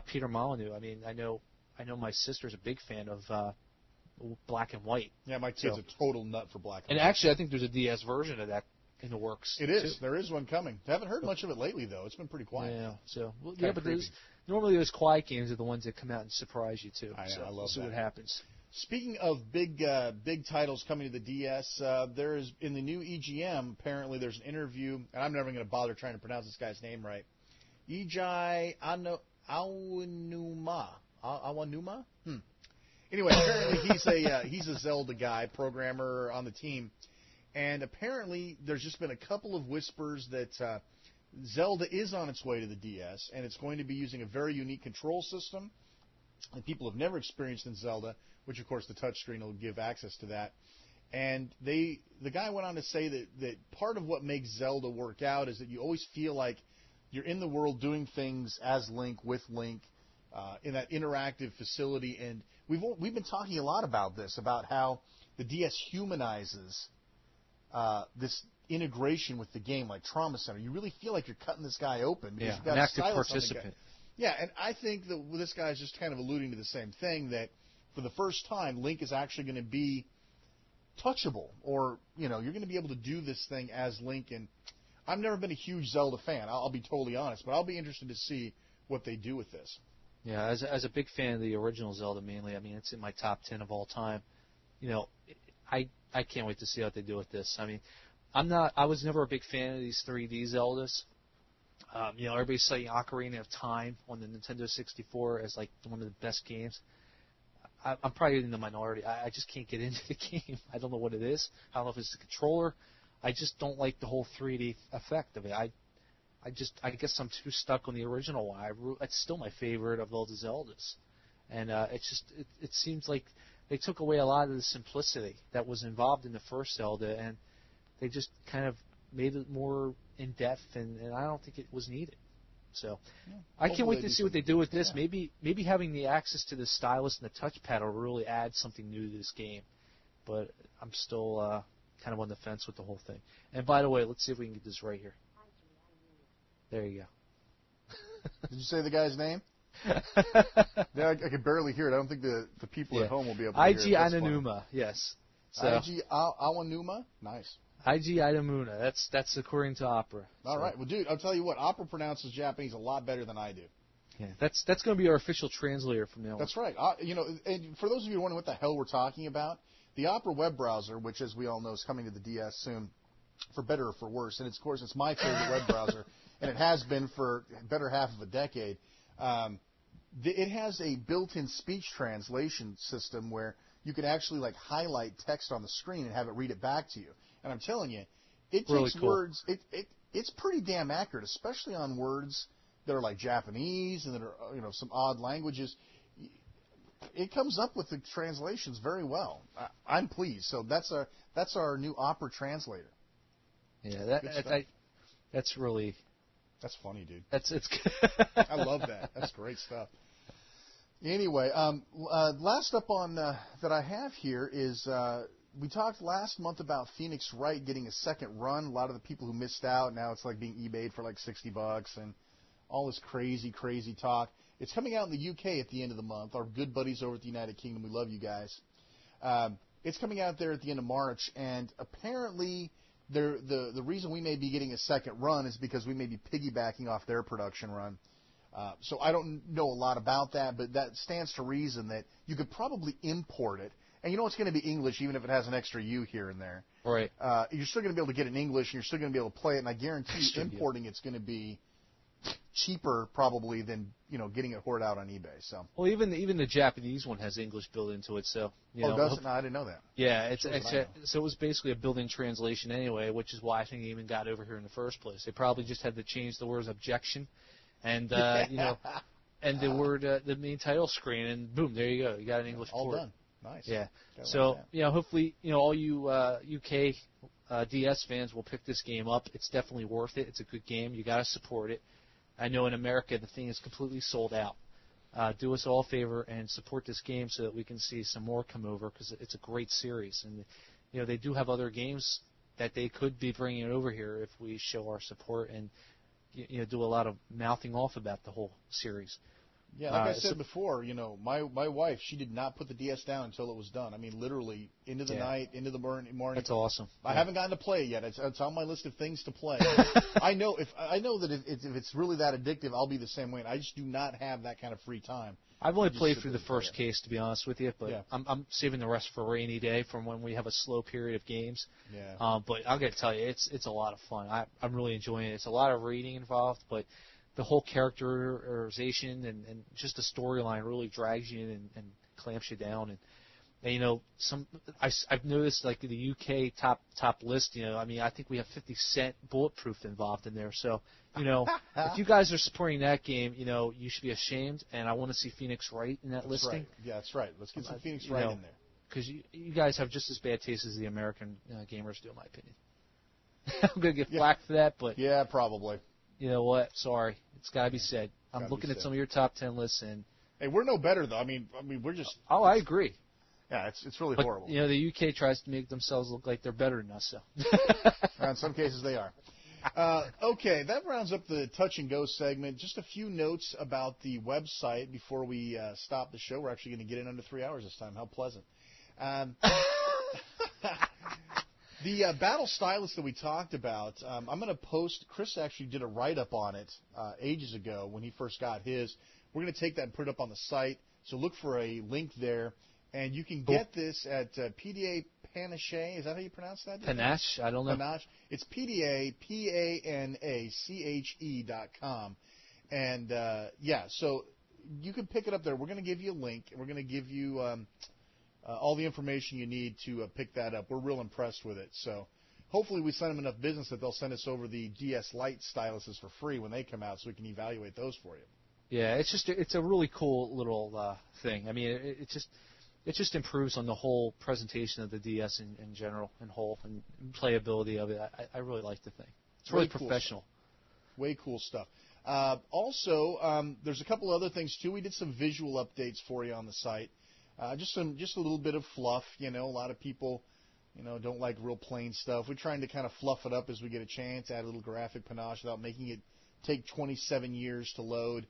Peter Molyneux, I mean, I know my sister's a big fan of Black and White. Yeah, my kid's a total nut for Black and White. And actually, I think there's a DS version of that in the works. It is. Too. There is one coming. I haven't heard much of it lately, though. It's been pretty quiet. Yeah. So, but normally those quiet games are the ones that come out and surprise you too. I know. So I love we'll see what happens. Speaking of big titles coming to the DS, there is in the new EGM. Apparently, there's an interview, and I'm never going to bother trying to pronounce this guy's name right. Ijai Awanuma. Awanuma? Anyway, apparently he's a Zelda guy, programmer on the team. And apparently there's just been a couple of whispers that Zelda is on its way to the DS, and it's going to be using a very unique control system that people have never experienced in Zelda, which, of course, the touchscreen will give access to that. And the guy went on to say that part of what makes Zelda work out is that you always feel like you're in the world doing things as Link, with Link, in that interactive facility. And we've been talking a lot about this, about how the DS humanizes this integration with the game, like Trauma Center. You really feel like you're cutting this guy open. Yeah, an active participant. Yeah, and I think that this guy's just kind of alluding to the same thing, that for the first time, Link is actually going to be touchable, or you're going to be able to do this thing as Link. And I've never been a huge Zelda fan. I'll be totally honest, but I'll be interested to see what they do with this. Yeah, as a big fan of the original Zelda, mainly. I mean, it's in my top 10 of all time. I can't wait to see what they do with this. I mean, I was never a big fan of these 3D Zeldas. Everybody's citing Ocarina of Time on the Nintendo 64 as like one of the best games. I'm probably in the minority. I just can't get into the game. I don't know what it is. I don't know if it's the controller. I just don't like the whole 3D effect of it. I guess I'm too stuck on the original one. It's still my favorite of all the Zeldas, and it seems like they took away a lot of the simplicity that was involved in the first Zelda, and they just kind of made it more in depth, and I don't think it was needed. So I can't wait to see what they do with this. Yeah. Maybe having the access to the stylus and the touchpad will really add something new to this game. But I'm still kind of on the fence with the whole thing. And by the way, let's see if we can get this right here. There you go. Did you say the guy's name? Yeah, I could barely hear it. I don't think the people at home will be able to hear it. IG Aonuma, yes. So, IG Aonuma? Nice. IG Aonuma. That's according to Opera. All right. Well, dude, I'll tell you what. Opera pronounces Japanese a lot better than I do. Yeah, that's going to be our official translator from now on. That's right. And for those of you wondering what the hell we're talking about, the Opera web browser, which, as we all know, is coming to the DS soon, for better or for worse, and of course it's my favorite web browser, and it has been for better half of a decade. It has a built-in speech translation system where you can actually highlight text on the screen and have it read it back to you. And I'm telling you, it really takes cool. words. It's pretty damn accurate, especially on words that are like Japanese and that are some odd languages. It comes up with the translations very well. I'm pleased. So that's our new Opera translator. Yeah, that's really. That's funny, dude. It's. I love that. That's great stuff. Anyway, last up on that I have here is we talked last month about Phoenix Wright getting a second run. A lot of the people who missed out, now it's like being eBayed for like $60 and all this crazy talk. It's coming out in the UK at the end of the month. Our good buddies over at the United Kingdom, we love you guys. It's coming out there at the end of March, and apparently the reason we may be getting a second run is because we may be piggybacking off their production run. So I don't know a lot about that, but that stands to reason that you could probably import it. And it's going to be English even if it has an extra U here and there. Right. You're still going to be able to get it in English, and you're still going to be able to play it, and I guarantee importing it's going to be cheaper probably than getting it hoarded out on eBay. So. Well, even the Japanese one has English built into it, so does it? No, I didn't know that. Yeah, so it was basically a built-in translation anyway, which is why I think it even got over here in the first place. They probably just had to change the words objection, and and the word the main title screen, and boom, there you go, you got an English all port. Done. Nice. Yeah. So hopefully all you UK DS fans will pick this game up. It's definitely worth it. It's a good game. You got to support it. I know in America the thing is completely sold out. Do us all a favor and support this game so that we can see some more come over, because it's a great series. And they do have other games that they could be bringing over here if we show our support and do a lot of mouthing off about the whole series. Yeah, like I said before, my wife, she did not put the DS down until it was done. I mean, literally into the night, into the morning. That's awesome. I haven't gotten to play it yet. It's on my list of things to play. I know that if it's really that addictive, I'll be the same way. And I just do not have that kind of free time. I've only played through the first case, to be honest with you, but I'm saving the rest for a rainy day from when we have a slow period of games. Yeah. But I'm gonna tell you, it's a lot of fun. I'm really enjoying it. It's a lot of reading involved, but the whole characterization and just the storyline really drags you in and clamps you down. And I've noticed like the UK top list. I think we have 50 Cent Bulletproof involved in there. So if you guys are supporting that game, you should be ashamed. And I want to see Phoenix Wright in that listing. Right. Yeah, that's right. Let's get some Phoenix Wright in there. Because you guys have just as bad taste as the American gamers do, in my opinion. I'm gonna get flack for that, but yeah, probably. You know what? Sorry. It's got to be said. I'm looking at some of your top 10 lists, and hey, we're no better though. I mean, we're just. Oh, I agree. Yeah, it's really horrible. The UK tries to make themselves look like they're better than us. So. In some cases, they are. Okay, that rounds up the touch and go segment. Just a few notes about the website before we stop the show. We're actually going to get in under 3 hours this time. How pleasant. The battle stylus that we talked about, I'm going to post. Chris actually did a write-up on it ages ago when he first got his. We're going to take that and put it up on the site. So look for a link there. And you can get this at PDA Panache. Is that how you pronounce that? Panache? I don't know. Panache. It's PDA, PANACHE.com. And, so you can pick it up there. We're going to give you a link, and we're going to give you all the information you need to pick that up. We're real impressed with it. So hopefully we send them enough business that they'll send us over the DS Lite styluses for free when they come out so we can evaluate those for you. Yeah, it's a really cool little thing. I mean, it just improves on the whole presentation of the DS in general and whole and playability of it. I really like the thing. It's really professional. Way cool stuff. Also, there's a couple other things too. We did some visual updates for you on the site. Just a little bit of fluff. A lot of people, don't like real plain stuff. We're trying to kind of fluff it up as we get a chance, add a little graphic panache without making it take 27 years to load.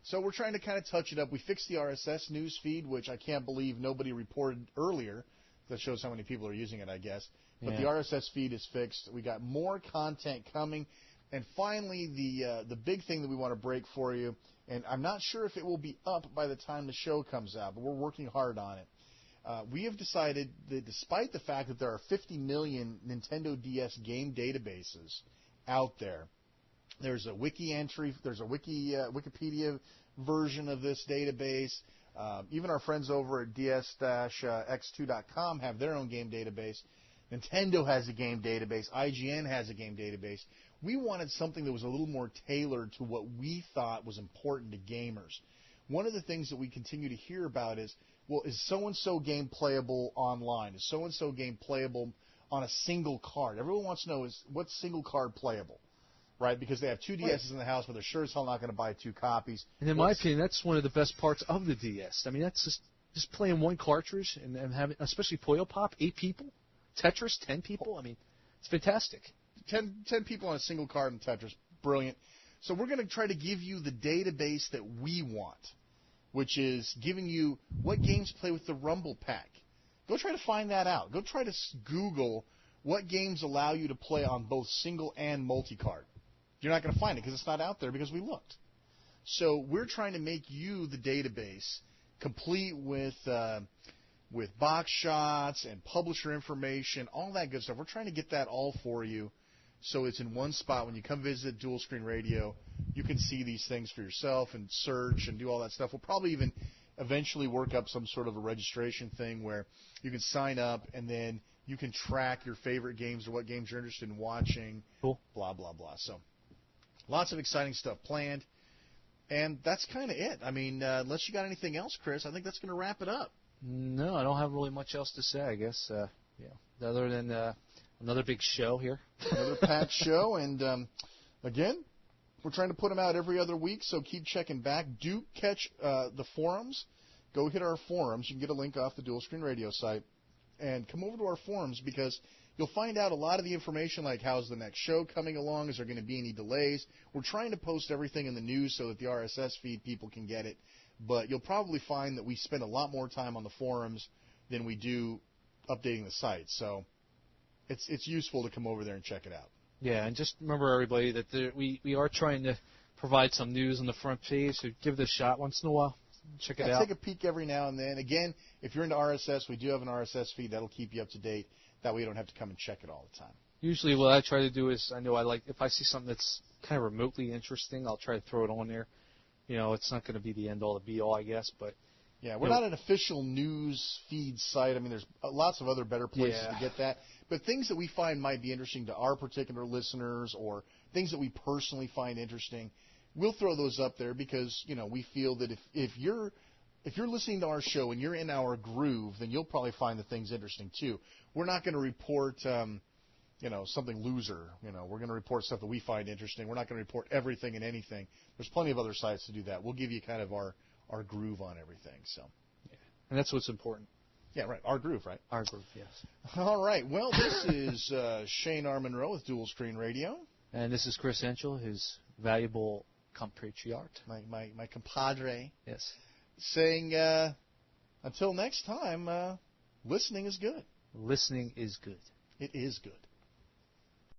So we're trying to kind of touch it up. We fixed the RSS news feed, which I can't believe nobody reported earlier. That shows how many people are using it, I guess. But the RSS feed is fixed. We got more content coming. And finally, the big thing that we want to break for you, and I'm not sure if it will be up by the time the show comes out, but we're working hard on it. We have decided that despite the fact that there are 50 million Nintendo DS game databases out there, there's a wiki entry, there's a Wikipedia version of this database. Even our friends over at ds-x2.com have their own game database. Nintendo has a game database. IGN has a game database. We wanted something that was a little more tailored to what we thought was important to gamers. One of the things that we continue to hear about is, well, is so-and-so game playable online? Is so-and-so game playable on a single card? Everyone wants to know is what's single card playable? Right, because they have two DSs in the house, but they're sure as hell not going to buy two copies. And in my opinion, that's one of the best parts of the DS. I mean, that's just playing one cartridge and having, especially Puyo Pop, 8 people, Tetris, 10 people. I mean, it's fantastic. 10 people on a single card in Tetris, brilliant. So we're going to try to give you the database that we want, which is giving you what games play with the Rumble Pack. Go try to find that out. Go try to Google what games allow you to play on both single and multi-card. You're not going to find it because it's not out there because we looked. So we're trying to make you the database complete with box shots and publisher information, all that good stuff. We're trying to get that all for you so it's in one spot. When you come visit Dual Screen Radio, you can see these things for yourself and search and do all that stuff. We'll probably even eventually work up some sort of a registration thing where you can sign up and then you can track your favorite games or what games you're interested in watching, cool. Blah, blah, blah. So lots of exciting stuff planned, and that's kind of it. I mean, unless you got anything else, Chris, I think that's going to wrap it up. No, I don't have really much else to say, I guess, other than another big show here. Another packed show, and again, we're trying to put them out every other week, so keep checking back. Do catch the forums. Go hit our forums. You can get a link off the Dual Screen Radio site, and come over to our forums because you'll find out a lot of the information, like how's the next show coming along, is there going to be any delays. We're trying to post everything in the news so that the RSS feed people can get it, but you'll probably find that we spend a lot more time on the forums than we do updating the site. So it's useful to come over there and check it out. Yeah, and just remember, everybody, that we are trying to provide some news on the front page, so give it a shot once in a while. Check it out. Take a peek every now and then. Again, if you're into RSS, we do have an RSS feed that'll keep you up to date. That way you don't have to come and check it all the time. Usually what I try to do is, if I see something that's kind of remotely interesting, I'll try to throw it on there. It's not going to be the end all, the be all, I guess, but yeah, we're not an official news feed site. I mean, there's lots of other better places to get that. But things that we find might be interesting to our particular listeners or things that we personally find interesting, we'll throw those up there because, we feel that if you're listening to our show and you're in our groove, then you'll probably find the things interesting too. We're not going to report, something loser. We're going to report stuff that we find interesting. We're not going to report everything and anything. There's plenty of other sites to do that. We'll give you kind of our groove on everything. So, yeah. And that's what's important. Yeah, right. Our groove, right? Our groove, yes. All right. Well, this is Shane R. Monroe with Dual Screen Radio. And this is Chris Henschel, his valuable compatriot. My compadre. Yes. Saying, until next time, listening is good. Listening is good. It is good.